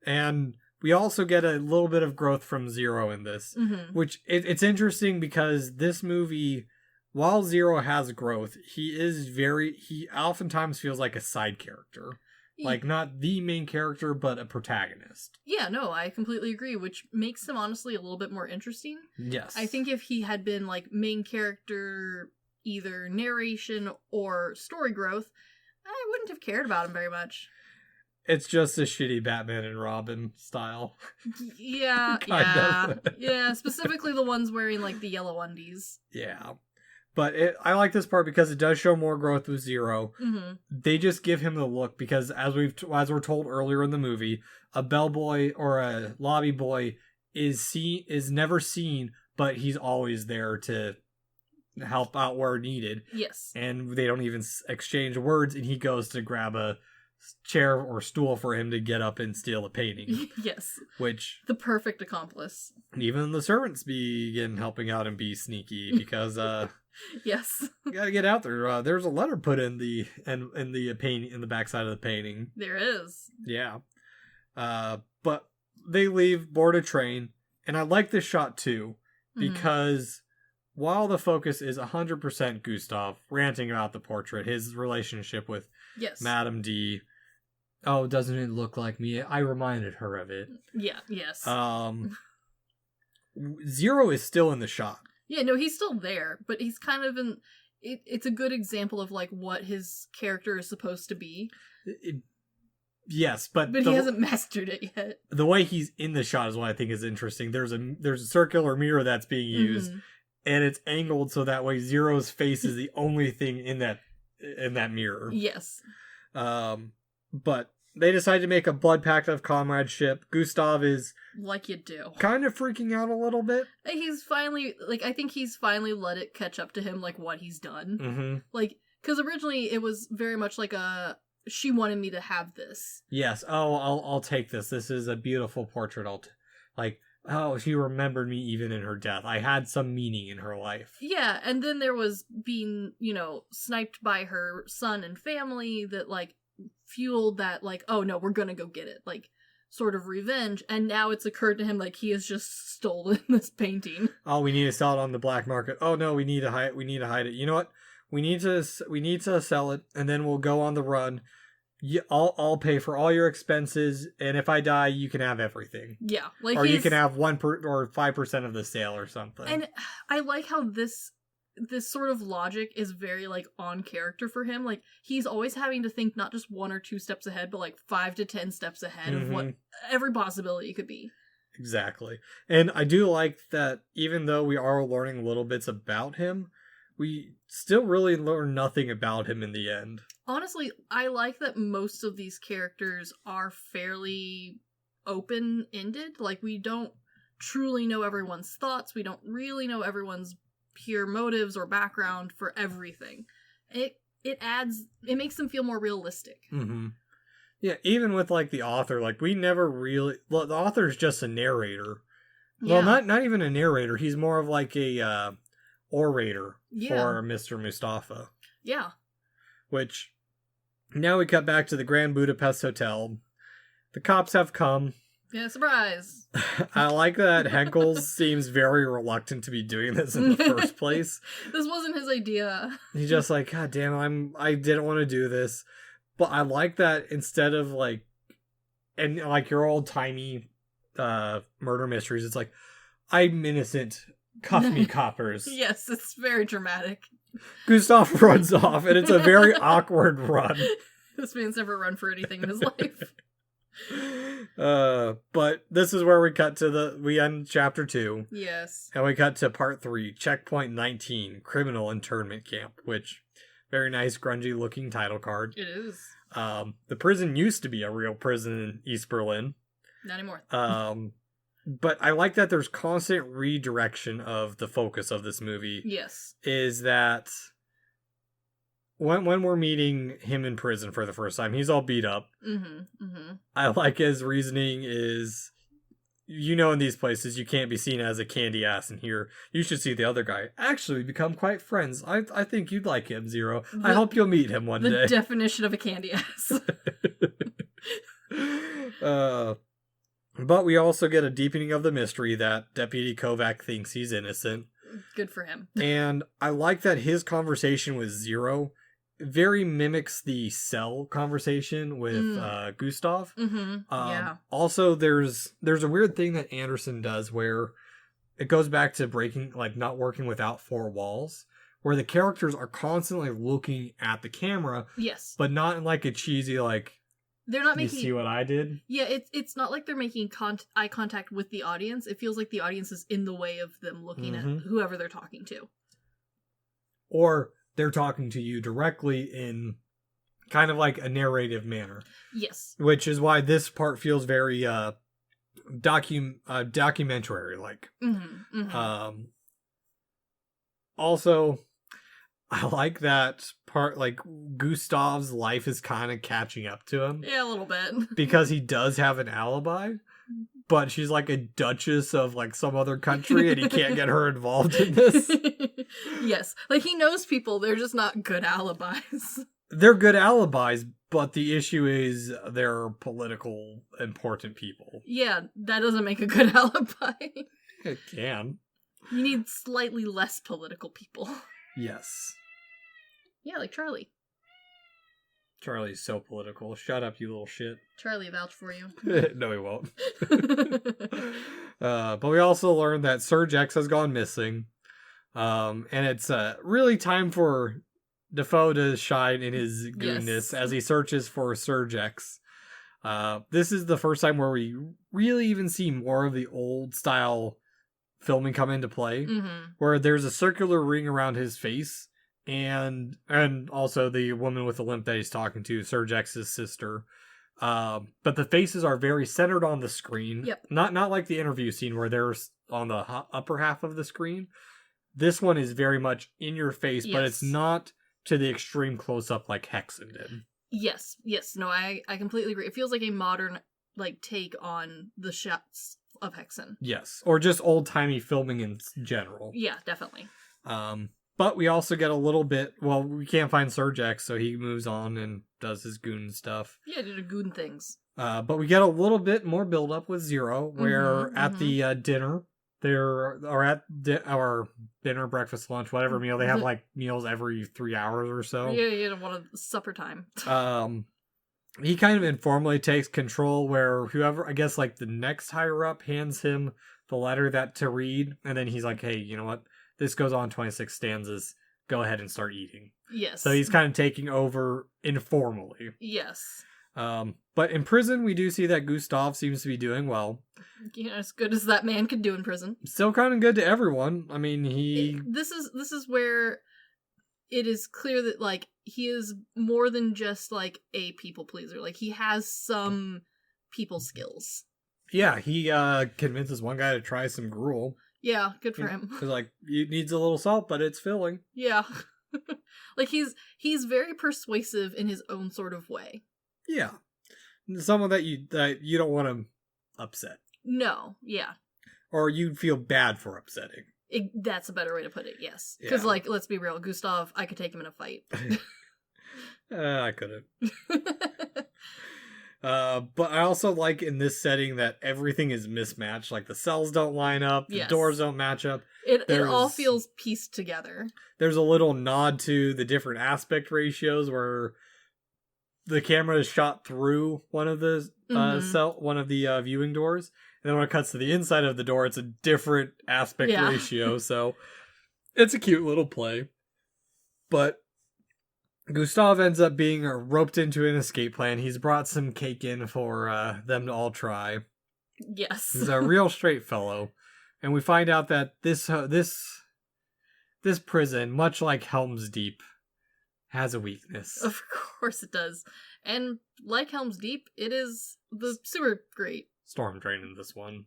And we also get a little bit of growth from Zero in this. Mm-hmm. Which, it's interesting because this movie, while Zero has growth, he oftentimes feels like a side character. Like, not the main character, but a protagonist. Yeah, no, I completely agree, which makes him, honestly, a little bit more interesting. Yes. I think if he had been, like, main character, either narration or story growth, I wouldn't have cared about him very much. It's just a shitty Batman and Robin style. Yeah, yeah. Yeah, specifically the ones wearing, like, the yellow undies. Yeah. But I like this part because it does show more growth with Zero. Mm-hmm. They just give him the look because, as we're told earlier in the movie, a bellboy or a lobby boy is never seen, but he's always there to help out where needed. Yes. And they don't even exchange words, and he goes to grab a chair or stool for him to get up and steal a painting. Yes. Which... the perfect accomplice. Even the servants begin helping out and be sneaky because... yes. You gotta get out there. There's a letter put in the painting, in the backside of the painting. There is. Yeah. But they leave, board a train, and I like this shot too, because while the focus is 100% Gustav ranting about the portrait, his relationship with Madame D. Oh, doesn't it look like me? I reminded her of it. Yeah, yes. Zero is still in the shot. Yeah, no, he's still there, but he's kind of in... It's a good example of, like, what his character is supposed to be. Yes, but he hasn't mastered it yet. The way he's in the shot is what I think is interesting. There's a circular mirror that's being used, and it's angled so that way Zero's face is the only thing in that in that mirror. Yes. But they decide to make a blood pact of comradeship. Gustav is like you do, kind of freaking out a little bit. He's finally I think he's finally let it catch up to him, like what he's done. Mm-hmm. Because originally it was very much like she wanted me to have this. Yes. Oh, I'll take this. This is a beautiful portrait. She remembered me even in her death. I had some meaning in her life. Yeah, and then there was being, sniped by her son and family that, fueled that, oh no, we're gonna go get it. Sort of revenge. And now it's occurred to him, he has just stolen this painting. Oh, we need to sell it on the black market. Oh no, we need to hide it. You know what? We need to sell it, and then we'll go on the run. I'll pay for all your expenses, and if I die, you can have everything. Yeah, or you can have 5% of the sale or something. And I like how this sort of logic is very on character for him. He's always having to think not just 1 or 2 steps ahead, but 5 to 10 steps ahead of what every possibility could be. Exactly, and I do like that. Even though we are learning little bits about him, we still really learn nothing about him in the end. Honestly, I like that most of these characters are fairly open-ended. We don't truly know everyone's thoughts. We don't really know everyone's pure motives or background for everything. It makes them feel more realistic. Mm-hmm. Yeah, even with the author, we never really... Well, the author's just a narrator. Yeah. Well, not even a narrator. He's more of a orator for Mr. Mustafa. Yeah. Which, now we cut back to the Grand Budapest Hotel. The cops have come. Yeah, surprise. I like that Henkel seems very reluctant to be doing this in the first place. This wasn't his idea. He's just God damn, I didn't want to do this. But I like that instead of your old-timey murder mysteries, it's I'm innocent. Cuff me, coppers. Yes, it's very dramatic. Gustav runs off, and it's a very awkward run. This man's never run for anything in his life. But this is where we end chapter 2. Yes. And we cut to part 3, checkpoint 19, criminal internment camp, which, very nice, grungy looking title card. It is. The prison used to be a real prison in East Berlin. Not anymore. But I like that there's constant redirection of the focus of this movie. Yes. Is that when we're meeting him in prison for the first time, he's all beat up. Mm-hmm. Mm-hmm. I like his reasoning is, in these places, you can't be seen as a candy ass, and here, you should see the other guy. Actually, become quite friends. I think you'd like him, Zero. I hope you'll meet him one day. The definition of a candy ass. But we also get a deepening of the mystery that Deputy Kovac thinks he's innocent. Good for him. And I like that his conversation with Zero very mimics the cell conversation with Gustav. Mm-hmm. Yeah. Also, there's a weird thing that Anderson does where it goes back to breaking, not working without 4 walls, where the characters are constantly looking at the camera. Yes. But not in a cheesy, they're not making... You see what I did? Yeah, it's not like they're making eye contact with the audience. It feels like the audience is in the way of them looking at whoever they're talking to. Or they're talking to you directly in kind of a narrative manner. Yes. Which is why this part feels very documentary-like. Mm-hmm. Mm-hmm. Also, I like that part, Gustav's life is kind of catching up to him. Yeah, a little bit. Because he does have an alibi, but she's a duchess of, some other country, and he can't get her involved in this. Yes. He knows people, they're just not good alibis. They're good alibis, but the issue is they're political, important people. Yeah, that doesn't make a good alibi. It can. You need slightly less political people. Yes. Yeah, like Charlie. Charlie's so political. Shut up, you little shit. Charlie vouch for you. No, he won't. But we also learned that Serge X has gone missing. And it's really time for Defoe to shine in his goodness as he searches for Serge X. This is the first time where we really even see more of the old style filming come into play, where there's a circular ring around his face, and also the woman with the limp that he's talking to, Sergex's sister. But the faces are very centered on the screen. Yep. Not like the interview scene where they're on the upper half of the screen. This one is very much in your face, but it's not to the extreme close-up like Hexen did. Yes. No, I completely agree. It feels like a modern like take on the shots of Hexen. Yes, or just old-timey filming in general. Yeah, definitely. But we also get a little bit, well, we can't find Sergex, so he moves on and does his goon stuff. Yeah, did a goon things. But we get a little bit more build-up with Zero, where at the dinner, or at our dinner, breakfast, lunch, whatever meal, they have like meals every 3 hours or so. Yeah, you don't want supper time. He kind of informally takes control where whoever, I guess like the next higher up hands him the letter to read, and then he's like, hey, you know what? This goes on 26 stanzas. Go ahead and start eating. Yes. So he's kind of taking over informally. Yes. But in prison, we do see that Gustav seems to be doing well. You know, as good as that man could do in prison. Still kind of good to everyone. I mean, This is where it is clear that, like, he is more than just, like, a people pleaser. Like, he has some people skills. Yeah, he convinces one guy to try some gruel. Yeah, good for him. Because, like, it needs a little salt, but it's filling. Yeah. Like, he's very persuasive in his own sort of way. Yeah. Someone that you don't want to upset. No, yeah. Or you'd feel bad for upsetting. That's a better way to put it, yes. Because, like, let's be real, Gustav, I could take him in a fight. I couldn't. But I also like in this setting that everything is mismatched. Like, the cells don't line up, the doors don't match up. It all feels pieced together. There's a little nod to the different aspect ratios where the camera is shot through one of the viewing doors. And then when it cuts to the inside of the door, it's a different aspect ratio. So it's a cute little play. But Gustav ends up being roped into an escape plan. He's brought some cake in for them to all try. Yes. He's a real straight fellow. And we find out that this prison, much like Helm's Deep, has a weakness. Of course it does. And like Helm's Deep, it is the super great. Storm Drain in this one.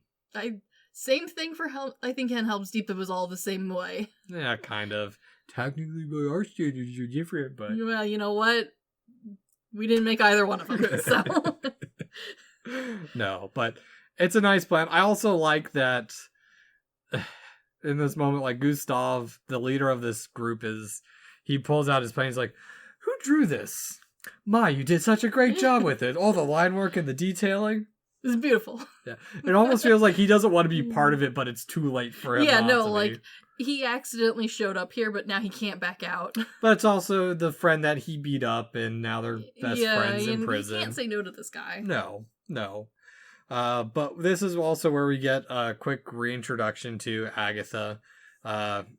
Same thing for I think in Helm's Deep it was all the same way. Yeah, kind of. Technically by our standards you're different, but... Well, you know what? We didn't make either one of them, so... No, but it's a nice plan. I also like that in this moment, like, Gustav, the leader of this group, he pulls out his plan. He's like, who drew this? You did such a great job with it. All the line work and the detailing. It's beautiful. Yeah. It almost feels like he doesn't want to be part of it, but it's too late for him. Yeah, no, like, he accidentally showed up here, but now he can't back out. But it's also the friend that he beat up, and now they're best friends in prison. You can't say no to this guy. No. But this is also where we get a quick reintroduction to Agatha.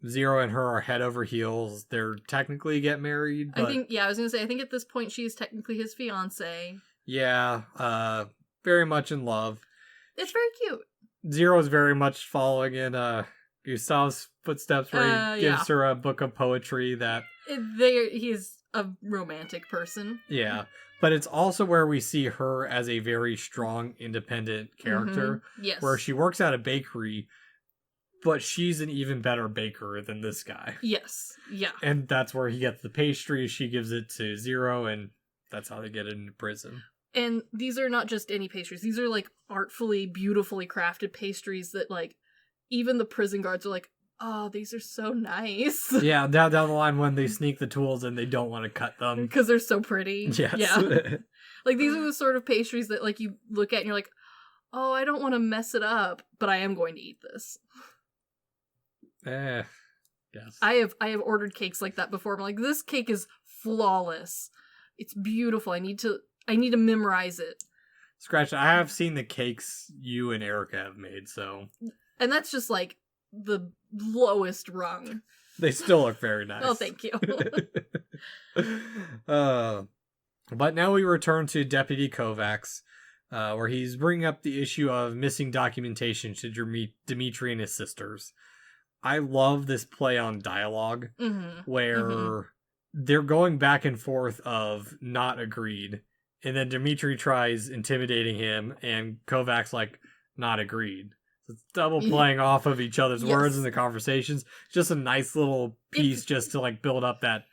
Zero and her are head over heels. They're technically get married. But... I was gonna say, I think at this point she's technically his fiance. Yeah, very much in love. It's very cute. Zero is very much following in Gustav's footsteps, where he gives her a book of poetry that... He's a romantic person. Yeah. But it's also where we see her as a very strong, independent character. Mm-hmm. Yes. Where she works at a bakery, but she's an even better baker than this guy. Yes. Yeah. And that's where he gets the pastry. She gives it to Zero, and that's how they get into prison. And these are not just any pastries. These are, like, artfully, beautifully crafted pastries that, like, even the prison guards are like, oh, these are so nice. Yeah, down the line when they sneak the tools and they don't want to cut them. Because they're so pretty. Yes. Yeah. Like, these are the sort of pastries that, like, you look at and you're like, oh, I don't want to mess it up, but I am going to eat this. Yes. I have ordered cakes like that before. I'm like, this cake is flawless. It's beautiful. I need to memorize it. Scratch, I have seen the cakes you and Erica have made, so... And that's just, like, the lowest rung. They still look very nice. Oh, thank you. But now we return to Deputy Kovacs, where he's bringing up the issue of missing documentation to Dmitri and his sisters. I love this play on dialogue where Mm-hmm. they're going back and forth of not agreed, and then Dimitri tries intimidating him, and Kovacs like not agreed. So it's double playing off of each other's words in the conversations. Just a nice little piece just to like build up that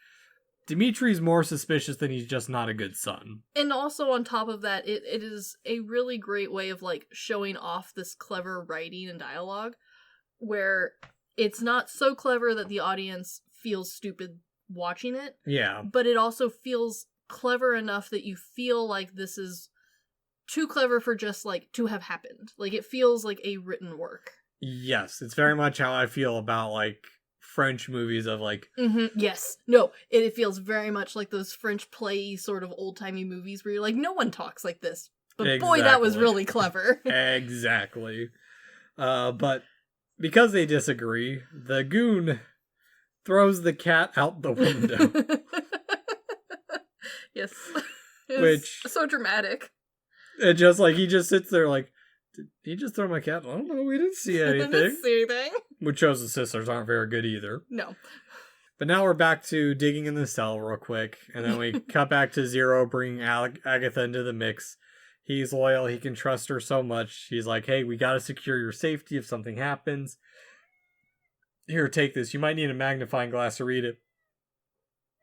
Dimitri's more suspicious than he's just not a good son. And also on top of that, it is a really great way of like showing off this clever writing and dialogue where it's not so clever that the audience feels stupid watching it. Yeah. But it also feels clever enough that you feel like this is too clever for just like to have happened. Like it feels like a written work. Yes, it's very much how I feel about like French movies of like Yes. No, it feels very much like those French play sort of old-timey movies where you're like, no one talks like this. But boy, that was really clever. Exactly. But because they disagree, the goon throws the cat out the window. Yes. Which so dramatic. It just like he just sits there like, did he just throw my cat? I don't know, we didn't see anything. Didn't see anything. Which shows the sisters aren't very good either. No. But now we're back to digging in the cell real quick, and then we cut back to Zero bringing Agatha into the mix. He's loyal, he can trust her so much. He's like, hey, we gotta secure your safety if something happens. Here, take this. You might need a magnifying glass to read it.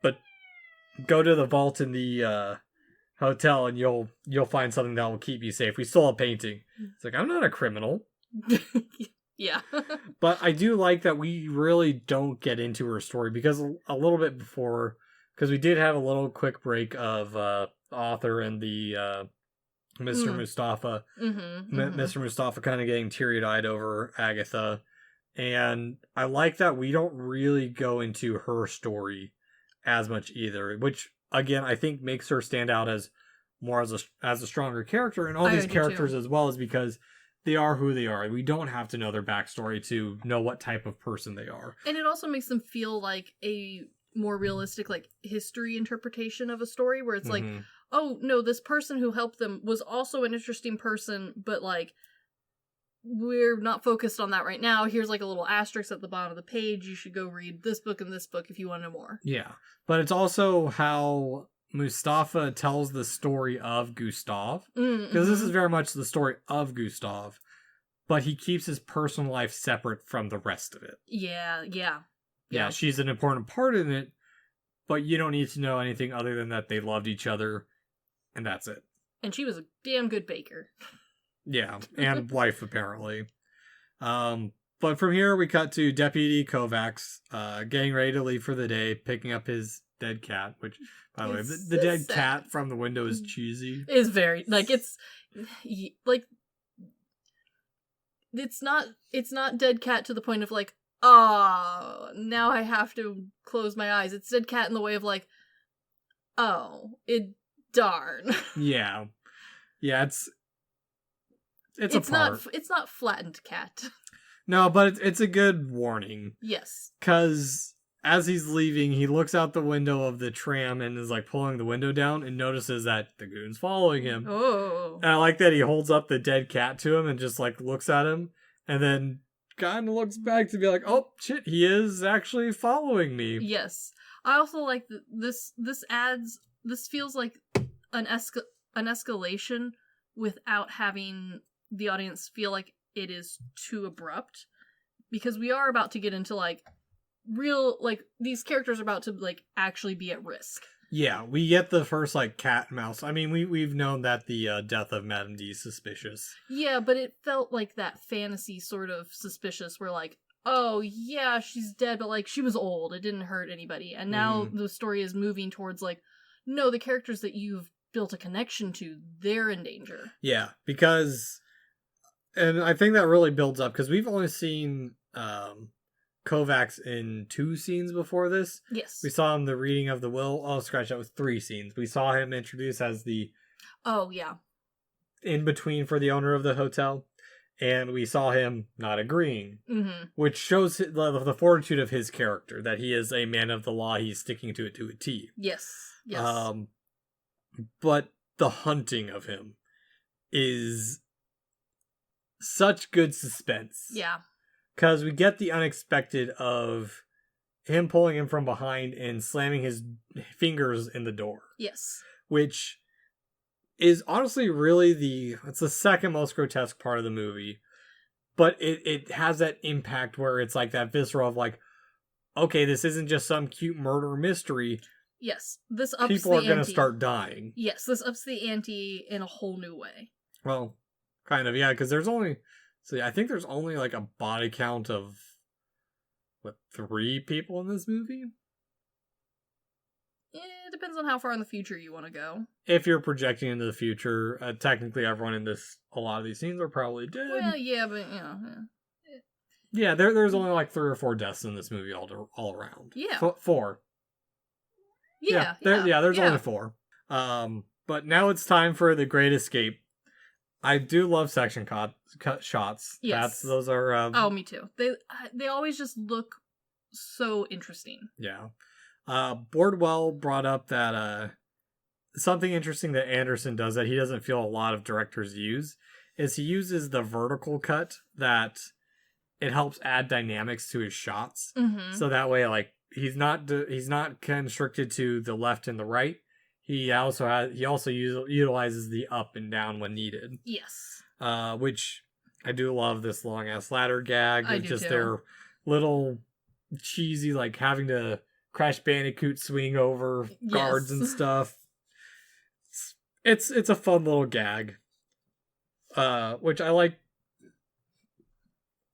But go to the vault in the hotel and you'll find something that will keep you safe. We stole a painting. It's like, I'm not a criminal. Yeah. But I do like that we really don't get into her story because a little bit before, because we did have a little quick break of author and the Mr. Mustafa. Mr. Mustafa kind of getting teary-eyed over Agatha. And I like that we don't really go into her story as much either, which again I think makes her stand out as more as a stronger character, and all these characters as well is because they are who they are. We don't have to know their backstory to know what type of person they are. And it also makes them feel like a more realistic like history interpretation of a story where it's like, oh no, this person who helped them was also an interesting person, but like we're not focused on that right now. Here's like a little asterisk at the bottom of the page. You should go read this book and this book if you want to know more. Yeah. But it's also how Mustafa tells the story of Gustav. Because this is very much the story of Gustav. But he keeps his personal life separate from the rest of it. Yeah, she's an important part in it. But you don't need to know anything other than that they loved each other. And that's it. And she was a damn good baker. Yeah, and wife, apparently. But from here, we cut to Deputy Kovacs getting ready to leave for the day, picking up his dead cat, which, by the way, the dead cat from the window is cheesy. It's very, like, it's, like, it's not dead cat to the point of, like, oh, now I have to close my eyes. It's dead cat in the way of, like, oh, darn. Yeah. Yeah, it's not flattened cat. No, but it's a good warning. Yes. Because as he's leaving, he looks out the window of the tram and is like pulling the window down and notices that the goon's following him. Oh. And I like that he holds up the dead cat to him and just like looks at him and then kind of looks back to be like, oh shit, he is actually following me. Yes. I also like this feels like an escalation without having the audience feel like it is too abrupt, because we are about to get into like real, like these characters are about to like actually be at risk. Yeah, we get the first like cat and mouse. I mean, we've known that the death of Madame D is suspicious. Yeah, but it felt like that fantasy sort of suspicious where like, oh yeah, she's dead, but like she was old, it didn't hurt anybody. And now the story is moving towards like, no, the characters that you've built a connection to, they're in danger. Yeah, because, and I think that really builds up because we've only seen Kovacs in 2 scenes before this. Yes. We saw him the reading of the will. Oh, scratch, that was 3 scenes. We saw him introduced as the in between for the owner of the hotel, and we saw him not agreeing, which shows the fortitude of his character, that he is a man of the law. He's sticking to it to a T. Yes. Yes. But the hunting of him is such good suspense. Yeah. because we get the unexpected of him pulling him from behind and slamming his fingers in the door. Yes. Which is honestly really it's the second most grotesque part of the movie. But it has that impact where it's like that visceral of like, okay, this isn't just some cute murder mystery. Yes, this ups people the are going to ante. start dying. Yes, this ups the ante in a whole new way. Well, kind of, yeah, because I think there's only like a body count of, 3 people in this movie? It depends on how far in the future you want to go. If you're projecting into the future, technically everyone in a lot of these scenes are probably dead. Well, yeah, but, Yeah, there's only like 3 or 4 deaths in this movie all around. Yeah. 4. There's only 4. But now it's time for the Great Escape. I do love section cut shots. Yes. Those are... oh, me too. They always just look so interesting. Yeah. Bordwell brought up that something interesting that Anderson does that he doesn't feel a lot of directors use is he uses the vertical cut that it helps add dynamics to his shots. Mm-hmm. So that way, like, he's not constricted to the left and the right. He also utilizes the up and down when needed. Yes. Which I do love this long ass ladder gag. I do just too. their little cheesy, like having to Crash Bandicoot swing over guards and stuff. It's a fun little gag. Which I like.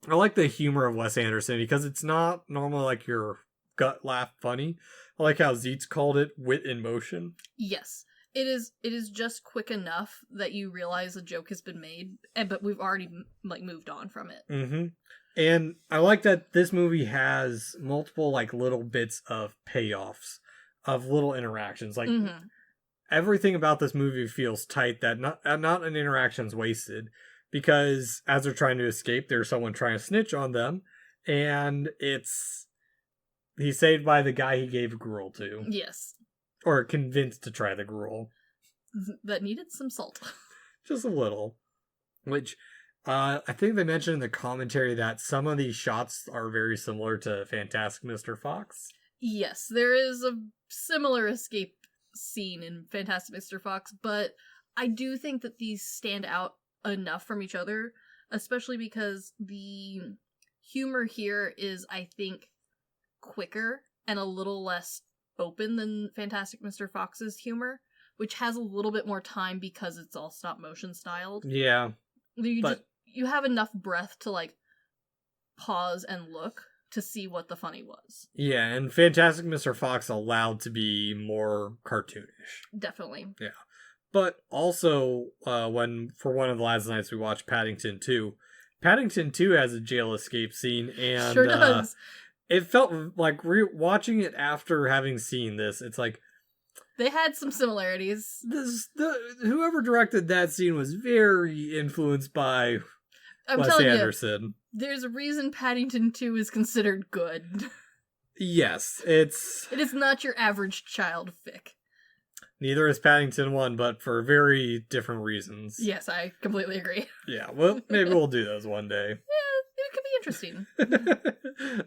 I like the humor of Wes Anderson because it's not normally like your gut laugh funny. I like how Zeitz called it wit in motion. Yes. It is just quick enough that you realize a joke has been made, but we've already moved on from it. Mm-hmm. And I like that this movie has multiple like little bits of payoffs of little interactions. Like everything about this movie feels tight that not an interaction's wasted because as they're trying to escape, there's someone trying to snitch on them, and he's saved by the guy he gave gruel to. Yes. Or convinced to try the gruel. That needed some salt. Just a little. Which, I think they mentioned in the commentary that some of these shots are very similar to Fantastic Mr. Fox. Yes, there is a similar escape scene in Fantastic Mr. Fox, but I do think that these stand out enough from each other, especially because the humor here is, I think, quicker and a little less open than Fantastic Mr. Fox's humor, which has a little bit more time because it's all stop motion styled. Yeah. You have enough breath to like pause and look to see what the funny was. Yeah, and Fantastic Mr. Fox allowed to be more cartoonish. Definitely. Yeah. But also, for one of the last nights we watched Paddington 2. Paddington 2 has a jail escape scene, and sure does. It felt like watching it after having seen this. It's like they had some similarities. Whoever directed that scene was very influenced by Wes Anderson. There's a reason Paddington 2 is considered good. Yes, it is not your average child fic. Neither is Paddington 1, but for very different reasons. Yes, I completely agree. Yeah, well, maybe we'll do those one day. Yeah, it could be interesting.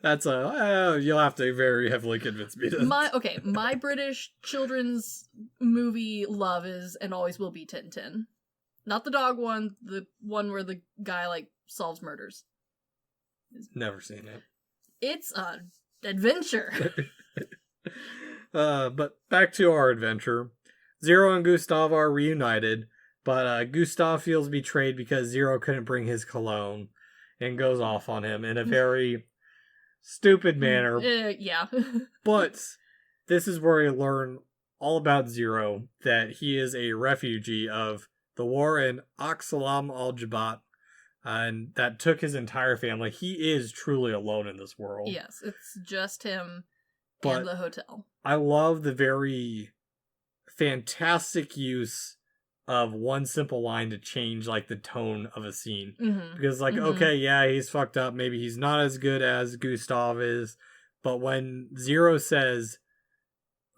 That's you'll have to very heavily convince me to. My British children's movie love is and always will be Tintin. Not the dog one, the one where the guy like solves murders. Never seen it. It's an adventure. But back to our adventure. Zero and Gustav are reunited, but Gustav feels betrayed because Zero couldn't bring his cologne and goes off on him in a very stupid manner. Yeah. But this is where we learn all about Zero, that he is a refugee of the war in Aksalam al-Jabat, and that took his entire family. He is truly alone in this world. Yes, it's just him but and the hotel. I love the very fantastic use of one simple line to change like the tone of a scene. Mm-hmm. Because okay, yeah, he's fucked up. Maybe he's not as good as Gustav is. But when Zero says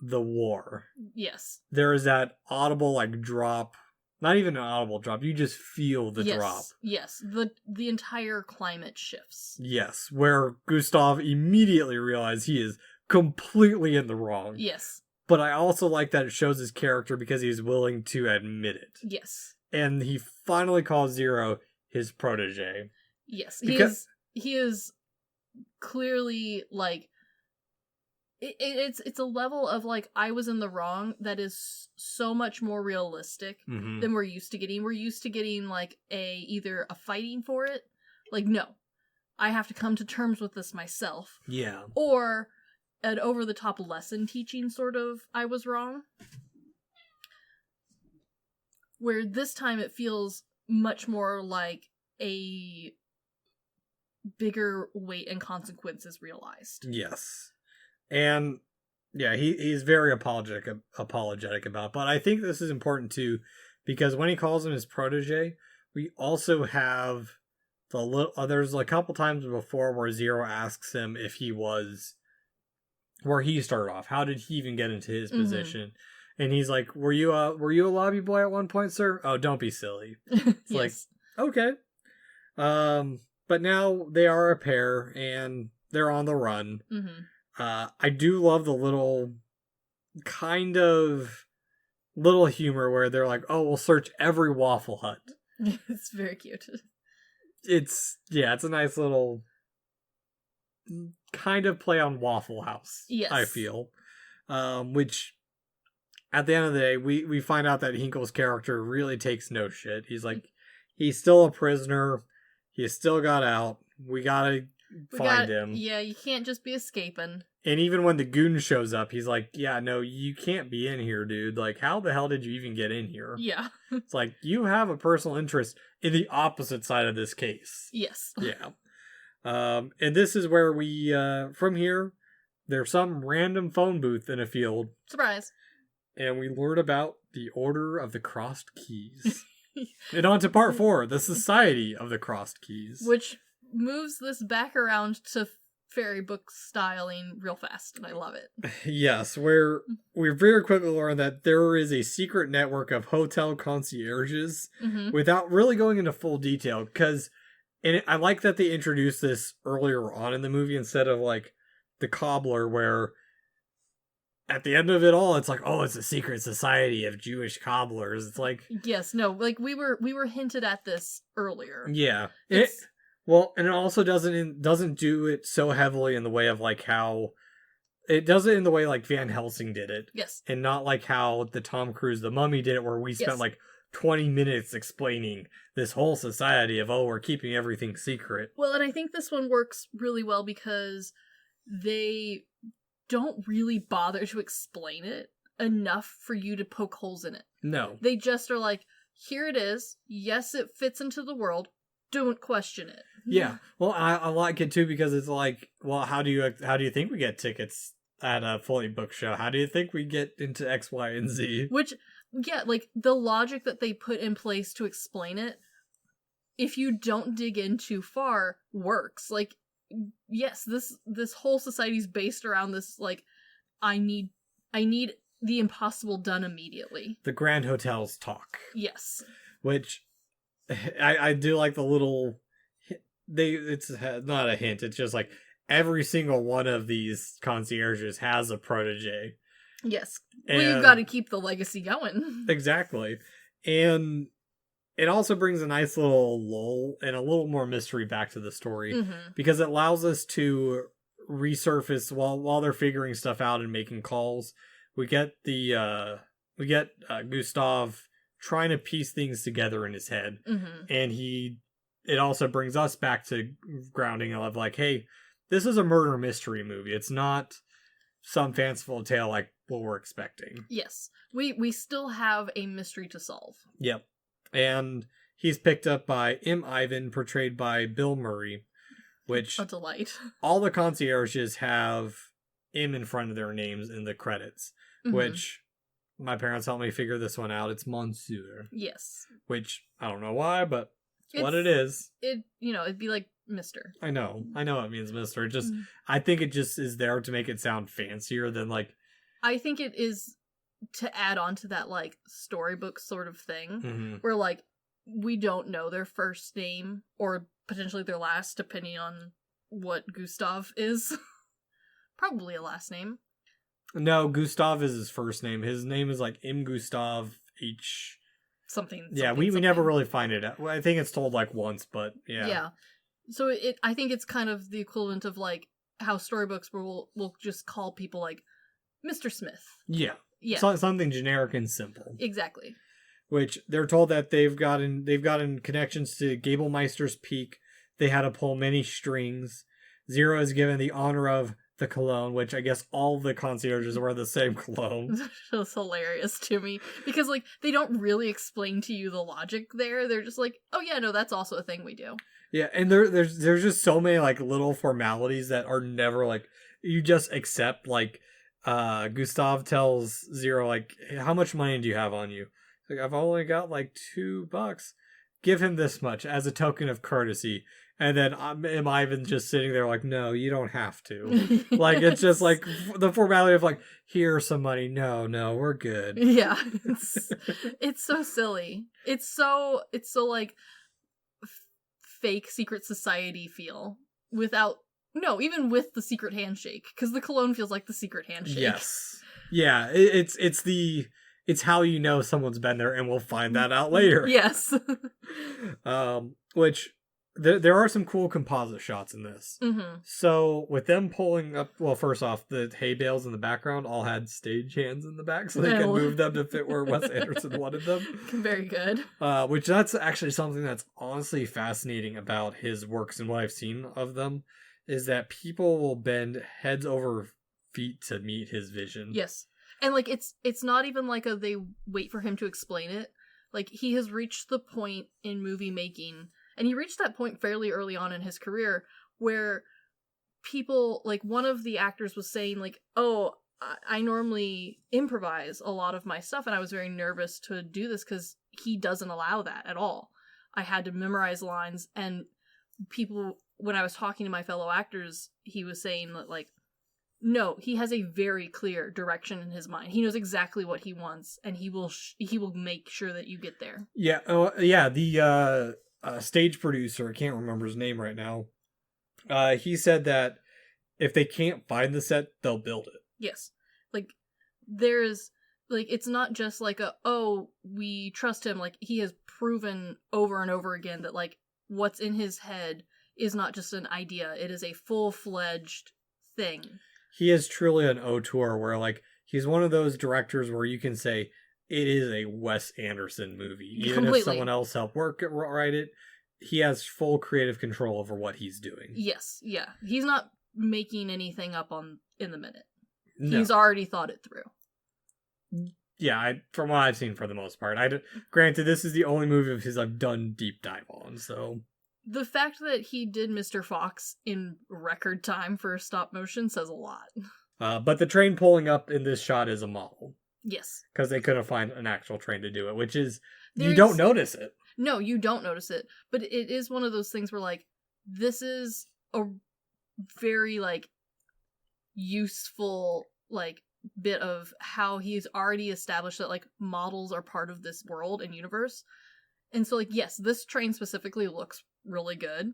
the war, yes, there is that audible like drop Not even an audible drop. You just feel the drop. Yes. The entire climate shifts. Yes, where Gustav immediately realized he is completely in the wrong. Yes. But I also like that it shows his character because he's willing to admit it. Yes. And he finally calls Zero his protege. Yes. He is clearly, like, it's a level of, like, I was in the wrong that is so much more realistic than we're used to getting. We're used to getting, like, either a fighting for it, like, no, I have to come to terms with this myself. Yeah. Or an over-the-top lesson teaching sort of, I was wrong. Where this time it feels much more like a bigger weight and consequences realized. Yes. And yeah, he's very apologetic about it. But I think this is important too, because when he calls him his protege, we also have there's a couple times before where Zero asks him if he was where he started off. How did he even get into his position? And he's like, "Were you a lobby boy at one point, sir? Oh, don't be silly." It's like, okay. But now they are a pair and they're on the run. I do love the little humor where they're like, "Oh, we'll search every Waffle Hut." It's very cute. It's a nice little kind of play on Waffle House. Yes. I feel, which at the end of the day, we find out that Hinkle's character really takes no shit. He's like, he's still a prisoner. He's still got out. We gotta find him. Yeah, you can't just be escaping. And even when the goon shows up, he's like, yeah, no, you can't be in here, dude. Like, how the hell did you even get in here? Yeah. It's like, you have a personal interest in the opposite side of this case. Yes. Yeah. And this is where we, from here, there's some random phone booth in a field. Surprise. And we learn about the Order of the Crossed Keys. And on to part 4, the Society of the Crossed Keys. Which moves this back around to fairy book styling real fast, and I love it. Yes, where we very quickly learn that there is a secret network of hotel concierges without really going into full detail, and I like that they introduced this earlier on in the movie instead of like the cobbler, where at the end of it all, it's like, oh, it's a secret society of Jewish cobblers. It's like, yes, no, like we were hinted at this earlier. Yeah, and it also doesn't do it so heavily in the way of like how it does it in the way like Van Helsing did it. Yes, and not like how the Tom Cruise The Mummy did it, where we spent like 20 minutes explaining this whole society of, oh, we're keeping everything secret. Well, and I think this one works really well because they don't really bother to explain it enough for you to poke holes in it. No. They just are like, here it is. Yes, it fits into the world. Don't question it. Yeah. Well, I like it too because it's like, well, how do you think we get tickets at a fully booked show? How do you think we get into X, Y, and Z? Which, yeah, like the logic that they put in place to explain it, if you don't dig in too far, works. Like, yes, this whole society is based around this, like, I need the impossible done immediately. The Grand Hotels talk. Yes. Which I do like the little it's not a hint, it's just like every single one of these concierges has a protege. Yes. Well, you've got to keep the legacy going. Exactly. And it also brings a nice little lull and a little more mystery back to the story because it allows us to resurface while they're figuring stuff out and making calls. We get Gustav trying to piece things together in his head, and it also brings us back to grounding of like, hey, this is a murder mystery movie. It's not some fanciful tale like what we're expecting. Yes, we still have a mystery to solve. Yep. And he's picked up by M. Ivan, portrayed by Bill Murray, which... a delight. All the concierges have M in front of their names in the credits, which my parents helped me figure this one out. It's Monsieur. Yes. Which, I don't know why, but it's what it is. It'd be like Mr. I know it means Mr. It just, I think it just is there to make it sound fancier than like... I think it is to add on to that, like, storybook sort of thing, Mm-hmm. where, like, we don't know their first name, or potentially their last, depending on what Gustav is. Probably a last name. No, Gustav is his first name. His name is like M. Gustav H. Something. Yeah, we never really find it out. Well, I think it's told like once, but yeah. Yeah. So I think it's kind of the equivalent of like how storybooks will just call people like Mr. Smith. Yeah. Yeah. Something generic and simple. Exactly. Which they're told that they've gotten connections to Gablemeister's Peak. They had to pull many strings. Zero is given the honor of the cologne, which I guess all the concierges wear the same cologne. It's hilarious to me because like they don't really explain to you the logic there. They're just like, oh yeah, no, that's also a thing we do. Yeah, and there's just so many like little formalities that are never like you just accept. Like Gustav tells Zero like, hey, how much money do you have on you? Like, I've only got like $2. Give him this much as a token of courtesy. And then am Ivan just sitting there like, no, you don't have to. Like, it's just like the formality of like, here's some money. No, we're good. Yeah. It's so silly. It's so like fake secret society feel without, no, even with the secret handshake. Because the cologne feels like the secret handshake. Yes. Yeah, it's how you know someone's been there, and we'll find that out later. Yes. Which there are some cool composite shots in this. Mm-hmm. So with them pulling up, well, first off, the hay bales in the background all had stage hands in the back, so they could move them to fit where Wes Anderson wanted them. Very good. Which that's actually something that's honestly fascinating about his works and what I've seen of them, is that people will bend heads over feet to meet his vision. Yes. And like it's not even like they wait for him to explain it. Like he has reached the point in movie making, and he reached that point fairly early on in his career, where people, like one of the actors was saying like, oh, I normally improvise a lot of my stuff, and I was very nervous to do this because he doesn't allow that at all. I had to memorize lines, and people, when I was talking to my fellow actors, he was saying that like, no, he has a very clear direction in his mind. He knows exactly what he wants, and he will make sure that you get there. Yeah, the stage producer, I can't remember his name right now. He said that if they can't find the set, they'll build it. Yes, like there's like it's not just like we trust him. Like he has proven over and over again that like what's in his head is not just an idea; it is a full-fledged thing. He is truly an auteur, where like he's one of those directors where you can say it is a Wes Anderson movie. Even Completely. if someone else helped write it, he has full creative control over what he's doing. Yes, yeah. He's not making anything up in the minute. No. He's already thought it through. Yeah, from what I've seen for the most part. Granted, this is the only movie of his I've done deep dive on, so... The fact that he did Mr. Fox in record time for stop motion says a lot. But the train pulling up in this shot is a model. Yes. Because they couldn't find an actual train to do it, which is... You don't notice it. No, you don't notice it. But it is one of those things where, like, this is a very, like, useful, like, bit of how he's already established that, like, models are part of this world and universe. And so, like, yes, this train specifically looks really good,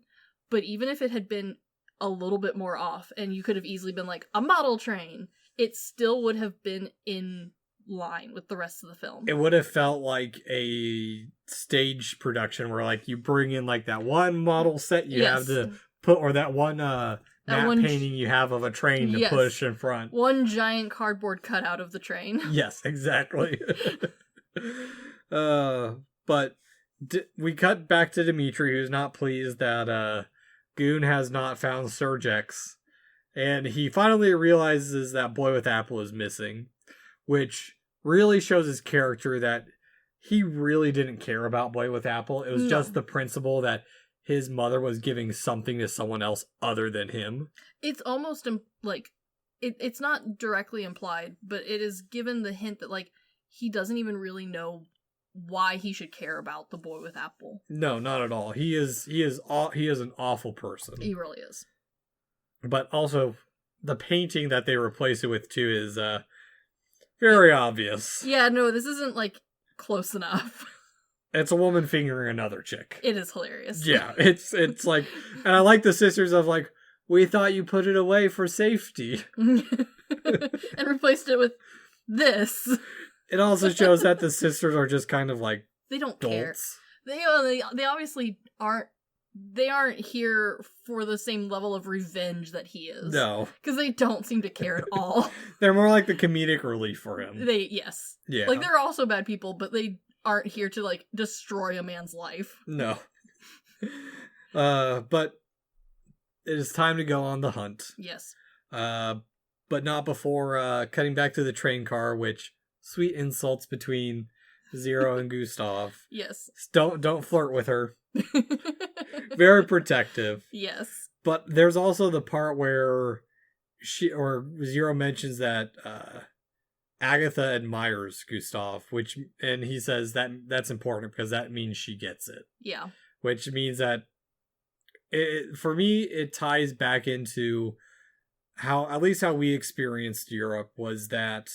but even if it had been a little bit more off, and you could have easily been like, a model train, it still would have been in line with the rest of the film. It would have felt like a stage production where, like, you bring in, like, that one model set you have to put, or that one matte painting you have of a train to push in front. One giant cardboard cutout of the train. Yes, exactly. But we cut back to Dimitri, who's not pleased that Goon has not found Surgex, and he finally realizes that Boy with Apple is missing, which really shows his character that he really didn't care about Boy with Apple. It was just the principle that his mother was giving something to someone else other than him. It's almost like it's not directly implied, but it is given the hint that like he doesn't even really know why he should care about the Boy with Apple. No, not at all. He is an awful person. He really is. But also, the painting that they replace it with too is Very obvious. Yeah, no, this isn't, like, close enough. It's a woman fingering another chick. It is hilarious. Yeah, it's like, and I like the sisters of like, we thought you put it away for safety. And replaced it with this. It also shows that the sisters are just kind of like, they don't dolts. Care. They obviously aren't. They aren't here for the same level of revenge that he is. No, because they don't seem to care at all. They're more like the comedic relief for him. Yes, yeah. Like they're also bad people, but they aren't here to like destroy a man's life. No. But it is time to go on the hunt. Yes. But not before cutting back to the train car, which sweet insults between Zero and Gustav. Yes. Don't flirt with her. Very protective. Yes. But there's also the part where Zero mentions that Agatha admires Gustav, and he says that's important because that means she gets it. Yeah. Which means that for me it ties back into how we experienced Europe, was that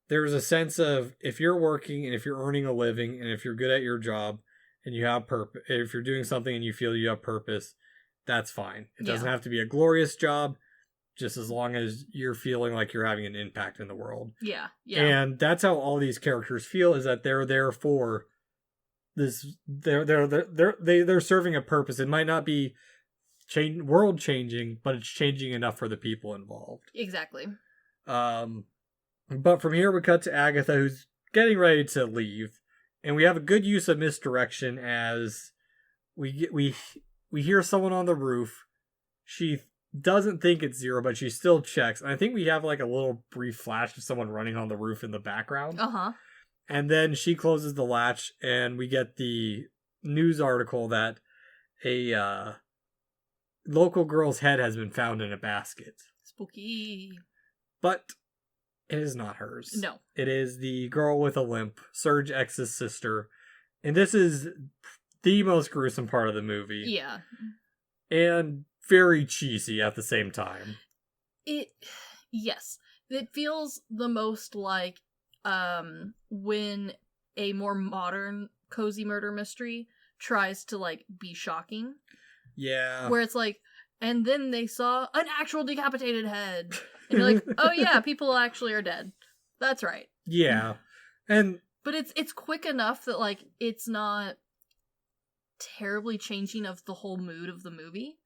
there's a sense of if you're working and if you're earning a living and if you're good at your job and you have purpose, if you're doing something and you feel you have purpose, that's fine. It doesn't have to be a glorious job, just as long as you're feeling like you're having an impact in the world. Yeah. Yeah. And that's how all these characters feel, is that they're there for this. They're serving a purpose. It might not be world changing, but it's changing enough for the people involved. Exactly. But from here we cut to Agatha, who's getting ready to leave, and we have a good use of misdirection as we hear someone on the roof. She doesn't think it's Zero, but she still checks. And I think we have like a little brief flash of someone running on the roof in the background. Uh-huh. And then she closes the latch, and we get the news article that a local girl's head has been found in a basket. Spooky. But it is not hers. No. It is the girl with a limp, Serge X's sister. And this is the most gruesome part of the movie. Yeah. And very cheesy at the same time. Yes. It feels the most like when a more modern cozy murder mystery tries to like be shocking. Yeah. Where it's like, and then they saw an actual decapitated head. And you're like, oh yeah, people actually are dead. That's right. Yeah. But it's quick enough that like it's not terribly changing of the whole mood of the movie.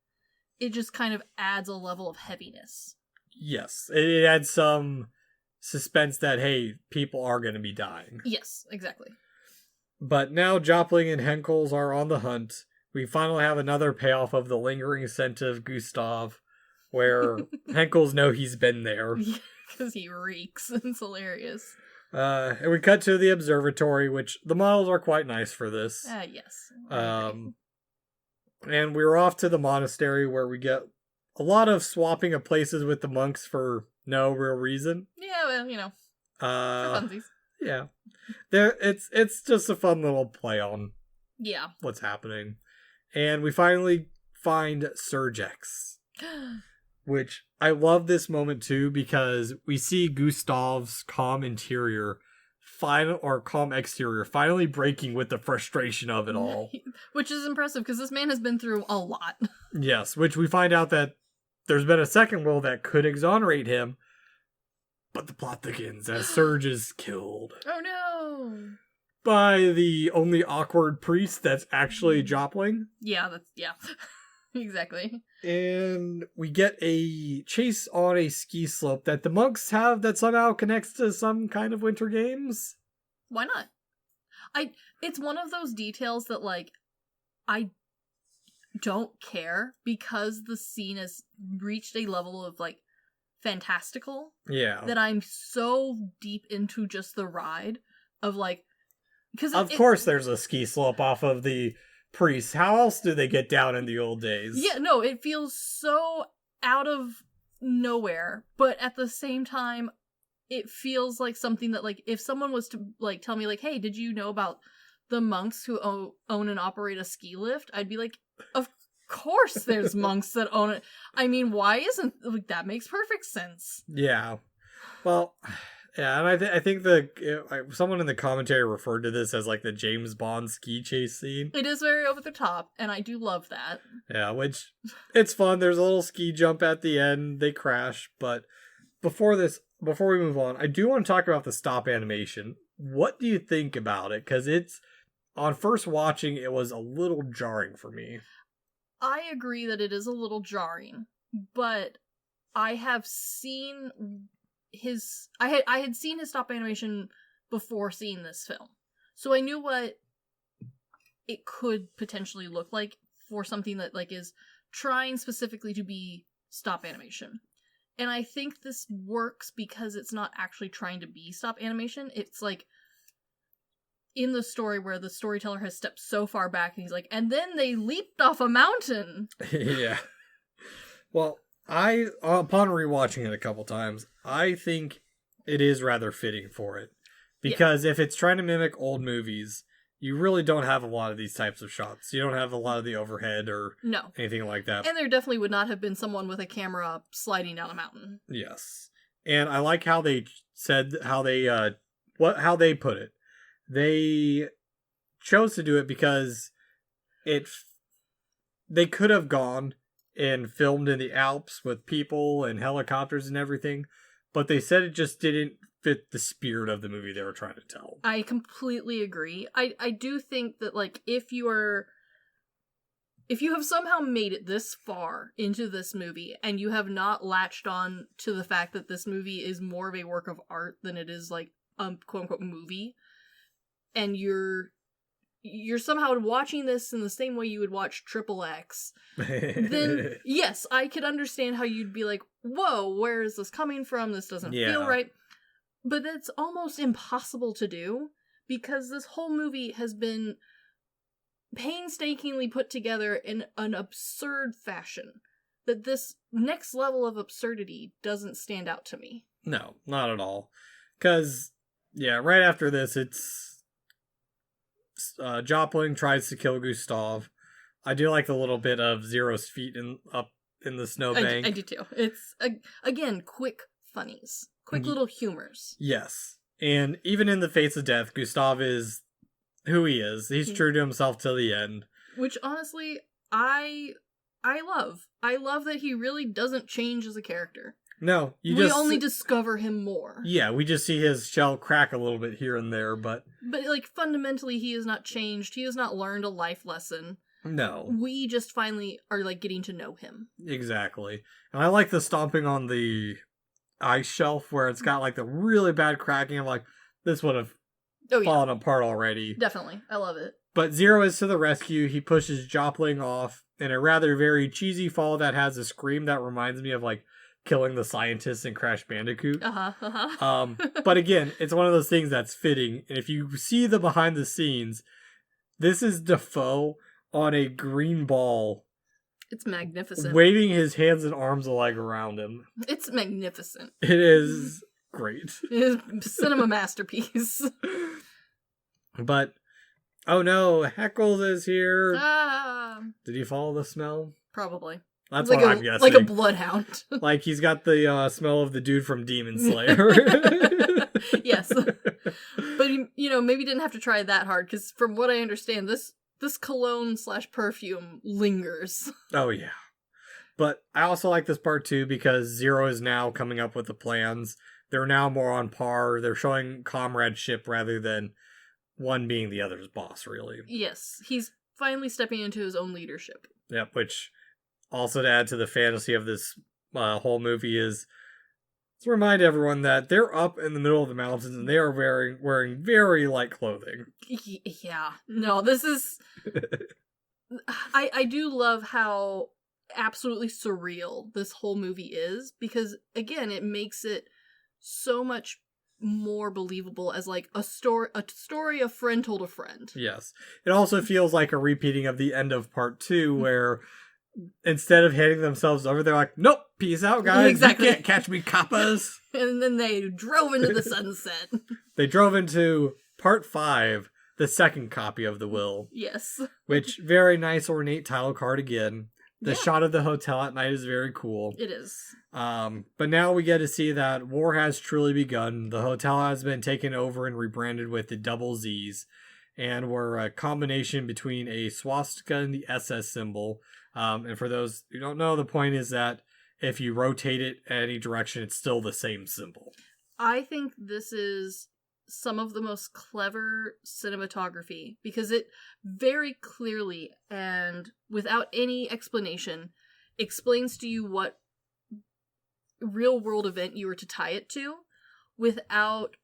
It just kind of adds a level of heaviness. Yes. It adds some suspense that, hey, people are going to be dying. Yes, exactly. But now Jopling and Henkels are on the hunt. We finally have another payoff of the lingering scent of Gustav, where Henkels know he's been there. Because he reeks. It's hilarious. And we cut to the observatory, which the models are quite nice for this. Yes. And we're off to the monastery, where we get a lot of swapping of places with the monks for no real reason. Yeah, well, for funsies. Yeah. It's just a fun little play on what's happening. And we finally find Serge X. Which I love this moment too, because we see Gustav's calm exterior finally breaking with the frustration of it all. Which is impressive, because this man has been through a lot. Yes, which we find out that there's been a second will that could exonerate him, but the plot thickens as Serge is killed. Oh no! By the only awkward priest that's actually Jopling. Yeah, exactly. And we get a chase on a ski slope that the monks have that somehow connects to some kind of winter games. Why not? It's one of those details that, like, I don't care, because the scene has reached a level of, like, fantastical. Yeah. That I'm so deep into just the ride of, like, because of course there's a ski slope off of the priests. How else do they get down in the old days? Yeah, no, it feels so out of nowhere, but at the same time, it feels like something that, like, if someone was to, like, tell me, like, hey, did you know about the monks who own and operate a ski lift? I'd be like, of course there's monks that own it. I mean, why isn't, like, that makes perfect sense. Yeah. Well, Yeah, and I think someone in the commentary referred to this as like the James Bond ski chase scene. It is very over the top, and I do love that. Yeah, which it's fun. There's a little ski jump at the end. They crash, but before we move on, I do want to talk about the stop animation. What do you think about it? Because it's on first watching, it was a little jarring for me. I agree that it is a little jarring, but I have seen I had seen his stop animation before seeing this film. So I knew what it could potentially look like for something that like is trying specifically to be stop animation. And I think this works because it's not actually trying to be stop animation. It's like in the story where the storyteller has stepped so far back and he's like, and then they leaped off a mountain. Yeah. Well, upon rewatching it a couple times, I think it is rather fitting for it. Because if it's trying to mimic old movies, you really don't have a lot of these types of shots. You don't have a lot of the overhead or anything like that. And there definitely would not have been someone with a camera sliding down a mountain. Yes. And I like how they said, how they put it. They chose to do it because they could have gone and filmed in the Alps with people and helicopters and everything, but they said it just didn't fit the spirit of the movie they were trying to tell. I completely agree. I do think that like if you have somehow made it this far into this movie and you have not latched on to the fact that this movie is more of a work of art than it is like a quote unquote movie, and you're somehow watching this in the same way you would watch Triple X, then yes, I could understand how you'd be like, whoa, where is this coming from? This doesn't feel right. But that's almost impossible to do because this whole movie has been painstakingly put together in an absurd fashion that this next level of absurdity doesn't stand out to me. No, not at all. Because, right after this, it's Joplin tries to kill Gustav. I do like the little bit of Zero's feet up in the snowbank. I do too. It's, again, quick funnies. Quick little humors. Yes. And even in the face of death, Gustav is who he is. He's true to himself till the end. Which, honestly, I love. I love that he really doesn't change as a character. No, we only discover him more. Yeah, we just see his shell crack a little bit here and there, but like, fundamentally, he has not changed. He has not learned a life lesson. No. We just finally are, like, getting to know him. Exactly. And I like the stomping on the ice shelf where it's got, like, the really bad cracking. I'm like, this would have fallen apart already. Definitely. I love it. But Zero is to the rescue. He pushes Joplin off in a rather very cheesy fall that has a scream that reminds me of, like, killing the scientists in Crash Bandicoot. But again, it's one of those things that's fitting. And if you see the behind the scenes, this is Dafoe on a green ball. It's magnificent. Waving his hands and arms alike around him. It's magnificent. It is great. It is a cinema masterpiece. But, oh no, Heckles is here. Ah. Did he follow the smell? Probably. That's like what I'm guessing. Like a bloodhound. Like he's got the smell of the dude from Demon Slayer. Yes. But, maybe didn't have to try that hard, because from what I understand, this cologne/perfume lingers. Oh, yeah. But I also like this part, too, because Zero is now coming up with the plans. They're now more on par. They're showing comradeship rather than one being the other's boss, really. Yes. He's finally stepping into his own leadership. Yep, which also to add to the fantasy of this whole movie is to remind everyone that they're up in the middle of the mountains and they are wearing very light clothing. Yeah. No, this is... I do love how absolutely surreal this whole movie is, because, again, it makes it so much more believable as, like, a story a friend told a friend. Yes. It also feels like a repeating of the end of part 2, where instead of handing themselves over, they're like, nope, peace out, guys. Exactly. You can't catch me, kappas. And then they drove into the sunset. They drove into part 5, the second copy of the will. Yes. Which, very nice ornate title card again. The shot of the hotel at night is very cool. It is. But now we get to see that war has truly begun. The hotel has been taken over and rebranded with the double Z's. And we're a combination between a swastika and the SS symbol. And for those who don't know, the point is that if you rotate it any direction, it's still the same symbol. I think this is some of the most clever cinematography because it very clearly and without any explanation explains to you what real world event you were to tie it to without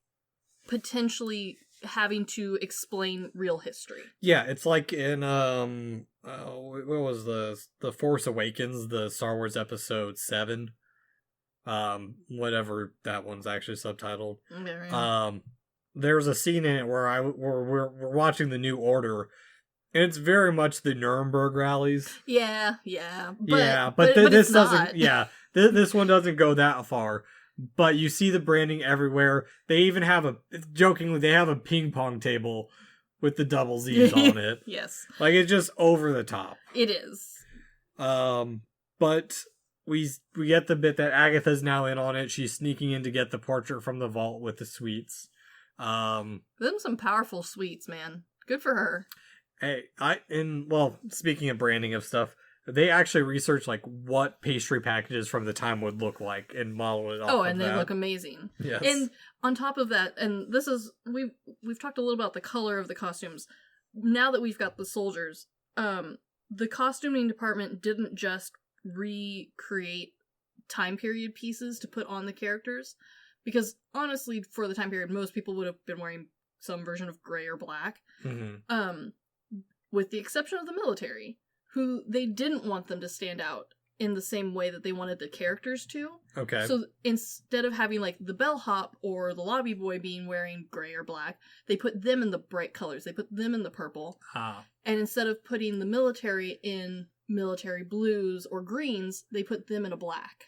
potentially having to explain real history. Yeah, it's like in what was the Force Awakens, the Star Wars episode 7, whatever that one's actually subtitled. Okay. There's a scene in it where we're watching the New Order, and it's very much the Nuremberg rallies. Yeah. But this doesn't. not. Yeah, this one doesn't go that far. But you see the branding everywhere. They even have jokingly, they have a ping pong table with the double Z's on it. Yes. Like, it's just over the top. It is. But we get the bit that Agatha's now in on it. She's sneaking in to get the portrait from the vault with the sweets. Them some powerful sweets, man. Good for her. Hey, speaking of branding of stuff, they actually researched like what pastry packages from the time would look like and model it off. Oh, and they look amazing. Yes. And on top of that, and this is we've talked a little about the color of the costumes. Now that we've got the soldiers, the costuming department didn't just recreate time period pieces to put on the characters, because honestly, for the time period, most people would have been wearing some version of gray or black. Mm-hmm. With the exception of the military, who they didn't want them to stand out in the same way that they wanted the characters to. Okay. So instead of having like the bellhop or the lobby boy being wearing gray or black, they put them in the bright colors. They put them in the purple. And instead of putting the military in military blues or greens, they put them in a black.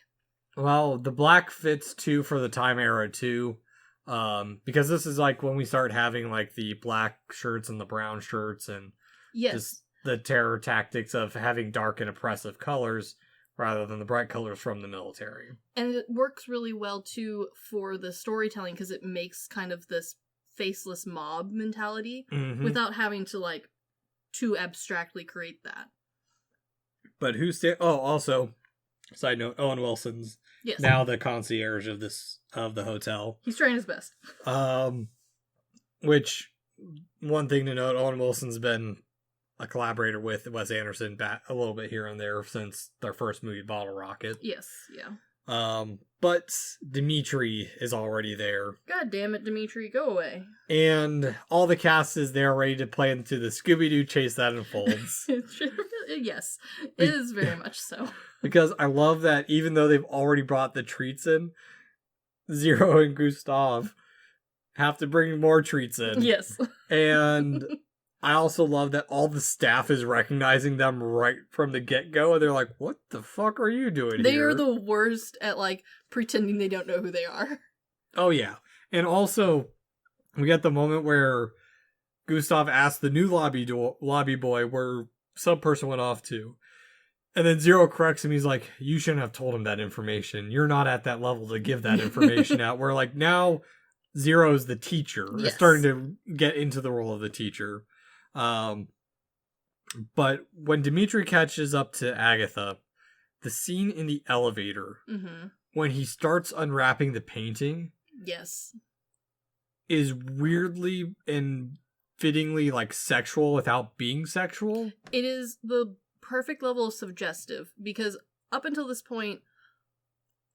Well, the black fits too for the time era too. Because this is like when we start having like the black shirts and the brown shirts and just the terror tactics of having dark and oppressive colors rather than the bright colors from the military. And it works really well too for the storytelling because it makes kind of this faceless mob mentality without having to like too abstractly create that. But also, side note, Owen Wilson's now the concierge of the hotel. He's trying his best. Which, one thing to note, Owen Wilson's been a collaborator with Wes Anderson a little bit here and there since their first movie, Bottle Rocket. Yes, yeah. But Dimitri is already there. God damn it, Dimitri, go away. And all the cast is there ready to play into the Scooby-Doo Chase That Unfolds. Yes, it is very much so. Because I love that even though they've already brought the treats in, Zero and Gustav have to bring more treats in. Yes. And I also love that all the staff is recognizing them right from the get-go, and they're like, what the fuck are you doing here? They are the worst at, like, pretending they don't know who they are. Oh, yeah. And also, we get the moment where Gustav asks the new lobby boy where some person went off to. And then Zero corrects him. He's like, you shouldn't have told him that information. You're not at that level to give that information out. We're like, now Zero's the teacher. Yes. Starting to get into the role of the teacher. But when Dimitri catches up to Agatha, the scene in the elevator, when he starts unwrapping the painting, is weirdly and fittingly like sexual without being sexual. It is the perfect level of suggestive because up until this point,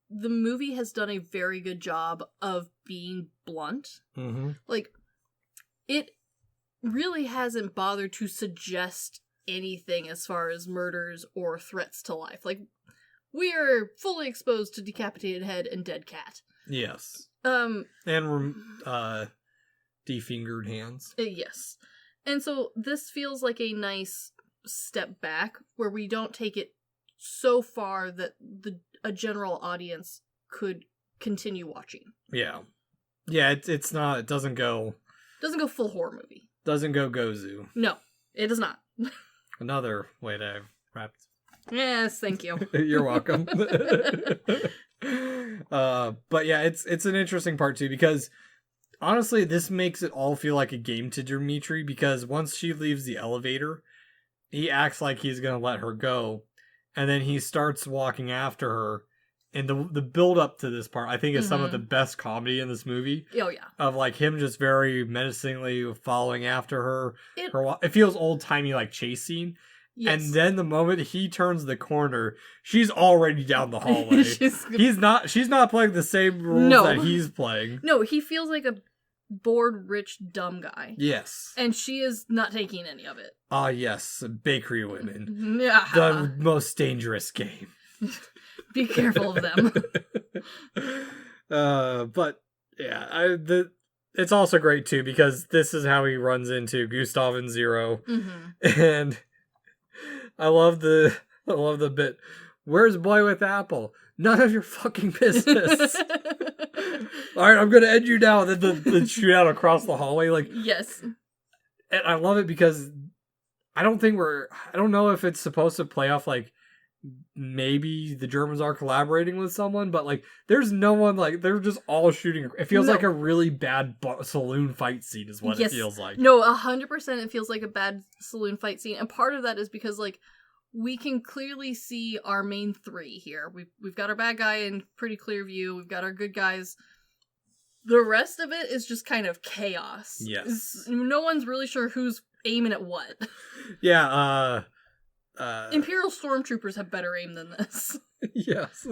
the movie has done a very good job of being blunt. Like, it really hasn't bothered to suggest anything as far as murders or threats to life. Like, we are fully exposed to decapitated head and dead cat. Yes. And defingered hands. Yes. And so this feels like a nice step back where we don't take it so far that a general audience could continue watching. Yeah. Yeah, it doesn't go full horror movie. Doesn't go Gozu. No, it does not. Another way to wrap Yes, thank you. You're welcome. But yeah, it's an interesting part too, because honestly, this makes it all feel like a game to Dimitri, because once she leaves the elevator, he acts like he's gonna let her go, and then he starts walking after her. And the build up to this part, I think, is some of the best comedy in this movie. Oh yeah, of like him just very menacingly following after her. It feels old timey, like chase scene. Yes. And then the moment he turns the corner, she's already down the hallway. She's not playing the same rules that he's playing. No, he feels like a bored, rich, dumb guy. Yes. And she is not taking any of it. Ah, yes. Bakery women. Yeah. The most dangerous game. Be careful of them. But yeah, it's also great too, because this is how he runs into Gustav and Zero. And I love the bit. Where's Boy with Apple? None of your fucking business. All right, I'm gonna end you now. Then the shootout across the hallway, like, yes. And I love it because I don't know if it's supposed to play off like maybe the Germans are collaborating with someone, but like there's no one, like they're just all shooting. It feels like a really bad saloon fight scene is what it feels like. No, 100% it feels like a bad saloon fight scene, and part of that is because like we can clearly see our main three here. We've got our bad guy in pretty clear view. We've got our good guys. The rest of it is just kind of chaos. Yes. No one's really sure who's aiming at what. Yeah, Imperial stormtroopers have better aim than this. Yes.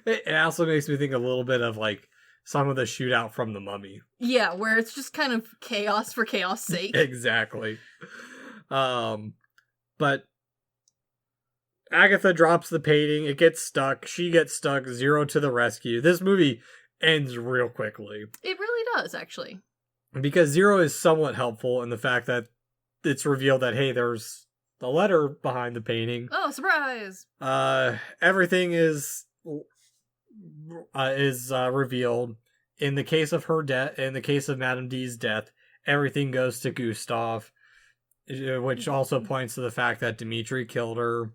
It also makes me think a little bit of like some of the shootout from The Mummy. Yeah, where it's just kind of chaos for chaos' sake. Exactly. But Agatha drops the painting, it gets stuck, she gets stuck, Zero to the rescue. This movie ends real quickly. It really does, actually. Because Zero is somewhat helpful in the fact that it's revealed that, hey, there's the letter behind the painting. Oh, surprise! Everything is revealed. In the case of her death, in the case of Madame D's death, everything goes to Gustav, which also points to the fact that Dimitri killed her.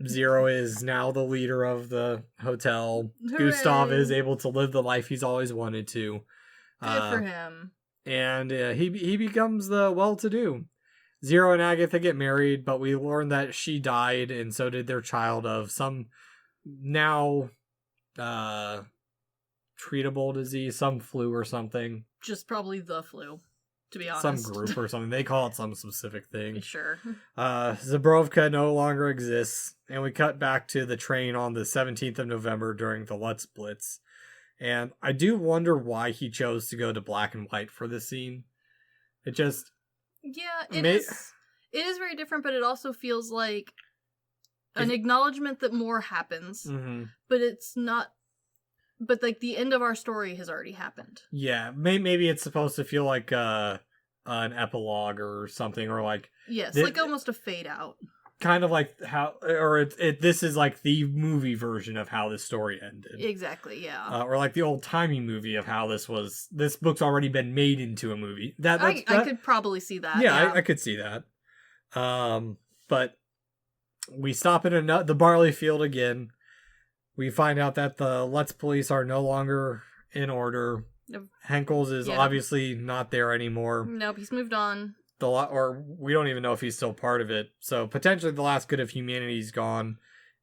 Zero is now the leader of the hotel. Hooray. Gustav is able to live the life he's always wanted to. Good for him. And he becomes the well-to-do. Zero and Agatha get married, but we learn that she died, and so did their child of some now treatable disease, some flu or something. Just probably the flu, to be honest. Some group or something. They call it some specific thing. Sure. Zabrovka no longer exists, and we cut back to the train on the 17th of November during the Lutz Blitz. And I do wonder why he chose to go to black and white for this scene. It just... Yeah, it is very different, but it also feels like an acknowledgement that more happens. Mm-hmm. But it's not... But, like, the end of our story has already happened. Yeah, maybe it's supposed to feel like an epilogue or something, or like... Yes, like almost a fade out. Kind of like how... Or this is like the movie version of how this story ended. Exactly, yeah. Or like the old-timey movie of how this was... This book's already been made into a movie. I could probably see that. Yeah. I could see that. But we stop in the barley field again. We find out that the Lutz police are no longer in order. Henkels is obviously not there anymore. Nope, he's moved on. Or we don't even know if he's still part of it. So potentially the last good of humanity's gone.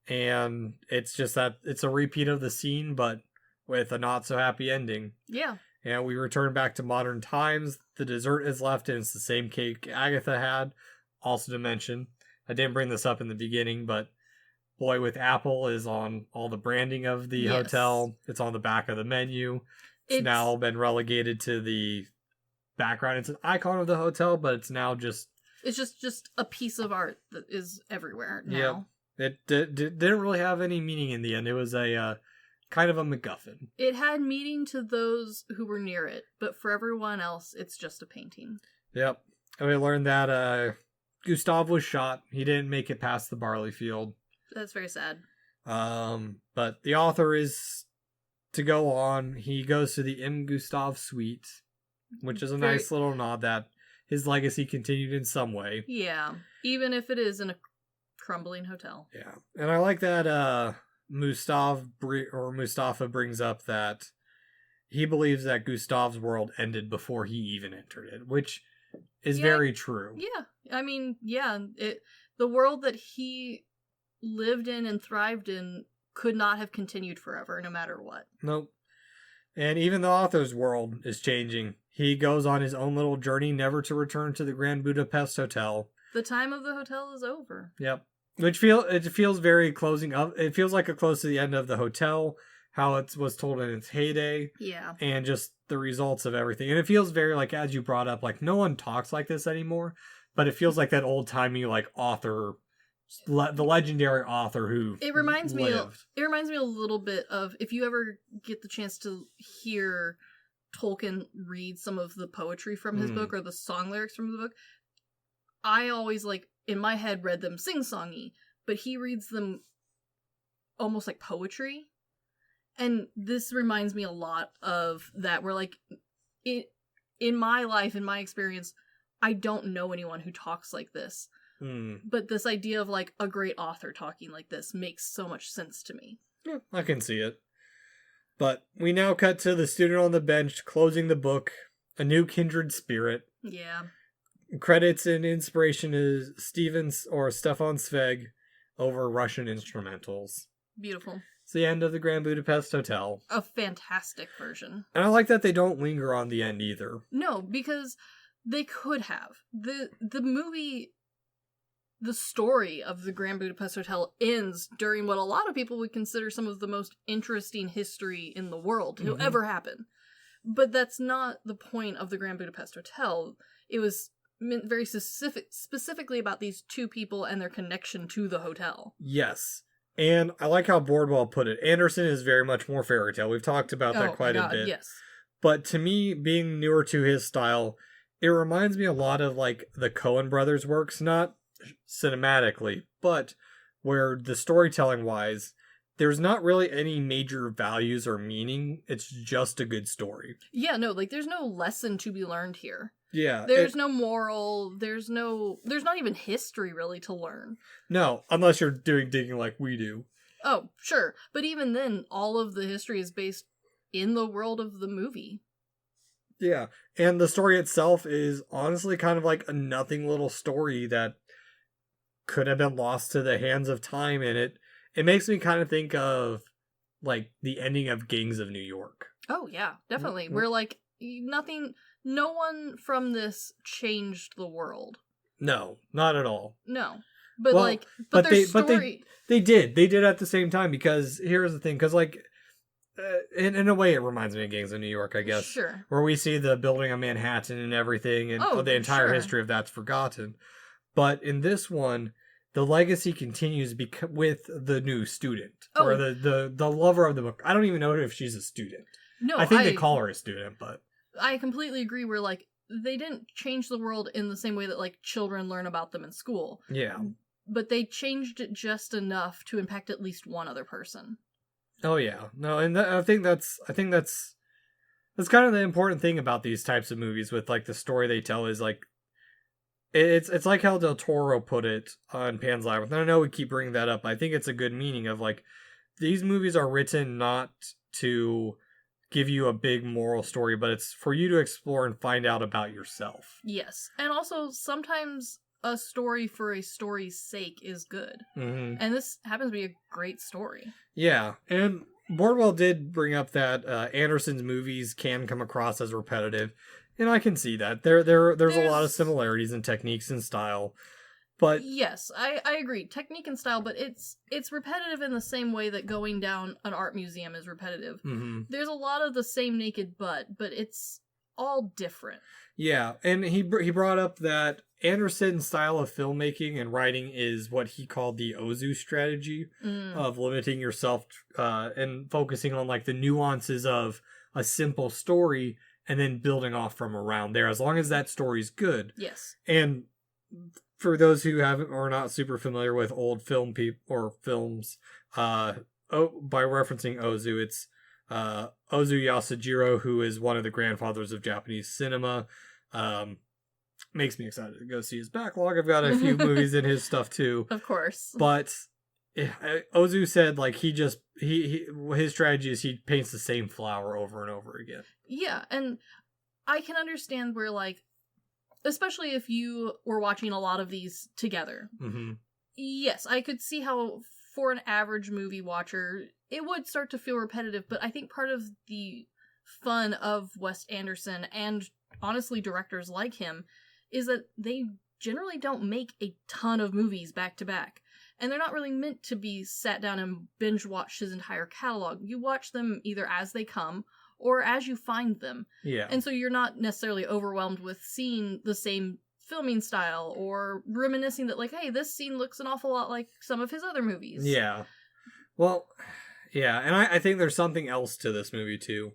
And it's just that it's a repeat of the scene, but with a not so happy ending. Yeah. And we return back to modern times. The dessert is left, and it's the same cake Agatha had. Also to mention, I didn't bring this up in the beginning, but Boy with Apple is on all the branding of the hotel. It's on the back of the menu. It's now been relegated to the background. It's an icon of the hotel, but it's now just... It's just a piece of art that is everywhere now. Yep. It didn't really have any meaning in the end. It was a kind of a MacGuffin. It had meaning to those who were near it, but for everyone else, it's just a painting. Yep. And we learned that Gustav was shot. He didn't make it past the barley field. That's very sad. But the author is to go on. He goes to the M. Gustav suite, which is a nice little nod that his legacy continued in some way. Yeah, even if it is in a Crumbling hotel. Yeah. And I like that Mustafa brings up that he believes that Gustav's world ended before he even entered it, which is very true. Yeah. I mean, yeah, the world that he lived in and thrived in could not have continued forever, no matter what. Nope. And even the author's world is changing. He goes on his own little journey, never to return to the Grand Budapest Hotel. The time of the hotel is over. Yep. Which it feels very closing up. It feels like a close to the end of the hotel, how it was told in its heyday. Yeah. And just the results of everything. And it feels very like, as you brought up, like no one talks like this anymore, but it feels like that old-timey like author, the legendary author who it reminds me a little bit of, if you ever get the chance to hear Tolkien read some of the poetry from his book or the song lyrics from the book, I always like in my head read them sing-songy, but he reads them almost like poetry. And this reminds me a lot of that, where like in my life, in my experience, I don't know anyone who talks like this. But this idea of like a great author talking like this makes so much sense to me. Yeah, I can see it. But we now cut to the student on the bench closing the book, A New Kindred Spirit. Yeah. Credits and inspiration is Stefan Zweig over Russian instrumentals. Beautiful. It's the end of the Grand Budapest Hotel. A fantastic version. And I like that they don't linger on the end either. No, because they could have. The movie, the story of the Grand Budapest Hotel ends during what a lot of people would consider some of the most interesting history in the world to ever happen. But that's not the point of the Grand Budapest Hotel. It was meant very specifically about these two people and their connection to the hotel. Yes. And I like how Boardwell put it. Anderson is very much more fairy tale. We've talked about that quite a bit. Yes. But to me, being newer to his style, it reminds me a lot of like the Coen brothers' works, not cinematically, but where the storytelling wise, there's not really any major values or meaning. It's just a good story. Yeah, no, like there's no lesson to be learned here. Yeah. There's no moral, there's not even history really to learn. No, unless you're doing digging like we do. Oh, sure. But even then, all of the history is based in the world of the movie. Yeah. And the story itself is honestly kind of like a nothing little story that could have been lost to the hands of time, and it makes me kind of think of like the ending of Gangs of New York. Oh yeah, definitely. Where like no one from this changed the world. No, not at all. No. But their story... They did at the same time, because here's the thing, because like in a way it reminds me of Gangs of New York, I guess. Sure. Where we see the building of Manhattan and everything, and the entire history of that's forgotten. But in this one, the legacy continues with the new student, or the lover of the book. I don't even know if she's a student. No, I think they call her a student, but I completely agree. Where like they didn't change the world in the same way that like children learn about them in school. Yeah, but they changed it just enough to impact at least one other person. Oh yeah, no, and I think that's kind of the important thing about these types of movies with like the story they tell is like. It's like how Del Toro put it on Pan's Labyrinth. And I know we keep bringing that up. I think it's a good meaning of like, these movies are written not to give you a big moral story, but it's for you to explore and find out about yourself. Yes. And also sometimes a story for a story's sake is good. Mm-hmm. And this happens to be a great story. Yeah. And Boardwell did bring up that Anderson's movies can come across as repetitive. And I can see that. There's a lot of similarities in techniques and style. But yes, I agree. Technique and style, but it's repetitive in the same way that going down an art museum is repetitive. Mm-hmm. There's a lot of the same naked butt, but it's all different. Yeah, and he brought up that Anderson's style of filmmaking and writing is what he called the Ozu strategy of limiting yourself and focusing on like the nuances of a simple story and then building off from around there, as long as that story's good. Yes. And for those who haven't or are not super familiar with old films, by referencing Ozu, it's Ozu Yasujiro, who is one of the grandfathers of Japanese cinema. makes me excited to go see his backlog. I've got a few movies in his stuff too. Of course. But Ozu said like his strategy is he paints the same flower over and over again. Yeah, and I can understand where, like, especially if you were watching a lot of these together. Mm-hmm. Yes, I could see how for an average movie watcher it would start to feel repetitive, but I think part of the fun of Wes Anderson and honestly directors like him is that they generally don't make a ton of movies back to back. And they're not really meant to be sat down and binge watch his entire catalog. You watch them either as they come or as you find them. Yeah. And so you're not necessarily overwhelmed with seeing the same filming style or reminiscing that, like, hey, this scene looks an awful lot like some of his other movies. Yeah. Well, yeah, and I think there's something else to this movie too.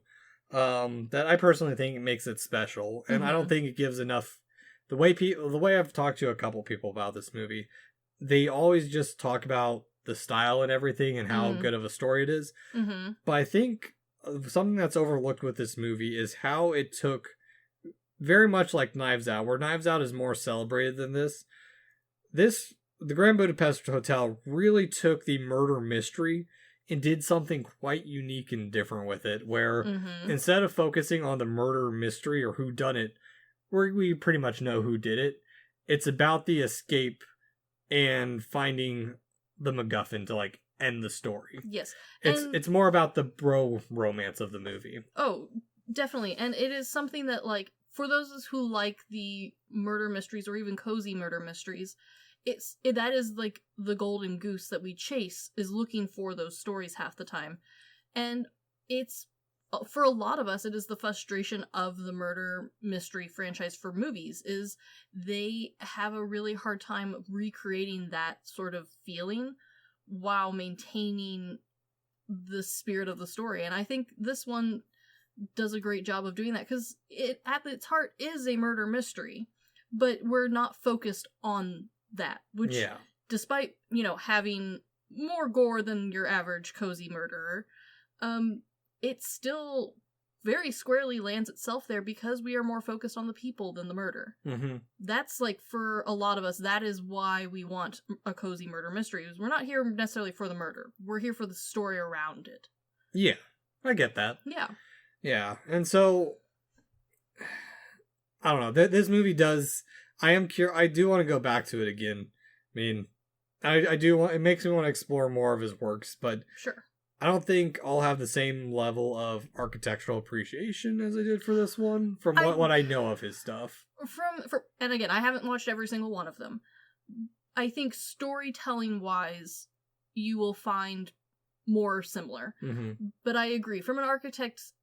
That I personally think makes it special, and I don't think it gives enough. The way I've talked to a couple people about this movie, they always just talk about the style and everything and how good of a story it is. Mm-hmm. But I think something that's overlooked with this movie is how it took, very much like Knives Out, where Knives Out is more celebrated than this. The Grand Budapest Hotel really took the murder mystery and did something quite unique and different with it, where instead of focusing on the murder mystery or who done it, where we pretty much know who did it, it's about the escape and finding the MacGuffin to, like, end the story. Yes. It's more about the bro romance of the movie. Oh, definitely. And it is something that, like, for those who like the murder mysteries or even cozy murder mysteries, that is like the golden goose that we chase, is looking for those stories half the time. And it's, for a lot of us, it is the frustration of the murder mystery franchise for movies, is they have a really hard time recreating that sort of feeling while maintaining the spirit of the story. And I think this one does a great job of doing that, because it, at its heart, is a murder mystery, but we're not focused on that, which, despite, having more gore than your average cozy murderer, it still very squarely lands itself there because we are more focused on the people than the murder. Mm-hmm. That's, like, for a lot of us, that is why we want a cozy murder mystery. We're not here necessarily for the murder. We're here for the story around it. Yeah, I get that. Yeah. Yeah, and so, I don't know, this movie does, I do want to go back to it again. I mean, I do want, it makes me want to explore more of his works, but sure, I don't think I'll have the same level of architectural appreciation as I did for this one, from what I know of his stuff. And again, I haven't watched every single one of them. I think storytelling-wise, you will find more similar. Mm-hmm. But I agree, from an architect's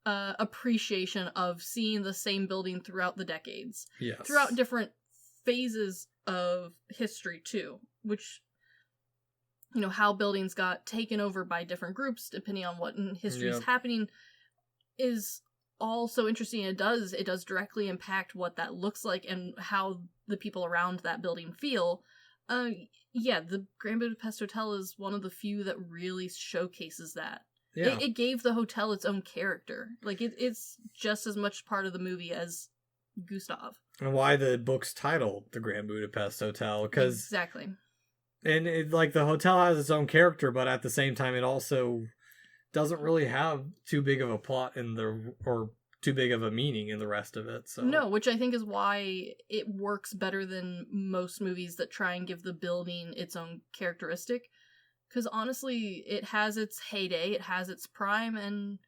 appreciation of seeing the same building throughout the decades. Yes. Throughout different phases of history, too, which, how buildings got taken over by different groups, depending on what in history is happening, is all so interesting. It does directly impact what that looks like and how the people around that building feel. The Grand Budapest Hotel is one of the few that really showcases that. Yeah. It gave the hotel its own character. Like, it's just as much part of the movie as Gustav. And why the book's titled The Grand Budapest Hotel. Exactly. And the hotel has its own character, but at the same time, it also doesn't really have too big of a plot or too big of a meaning in the rest of it. So no, which I think is why it works better than most movies that try and give the building its own characteristic. Because honestly, it has its heyday, it has its prime, and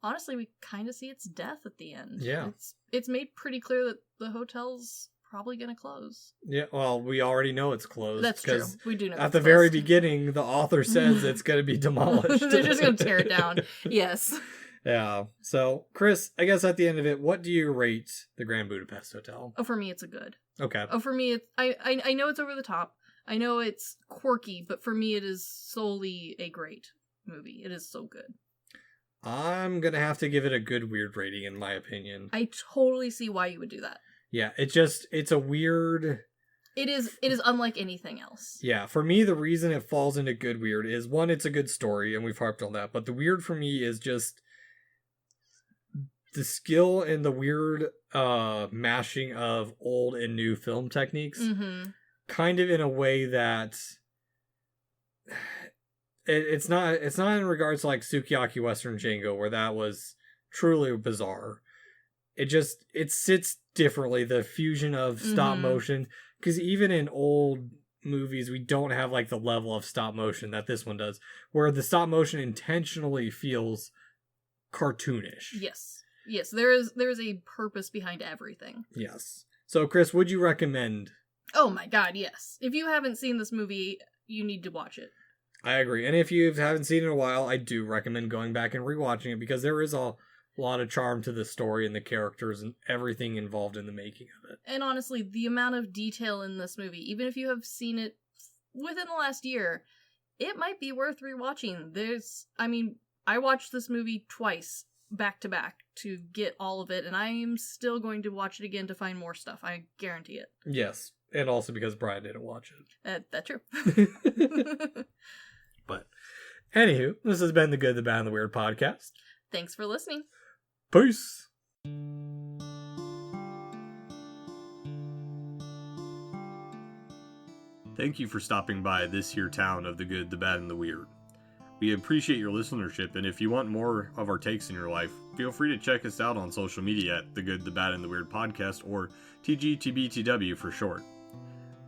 honestly, we kind of see its death at the end. Yeah. It's made pretty clear that the hotel's probably going to close. Yeah, well, we already know it's closed. That's true. We do know at the very beginning, the author says it's going to be demolished. They're just going to tear it down. Yes. Yeah. So, Chris, I guess at the end of it, what do you rate the Grand Budapest Hotel? Oh, for me, it's a good. Okay. Oh, for me, I know it's over the top. I know it's quirky, but for me, it is solely a great movie. It is so good. I'm going to have to give it a good weird rating, in my opinion. I totally see why you would do that. Yeah, it's a weird... It is unlike anything else. Yeah, for me, the reason it falls into good weird is, one, it's a good story, and we've harped on that, but the weird for me is just the skill and the weird mashing of old and new film techniques, kind of in a way that it's not in regards to like Sukiyaki Western Django, where that was truly bizarre. It sits differently, the fusion of stop motion, because even in old movies we don't have like the level of stop motion that this one does, where the stop motion intentionally feels cartoonish. Yes, there is a purpose behind everything. Yes. So Chris, would you recommend? Oh my god, yes. If you haven't seen this movie, you need to watch it. I agree. And if you haven't seen it in a while, I do recommend going back and rewatching it, because there is a lot of charm to the story and the characters and everything involved in the making of it. And honestly, the amount of detail in this movie, even if you have seen it within the last year, it might be worth rewatching. I watched this movie twice, back to back, to get all of it, and I am still going to watch it again to find more stuff. I guarantee it. Yes, and also because Brian didn't watch it. That's true. But, anywho, this has been the Good, the Bad, and the Weird podcast. Thanks for listening. Peace! Thank you for stopping by this here town of the good, the bad, and the weird. We appreciate your listenership, and if you want more of our takes in your life, feel free to check us out on social media at The Good, the Bad, and the Weird Podcast, or TGTBTW for short.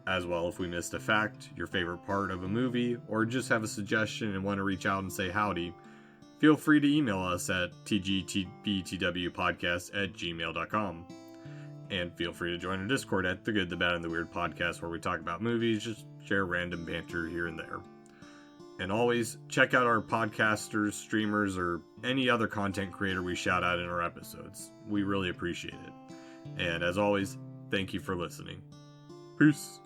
As well, if we missed a fact, your favorite part of a movie, or just have a suggestion and want to reach out and say howdy, feel free to email us at tgtbtwpodcast@gmail.com. And feel free to join our Discord at The Good, the Bad, and the Weird Podcast, where we talk about movies, just share random banter here and there. And always, check out our podcasters, streamers, or any other content creator we shout out in our episodes. We really appreciate it. And as always, thank you for listening. Peace!